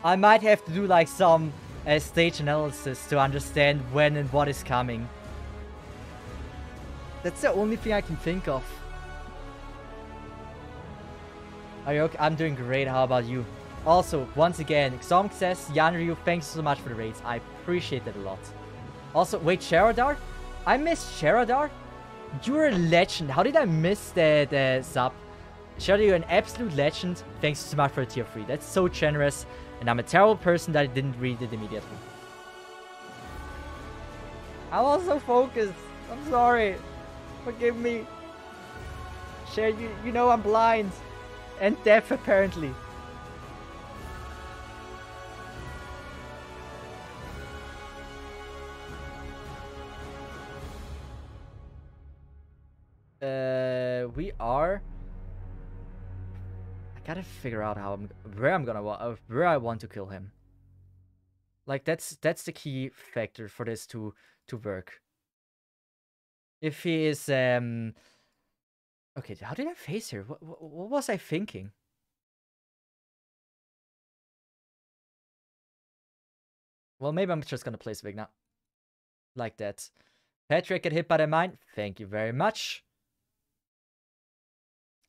[SPEAKER 1] I might have to do like some stage analysis to understand when and what is coming. That's the only thing I can think of. Are you okay? I'm doing great. How about you? Also, once again, Xom says, Yanryu, thanks so much for the raids. I appreciate it a lot. Also, wait, Sharadar? I missed Sharadar? You're a legend. How did I miss the sub? Sharadar, you're an absolute legend. Thanks so much for tier 3. That's so generous. And I'm a terrible person that I didn't read it immediately. I'm also focused. I'm sorry. Forgive me. Share, you know I'm blind. And deaf, apparently. We are. I gotta figure out how where I want to kill him. Like that's the key factor for this to work. If he is okay, how did I face here? What was I thinking? Well, maybe I'm just gonna place Vigna like that. Patrick get hit by the mine. Thank you very much.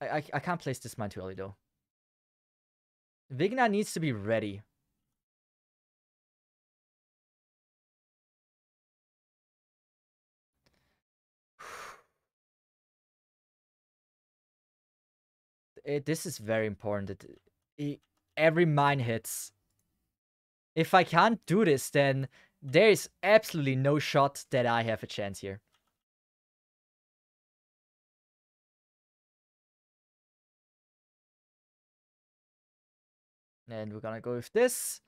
[SPEAKER 1] I can't place this mine too early, though. Vigna needs to be ready. This is very important. Every mine hits. If I can't do this, then there is absolutely no shot that I have a chance here. And we're gonna go with this.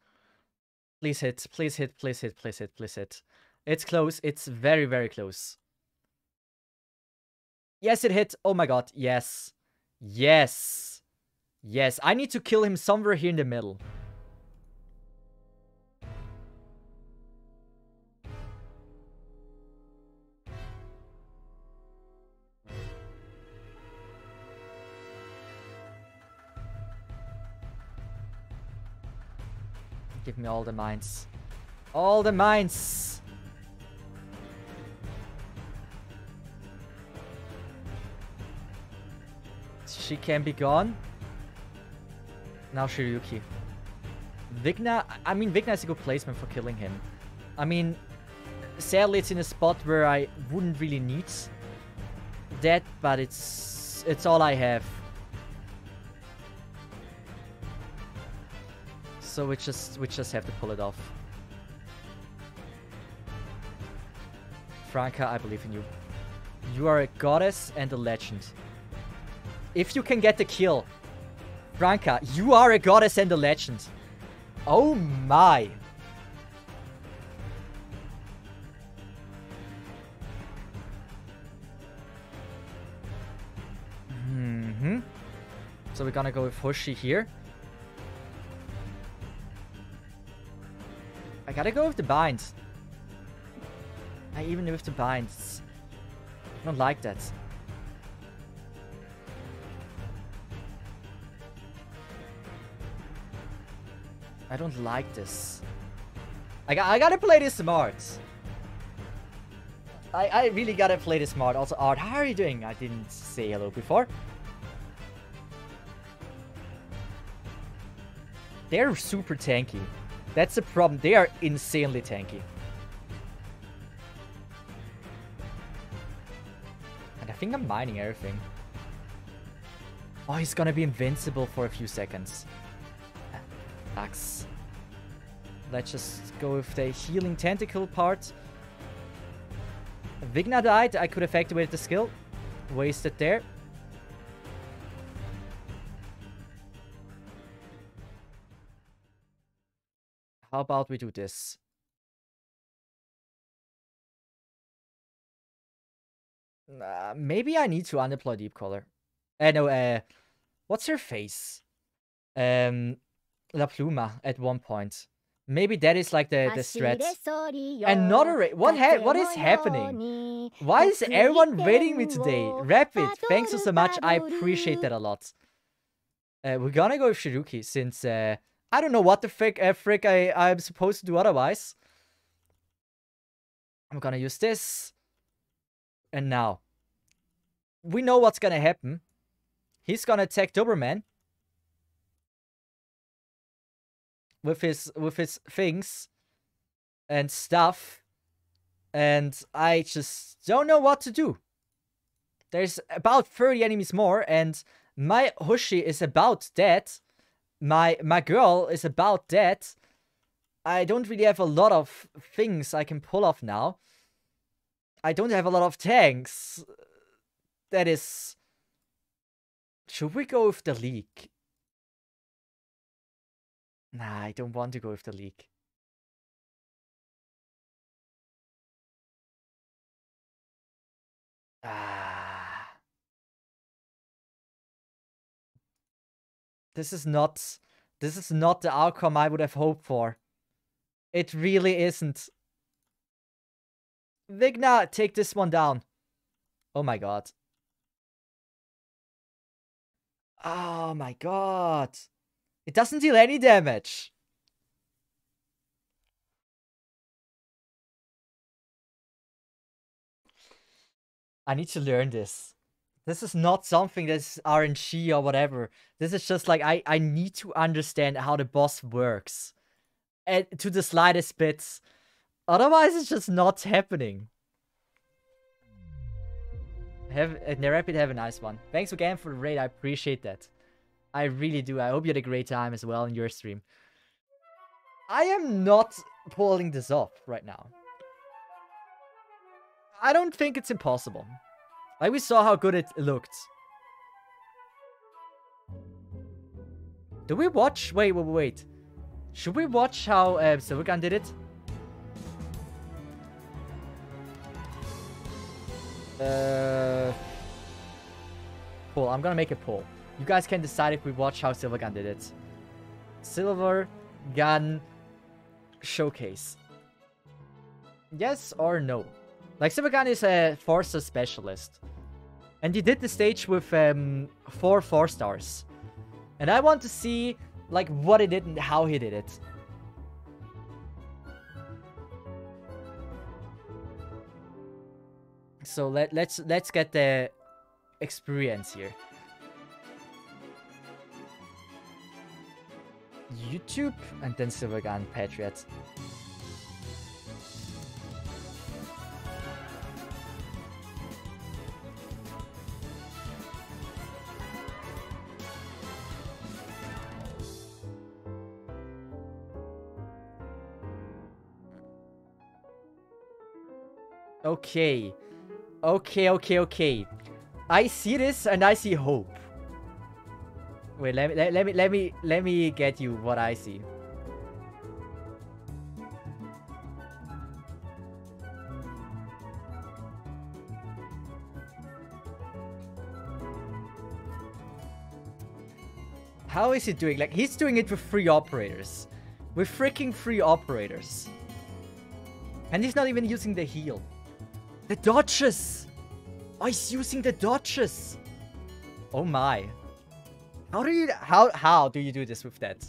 [SPEAKER 1] Please hit, please hit, please hit, please hit, please hit. It's close. It's very, very close. Yes, it hit. Oh my god. Yes. Yes. Yes. I need to kill him somewhere here in the middle. Give me all the mines. All the mines! She can be gone. Now Shiryuki. Vigna, I mean, Vigna is a good placement for killing him. I mean, sadly it's in a spot where I wouldn't really need that, but it's all I have. So we just have to pull it off. Franca, I believe in you. You are a goddess and a legend. If you can get the kill, Franca, you are a goddess and a legend. Oh my. So we're gonna go with Hoshi here. I gotta go with the binds. Even with the binds. I don't like that. I don't like this. I gotta play this smart. I really gotta play this smart. Also, Art, how are you doing? I didn't say hello before. They're super tanky. That's the problem. They are insanely tanky. And I think I'm mining everything. Oh, he's gonna be invincible for a few seconds. Sucks. Let's just go with the healing tentacle part. Vigna died. I could have activated the skill. Wasted there. How about we do this? Maybe I need to undeploy Deep Color. No, what's her face? La Pluma at one point. Maybe that is like the strat. Another what is happening? Why is everyone raiding me today? Rapid, thanks so much. I appreciate that a lot. We're gonna go with Shiruki since I don't know what the frick I'm supposed to do otherwise. I'm gonna use this. And now we know what's gonna happen. He's gonna attack Doberman with his things and stuff, and I just don't know what to do. There's about 30 enemies more, and my Hoshi is about dead. My girl is about dead. I don't really have a lot of things I can pull off now. I don't have a lot of tanks. That is... Should we go with the leak? Nah, I don't want to go with the leak. This is not the outcome I would have hoped for. It really isn't. Vigna, take this one down. Oh my god. Oh my god. It doesn't deal any damage. I need to learn this. This is not something that's RNG or whatever. This is just like, I need to understand how the boss works. And to the slightest bits. Otherwise, it's just not happening. Nerapid, have a nice one. Thanks again for the raid. I appreciate that. I really do. I hope you had a great time as well in your stream. I am not pulling this off right now. I don't think it's impossible. Like, we saw how good it looked. Do we watch? Wait. Should we watch how Silvergun did it? Poll. I'm gonna make a poll. You guys can decide if we watch how Silvergun did it. Silvergun showcase. Yes or no? Like, Silvergun is a Forcer specialist. And he did the stage with 4 4-stars. And I want to see, like, what he did and how he did it. So let's get the experience here. YouTube and then Silvergun Patriot. Okay. I see this and I see hope. Wait, let me get you what I see. How is he doing? Like, he's doing it with 3 operators. With freaking 3 operators. And he's not even using the heal. The dodges! Oh, he's using the dodges! Oh my. How do you do this with that?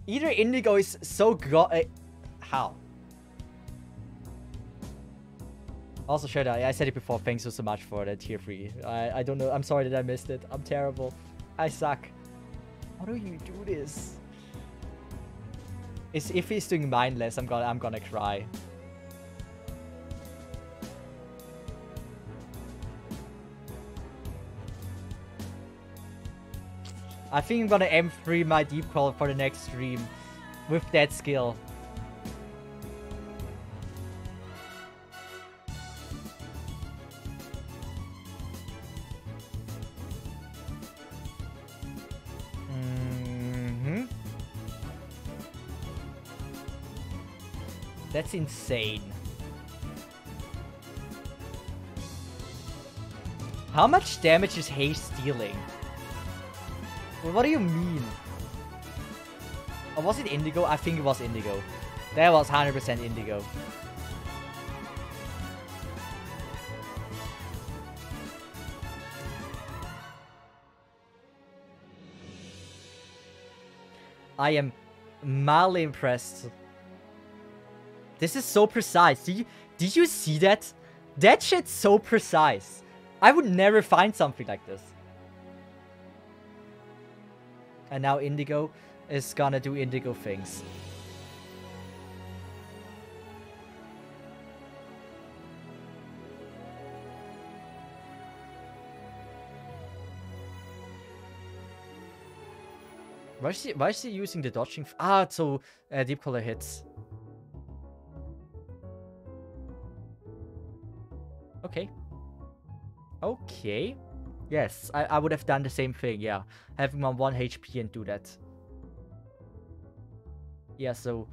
[SPEAKER 1] Either Indigo is so how? Also, sure, I said it before. Thanks so much for the tier 3. I don't know. I'm sorry that I missed it. I'm terrible. I suck. How do you do this? If he's doing mindless, I'm gonna cry. I think I'm gonna M3 my deep call for the next stream with that skill. That's insane. How much damage is Haste dealing? Well, what do you mean? Or was it Indigo? I think it was Indigo. That was 100% Indigo. I am mildly impressed. This is so precise. Did you see that? That shit's so precise. I would never find something like this. And now Indigo is gonna do Indigo things. Why is she using the dodging? So Deep Color hits. Okay. Okay. Yes, I would have done the same thing, yeah. Have him on 1 HP and do that. Yeah, so...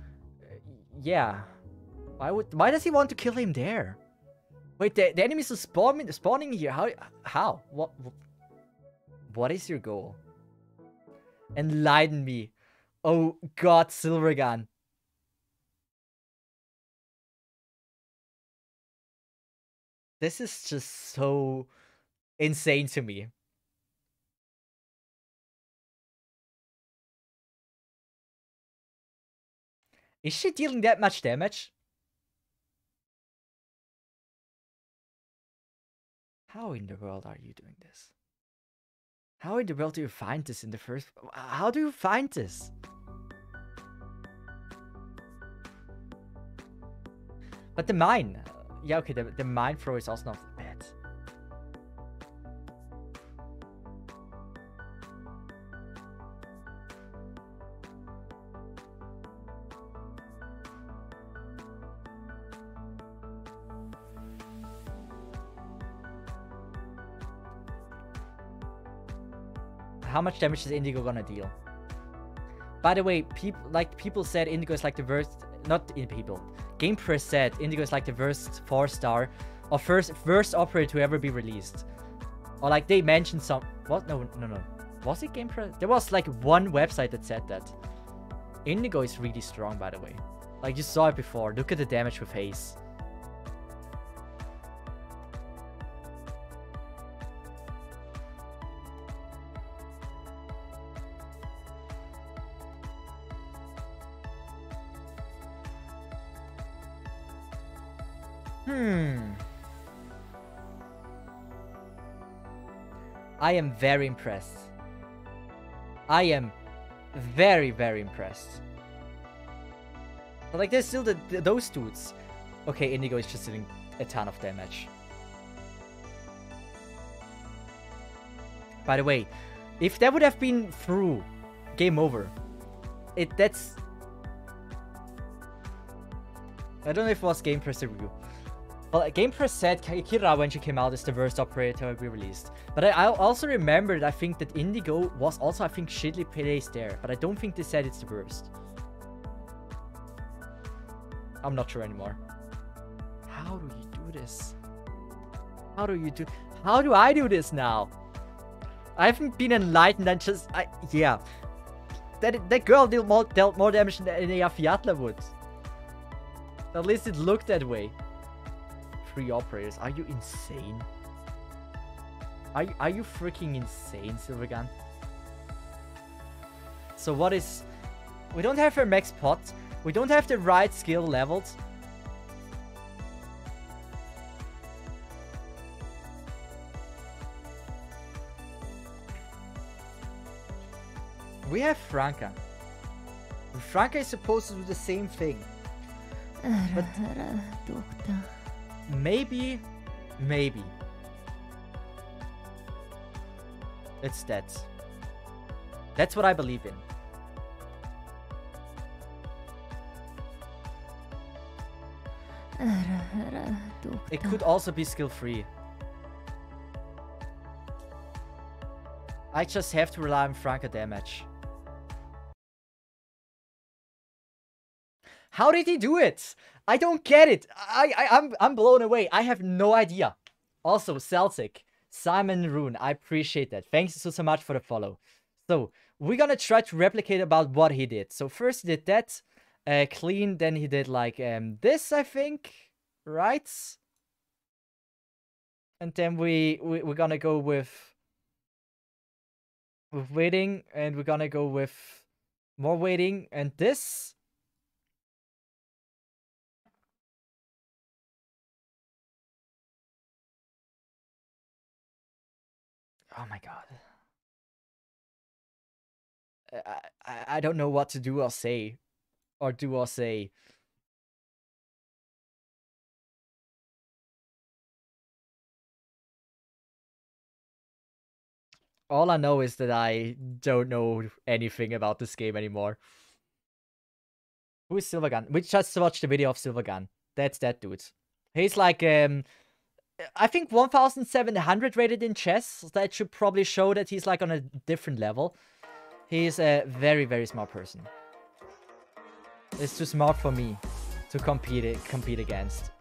[SPEAKER 1] yeah. Why does he want to kill him there? Wait, the enemies are spawning here. How? What is your goal? Enlighten me. Oh god, Silvergun. This is just so insane to me. Is she dealing that much damage? How in the world are you doing this? How in the world do you find this in the first... How do you find this? But the mine... yeah, okay, the mine throw is also not bad. How much damage is Indigo gonna deal? By the way, people said Indigo is like the worst... not in people. GamePress said Indigo is like the worst 4-star or worst operator to ever be released. Or like they mentioned some... what? No. Was it GamePress? There was like one website that said that. Indigo is really strong, by the way. Like you saw it before. Look at the damage with Haze. I am very impressed. I am very, very impressed. But like, there's still those dudes. Okay, Indigo is just dealing a ton of damage. By the way, if that would have been through, game over. That's... I don't know if it was GamePress review. Well, GamePress said Kira when she came out is the worst operator to be released. But I also remembered, I think that Indigo was also, I think, shittily placed there. But I don't think they said it's the worst. I'm not sure anymore. How do you do this? How do I do this now? I haven't been enlightened and just... yeah. That girl dealt more damage than a Fiatla would. At least it looked that way. 3 operators. Are you insane? Are you freaking insane, Silvergun? So what is... we don't have her max pot. We don't have the right skill levels. We have Franca. Franca is supposed to do the same thing. But maybe. It's that. That's what I believe in. It could also be skill-free. I just have to rely on Franca damage. How did he do it? I don't get it. I'm blown away. I have no idea. Also, Celtic, Simon Rune, I appreciate that. Thanks so much for the follow. So, we're gonna try to replicate about what he did. So, first he did that. Clean, then he did like this, I think. Right? And then we're gonna go with waiting, and we're gonna go with more waiting, and this. Oh my god. I don't know what to do or say. Or do or say. All I know is that I don't know anything about this game anymore. Who is Silvergun? We just watched the video of Silvergun. That's that dude. He's like, I think 1700 rated in chess. That should probably show that he's like on a different level. He's a very, very smart person. It's too smart for me to compete against.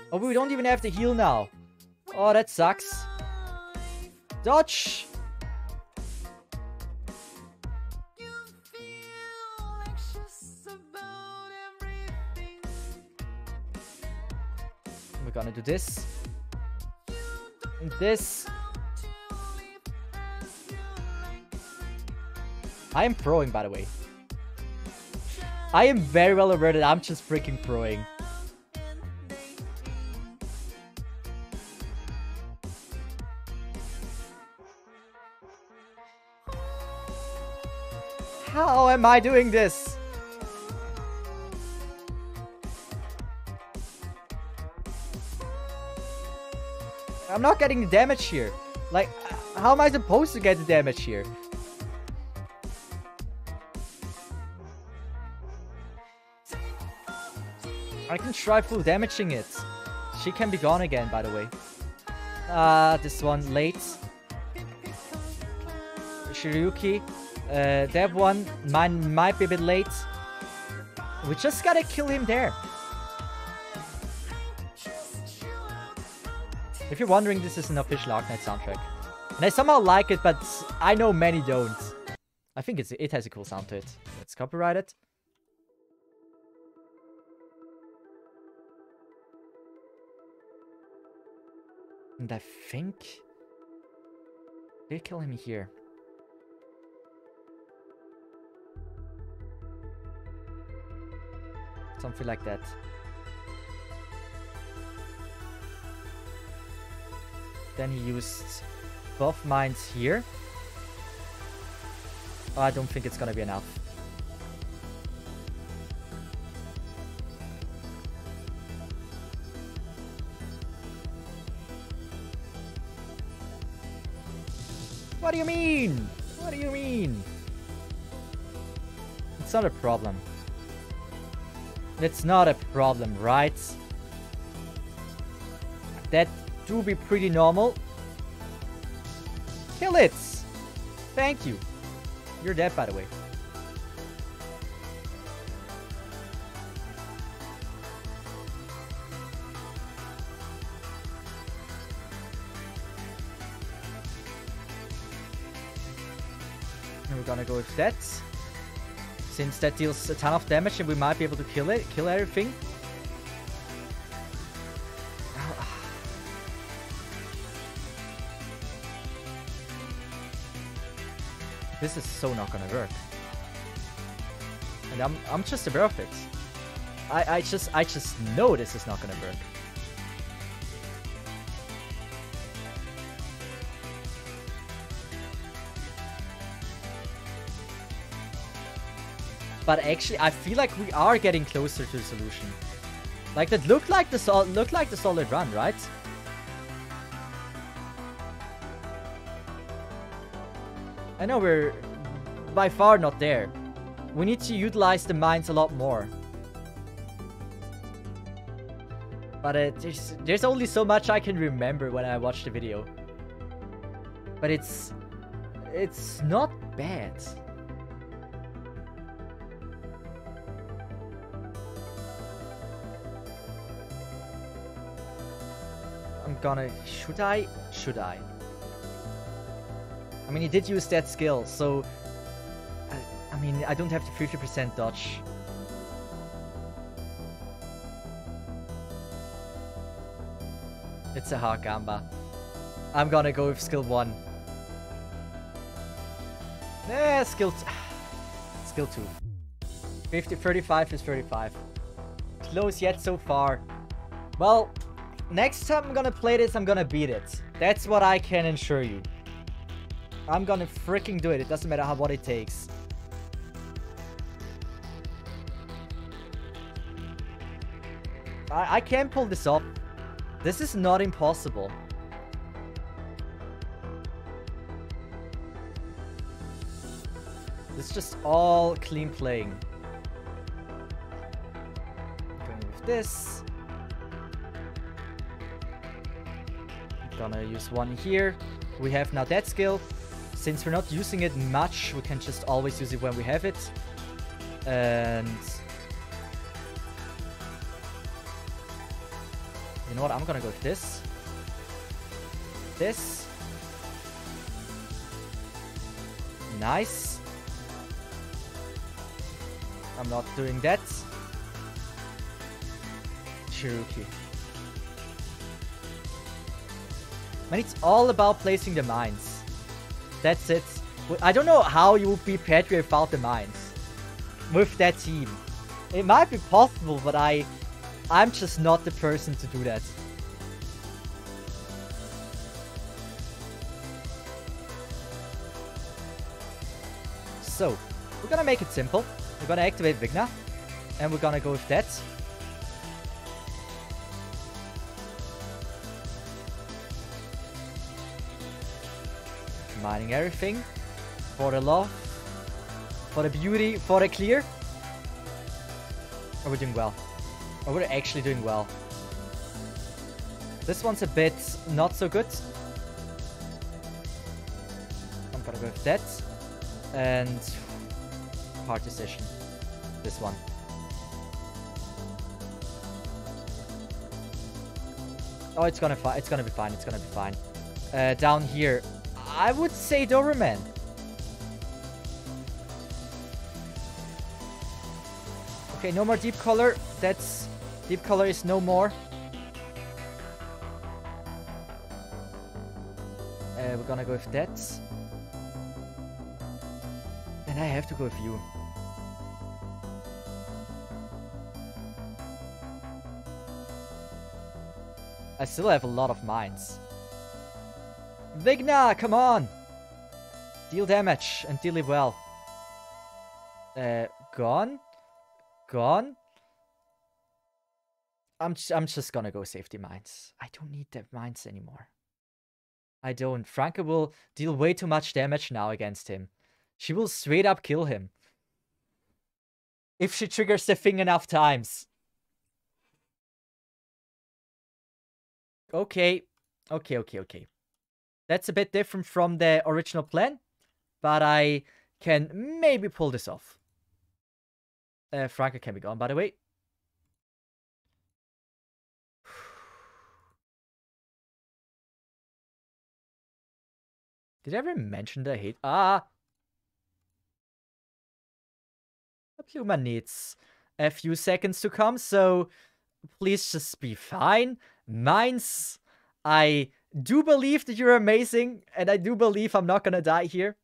[SPEAKER 1] Oh, we don't even have to heal now. Oh, that sucks. Dodge! We're gonna do this. And this. I am proing, by the way. I am very well aware that I'm just freaking proing. How am I doing this? I'm not getting the damage here. Like, how am I supposed to get the damage here? I can try full damaging it. She can be gone again, by the way. This one late. Shiryuki. That one might be a bit late. We just gotta kill him there. If you're wondering, this is an official Arknight soundtrack. And I somehow like it, but I know many don't. I think it has a cool sound to it. Let's copyright it. And I think... they kill him here. Something like that. Then he used buff mines here. Oh, I don't think it's gonna be enough. What do you mean? What do you mean? It's not a problem. It's not a problem, right? That do be pretty normal. Kill it! Thank you. You're dead, by the way. And we're gonna go with that. Since that deals a ton of damage and we might be able to kill everything. This is so not gonna work. And I'm just aware of it. I just know this is not gonna work. But actually, I feel like we are getting closer to the solution. Like, that looked like the solid run, right? I know we're by far not there. We need to utilize the mines a lot more. But there's only so much I can remember when I watched the video. But it's not bad. I'm gonna... Should I? Should I? I mean, he did use that skill, so... I mean, I don't have the 50% dodge. It's a hard gamba. I'm gonna go with skill 1. Skill 2. 35 is 35. Close yet so far. Well, next time I'm gonna play this, I'm gonna beat it. That's what I can assure you. I'm gonna freaking do it. It doesn't matter what it takes. I can pull this off. This is not impossible. It's just all clean playing. Going with this. I'm gonna use one here. We have now that skill. Since we're not using it much, we can just always use it when we have it. And... you know what? I'm gonna go with this. This. Nice. I'm not doing that. Cherokee. Man, it's all about placing the mines. That's it. I don't know how you would be Patriot without the mines. With that team. It might be possible, but I'm just not the person to do that. So, we're gonna make it simple. We're gonna activate Vigna. And we're gonna go with that. Mining everything. For the love. For the beauty. For the clear. Are we doing well? Oh, we're actually doing well. This one's a bit not so good. I'm gonna go with that. And hard decision. This one. Oh, it's gonna be fine. It's gonna be fine. Down here, I would say Doberman. Okay, no more deep color. That's... deep color is no more. We're gonna go with that. And I have to go with you. I still have a lot of mines. Vigna, come on! Deal damage and deal it well. Gone? Gone? I'm just gonna go safety mines. I don't need the mines anymore. I don't. Franca will deal way too much damage now against him. She will straight up kill him. If she triggers the thing enough times. Okay. Okay. That's a bit different from the original plan. But I can maybe pull this off. Franca can be gone, by the way. Did I ever mention the hate? Ah! Pluma needs a few seconds to come, so please just be fine. Mines, I do believe that you're amazing, and I do believe I'm not gonna die here.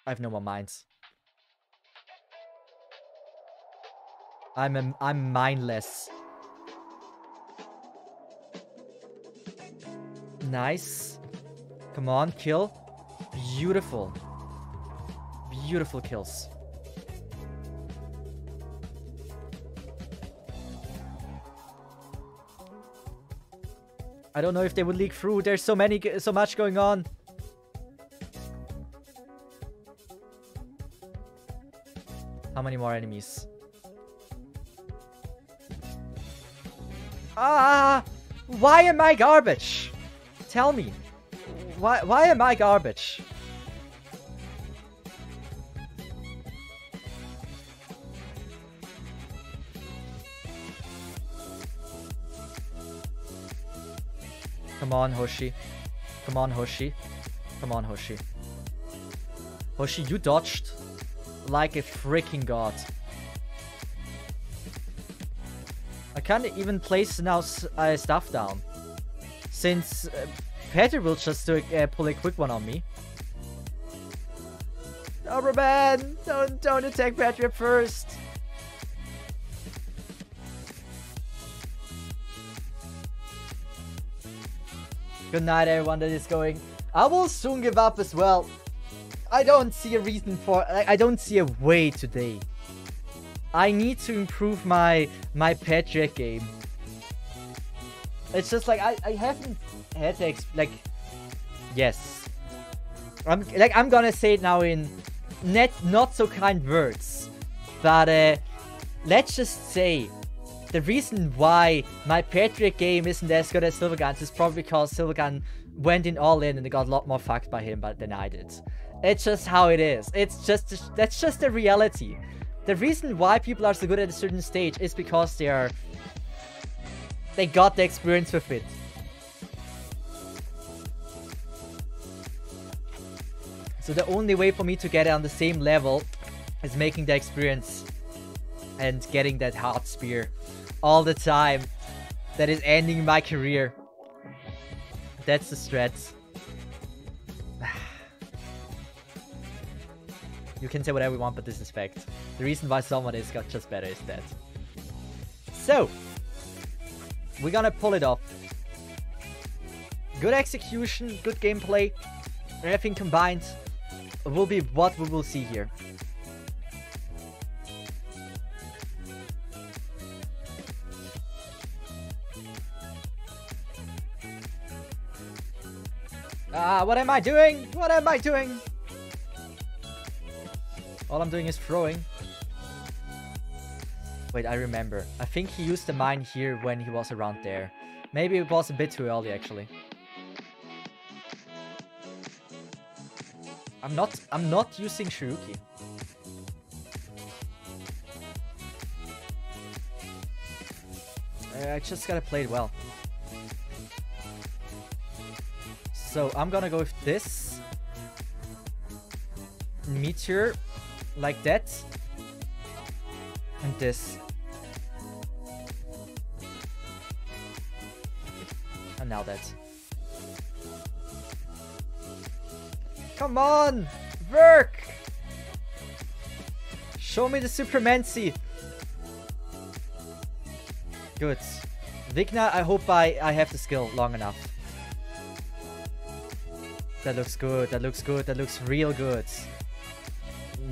[SPEAKER 1] I have no more mines. I'm mindless. Nice. Come on, kill. Beautiful. Beautiful kills. I don't know if they would leak through. There's so much going on. How many more enemies? Ah! Why am I garbage? Tell me. Why am I garbage? Come on, Hoshi. Come on, Hoshi. Come on, Hoshi. Hoshi, you dodged like a freaking god. I can't even place now stuff down. Since Patriot will just pull a quick one on me. Oh, man! Don't attack Patriot first! Good night, everyone that is going. I will soon give up as well. I don't see a reason for... I don't see a way today. I need to improve my Patriot game. It's just like I haven't had to like... Yes. I'm gonna say it now in not so kind words. But let's just say the reason why my Patriot game isn't as good as Silvergun's is probably because Silvergun went in all in and it got a lot more fucked by him than I did. It's just how it is. That's just the reality. The reason why people are so good at a certain stage is because they got the experience with it. So the only way for me to get it on the same level is making the experience and getting that hard spear all the time. That is ending my career. That's the strat. You can say whatever you want, but this is fact. The reason why someone is got just better is that. So, we're gonna pull it off. Good execution, good gameplay, everything combined will be what we will see here. What am I doing? What am I doing? All I'm doing is throwing. Wait, I remember. I think he used the mine here when he was around there. Maybe it was a bit too early, actually. I'm not using Shiruki. I just gotta play it well. So I'm gonna go with this meteor like that and this. And now that. Come on! Work! Show me the supremacy! Good. Vigna, I hope I have the skill long enough. That looks good, that looks good, that looks real good.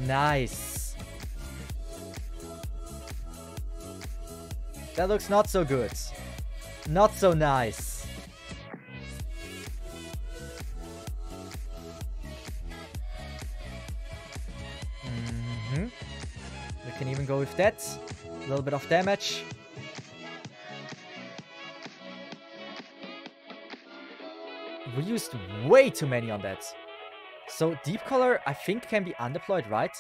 [SPEAKER 1] Nice. That looks not so good. Not so nice. We can even go with that. A little bit of damage. We used way too many on that. So Deep Color, I think, can be undeployed, right?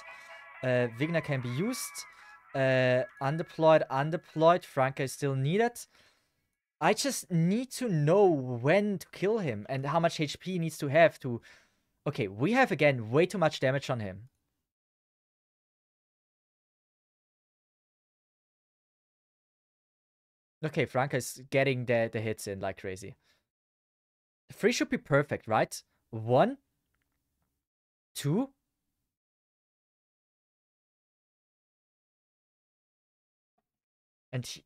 [SPEAKER 1] Vigna can be used. Undeployed. Franca is still needed. I just need to know when to kill him and how much HP he needs to have to... Okay, we have, again, way too much damage on him. Okay, Franca is getting the hits in like crazy. 3 should be perfect, right? 1, 2. And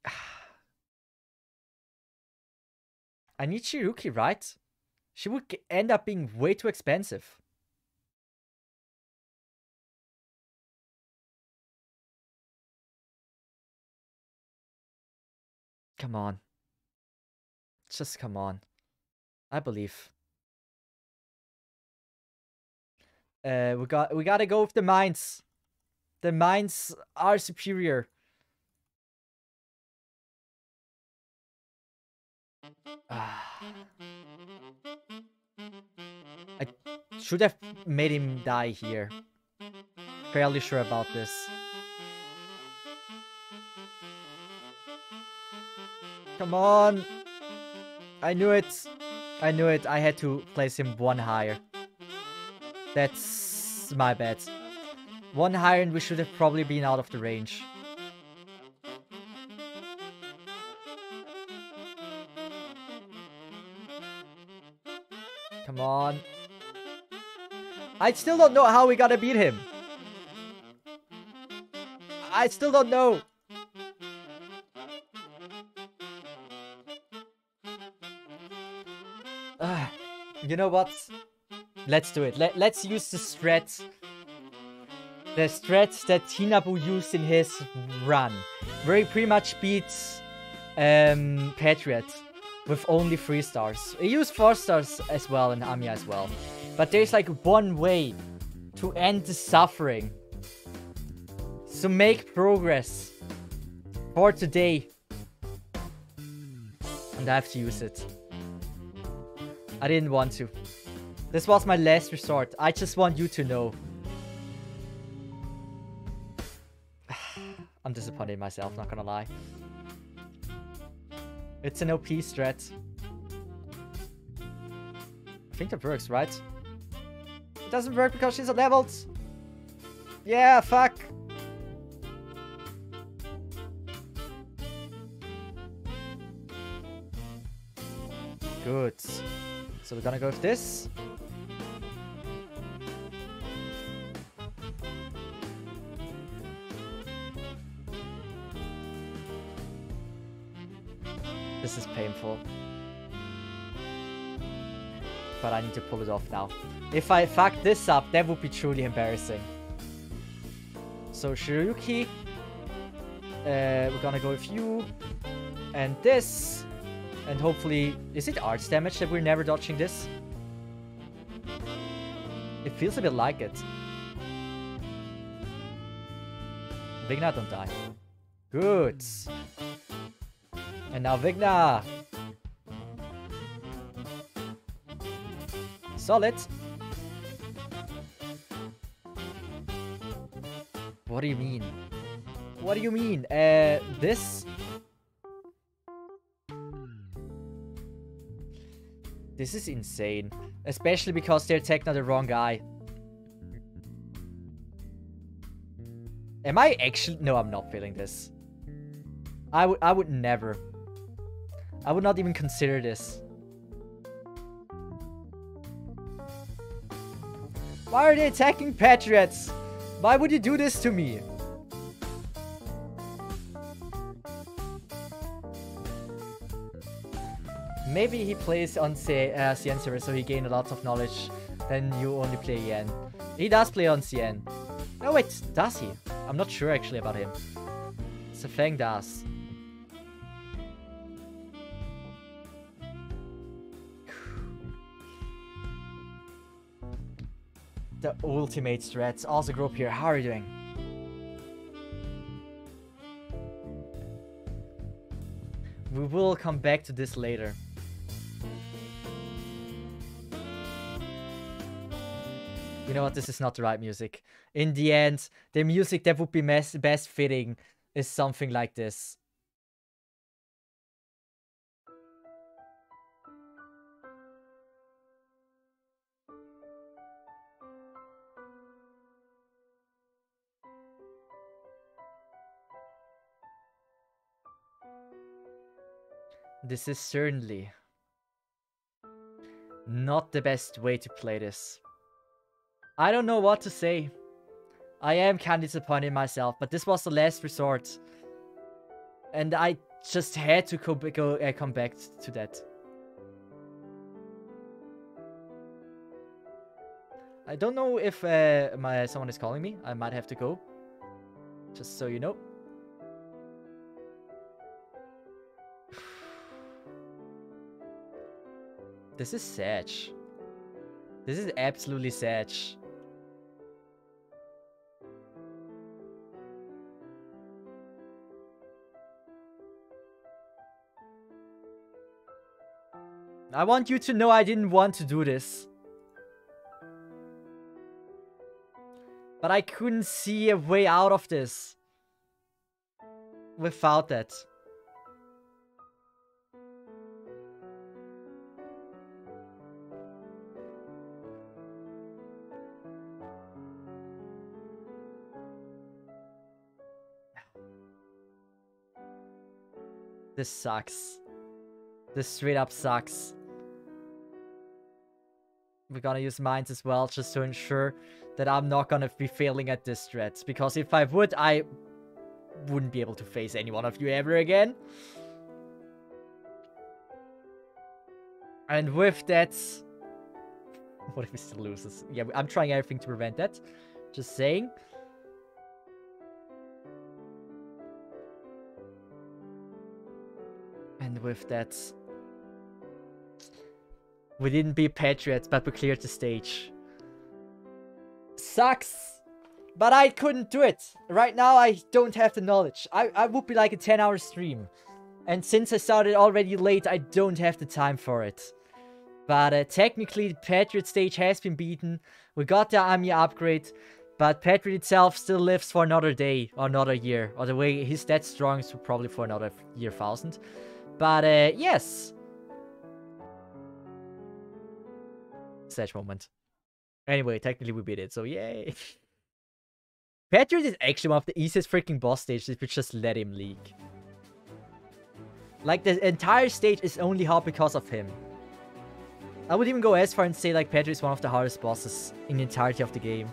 [SPEAKER 1] I need Shiruki, right? She would end up being way too expensive. Come on. Just come on. I believe. We gotta go with the mines. The mines are superior. I should have made him die here. Fairly sure about this. Come on. I knew it. I knew it. I had to place him one higher. That's my bad. One higher and we should have probably been out of the range. Come on. I still don't know how we gotta beat him. I still don't know. You know what? Let's do it. Let's use the strat. The strat that Hinabu used in his run. Where he pretty much beats Patriot with only 3 stars. He used 4 stars as well and Amiya as well. But there's like one way to end the suffering. So make progress for today. And I have to use it. I didn't want to. This was my last resort. I just want you to know. I'm disappointed in myself, not gonna lie. It's an OP strat. I think that works, right? It doesn't work because she's leveled. Yeah, fuck. Good. So we're gonna go with this. This is painful. But I need to pull it off now. If I fuck this up, that would be truly embarrassing. So Shiryuki. We're gonna go with you. And this. And hopefully... Is it arts damage that we're never dodging this? It feels a bit like it. Vigna, don't die. Good. And now Vigna. Solid. What do you mean? What do you mean? This... This is insane. Especially because they're techno the wrong guy. Am I actually... No, I'm not feeling this. I would never. I would not even consider this. Why are they attacking Patriots? Why would you do this to me? Maybe he plays on CN server, so he gained a lot of knowledge. Then you only play Yen. He does play on CN. No, wait, does he? I'm not sure actually about him. Sefeng does. The ultimate strats. Also grew up here. How are you doing? We will come back to this later. You know what? This is not the right music. In the end, the music that would be best fitting is something like this. This is certainly not the best way to play this. I don't know what to say. I am kind of disappointed in myself, but this was the last resort. And I just had to come back to that. I don't know if someone is calling me. I might have to go. Just so you know. This is sad. This is absolutely sad. I want you to know I didn't want to do this. But I couldn't see a way out of this. Without that. This sucks. This straight up sucks. We're gonna use mines as well, just to ensure that I'm not gonna be failing at this threat. Because if I would, I wouldn't be able to face any one of you ever again. And with that... What if he still loses? Yeah, I'm trying everything to prevent that. Just saying. And with that... We didn't beat Patriot, but we cleared the stage. Sucks! But I couldn't do it! Right now I don't have the knowledge. I would be like a 10-hour stream. And since I started already late, I don't have the time for it. But technically, the Patriot stage has been beaten. We got the army upgrade. But Patriot itself still lives for another day or another year. Or the way he's that strong, so probably for another year 1000. But yes. Sad moment. Anyway, technically we beat it, so yay. Patriot is actually one of the easiest freaking boss stages if we just let him leak. Like, the entire stage is only hard because of him. I would even go as far and say, like, Patriot is one of the hardest bosses in the entirety of the game.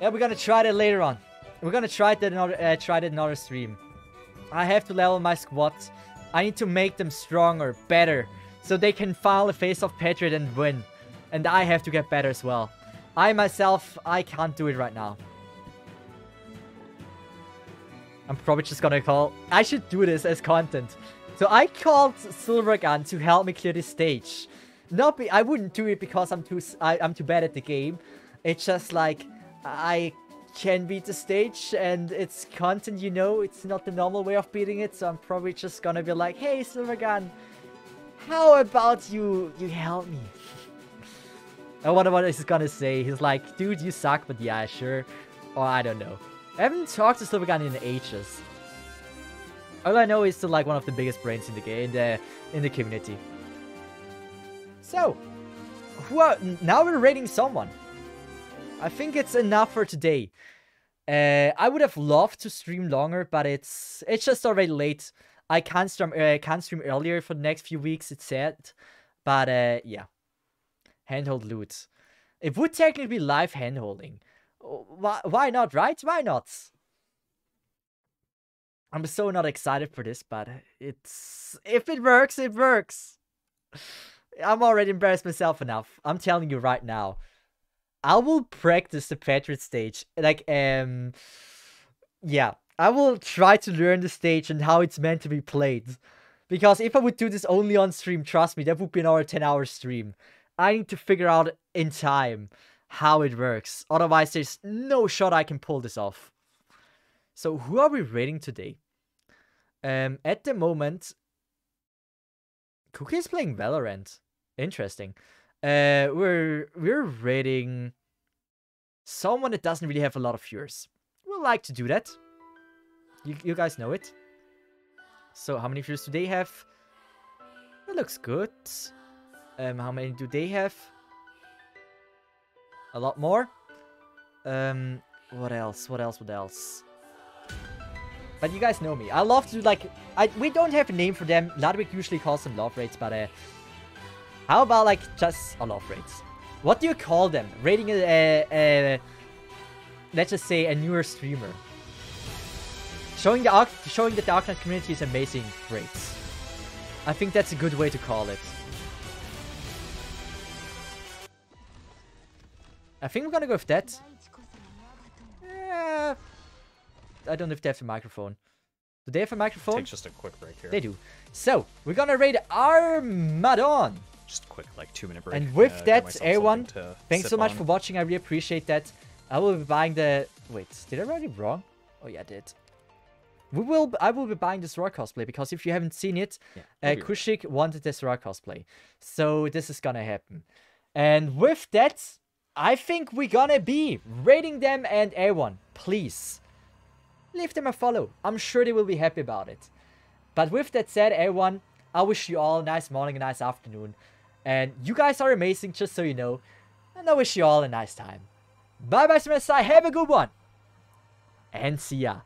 [SPEAKER 1] Yeah, we're gonna try that later on. We're gonna try that another stream. I have to level my squad. I need to make them stronger, better, so they can finally face off Patriot and win. And I have to get better as well. I myself, I can't do it right now. I'm probably just gonna call... I should do this as content. So I called Silvergun to help me clear this stage. I wouldn't do it because I'm too bad at the game. It's just like... I can beat the stage and it's content, you know, it's not the normal way of beating it, so I'm probably just gonna be like, hey Silvergun, how about you help me? I wonder what he's gonna say. He's like, dude, you suck, but yeah, sure. Or I don't know. I haven't talked to Silvergun in ages. All I know is still like one of the biggest brains in the game, in the community. So, now we're rating someone. I think it's enough for today. I would have loved to stream longer, but it's just already late. I can't stream earlier for the next few weeks, it's sad. But yeah. Handhold loot. It would technically be live handholding. Why not, right? Why not? I'm so not excited for this, but if it works, it works. I'm already embarrassed myself enough. I'm telling you right now. I will practice the Patriot stage. Like, yeah. I will try to learn the stage and how it's meant to be played. Because if I would do this only on stream, trust me, that would be another 10-hour stream. I need to figure out in time how it works. Otherwise, there's no shot I can pull this off. So, who are we rating today? At the moment, Cookie is playing Valorant. Interesting. We're rating someone that doesn't really have a lot of viewers. We'll like to do that. You guys know it. So how many viewers do they have? That looks good. How many do they have? A lot more. What else? What else? But you guys know me. I love to like... we don't have a name for them. Ludwig usually calls them love rates, but how about, like, just love rates? What do you call them? Rating let's just say, a newer streamer. Showing that the Arknight community is amazing, great. I think that's a good way to call it. I think we're gonna go with that. I don't know if they have a microphone. Do they have a microphone?
[SPEAKER 3] Take just a quick break here.
[SPEAKER 1] They do. So, we're gonna raid Armadon.
[SPEAKER 3] Just a quick, like, 2-minute break.
[SPEAKER 1] And with that, everyone,
[SPEAKER 3] to
[SPEAKER 1] thanks so much
[SPEAKER 3] on.
[SPEAKER 1] for watching. I really appreciate that. I will be buying the... Wait, did I write it wrong? Oh, yeah, I did. I will be buying the Sora cosplay, because if you haven't seen it, Kushik wanted the Sora cosplay. So, this is gonna happen. And with that, I think we're gonna be raiding them, and everyone, please, leave them a follow. I'm sure they will be happy about it. But with that said, everyone, I wish you all a nice morning, a nice afternoon. And you guys are amazing, just so you know. And I wish you all a nice time. Bye-bye, Semester. Have a good one. And see ya.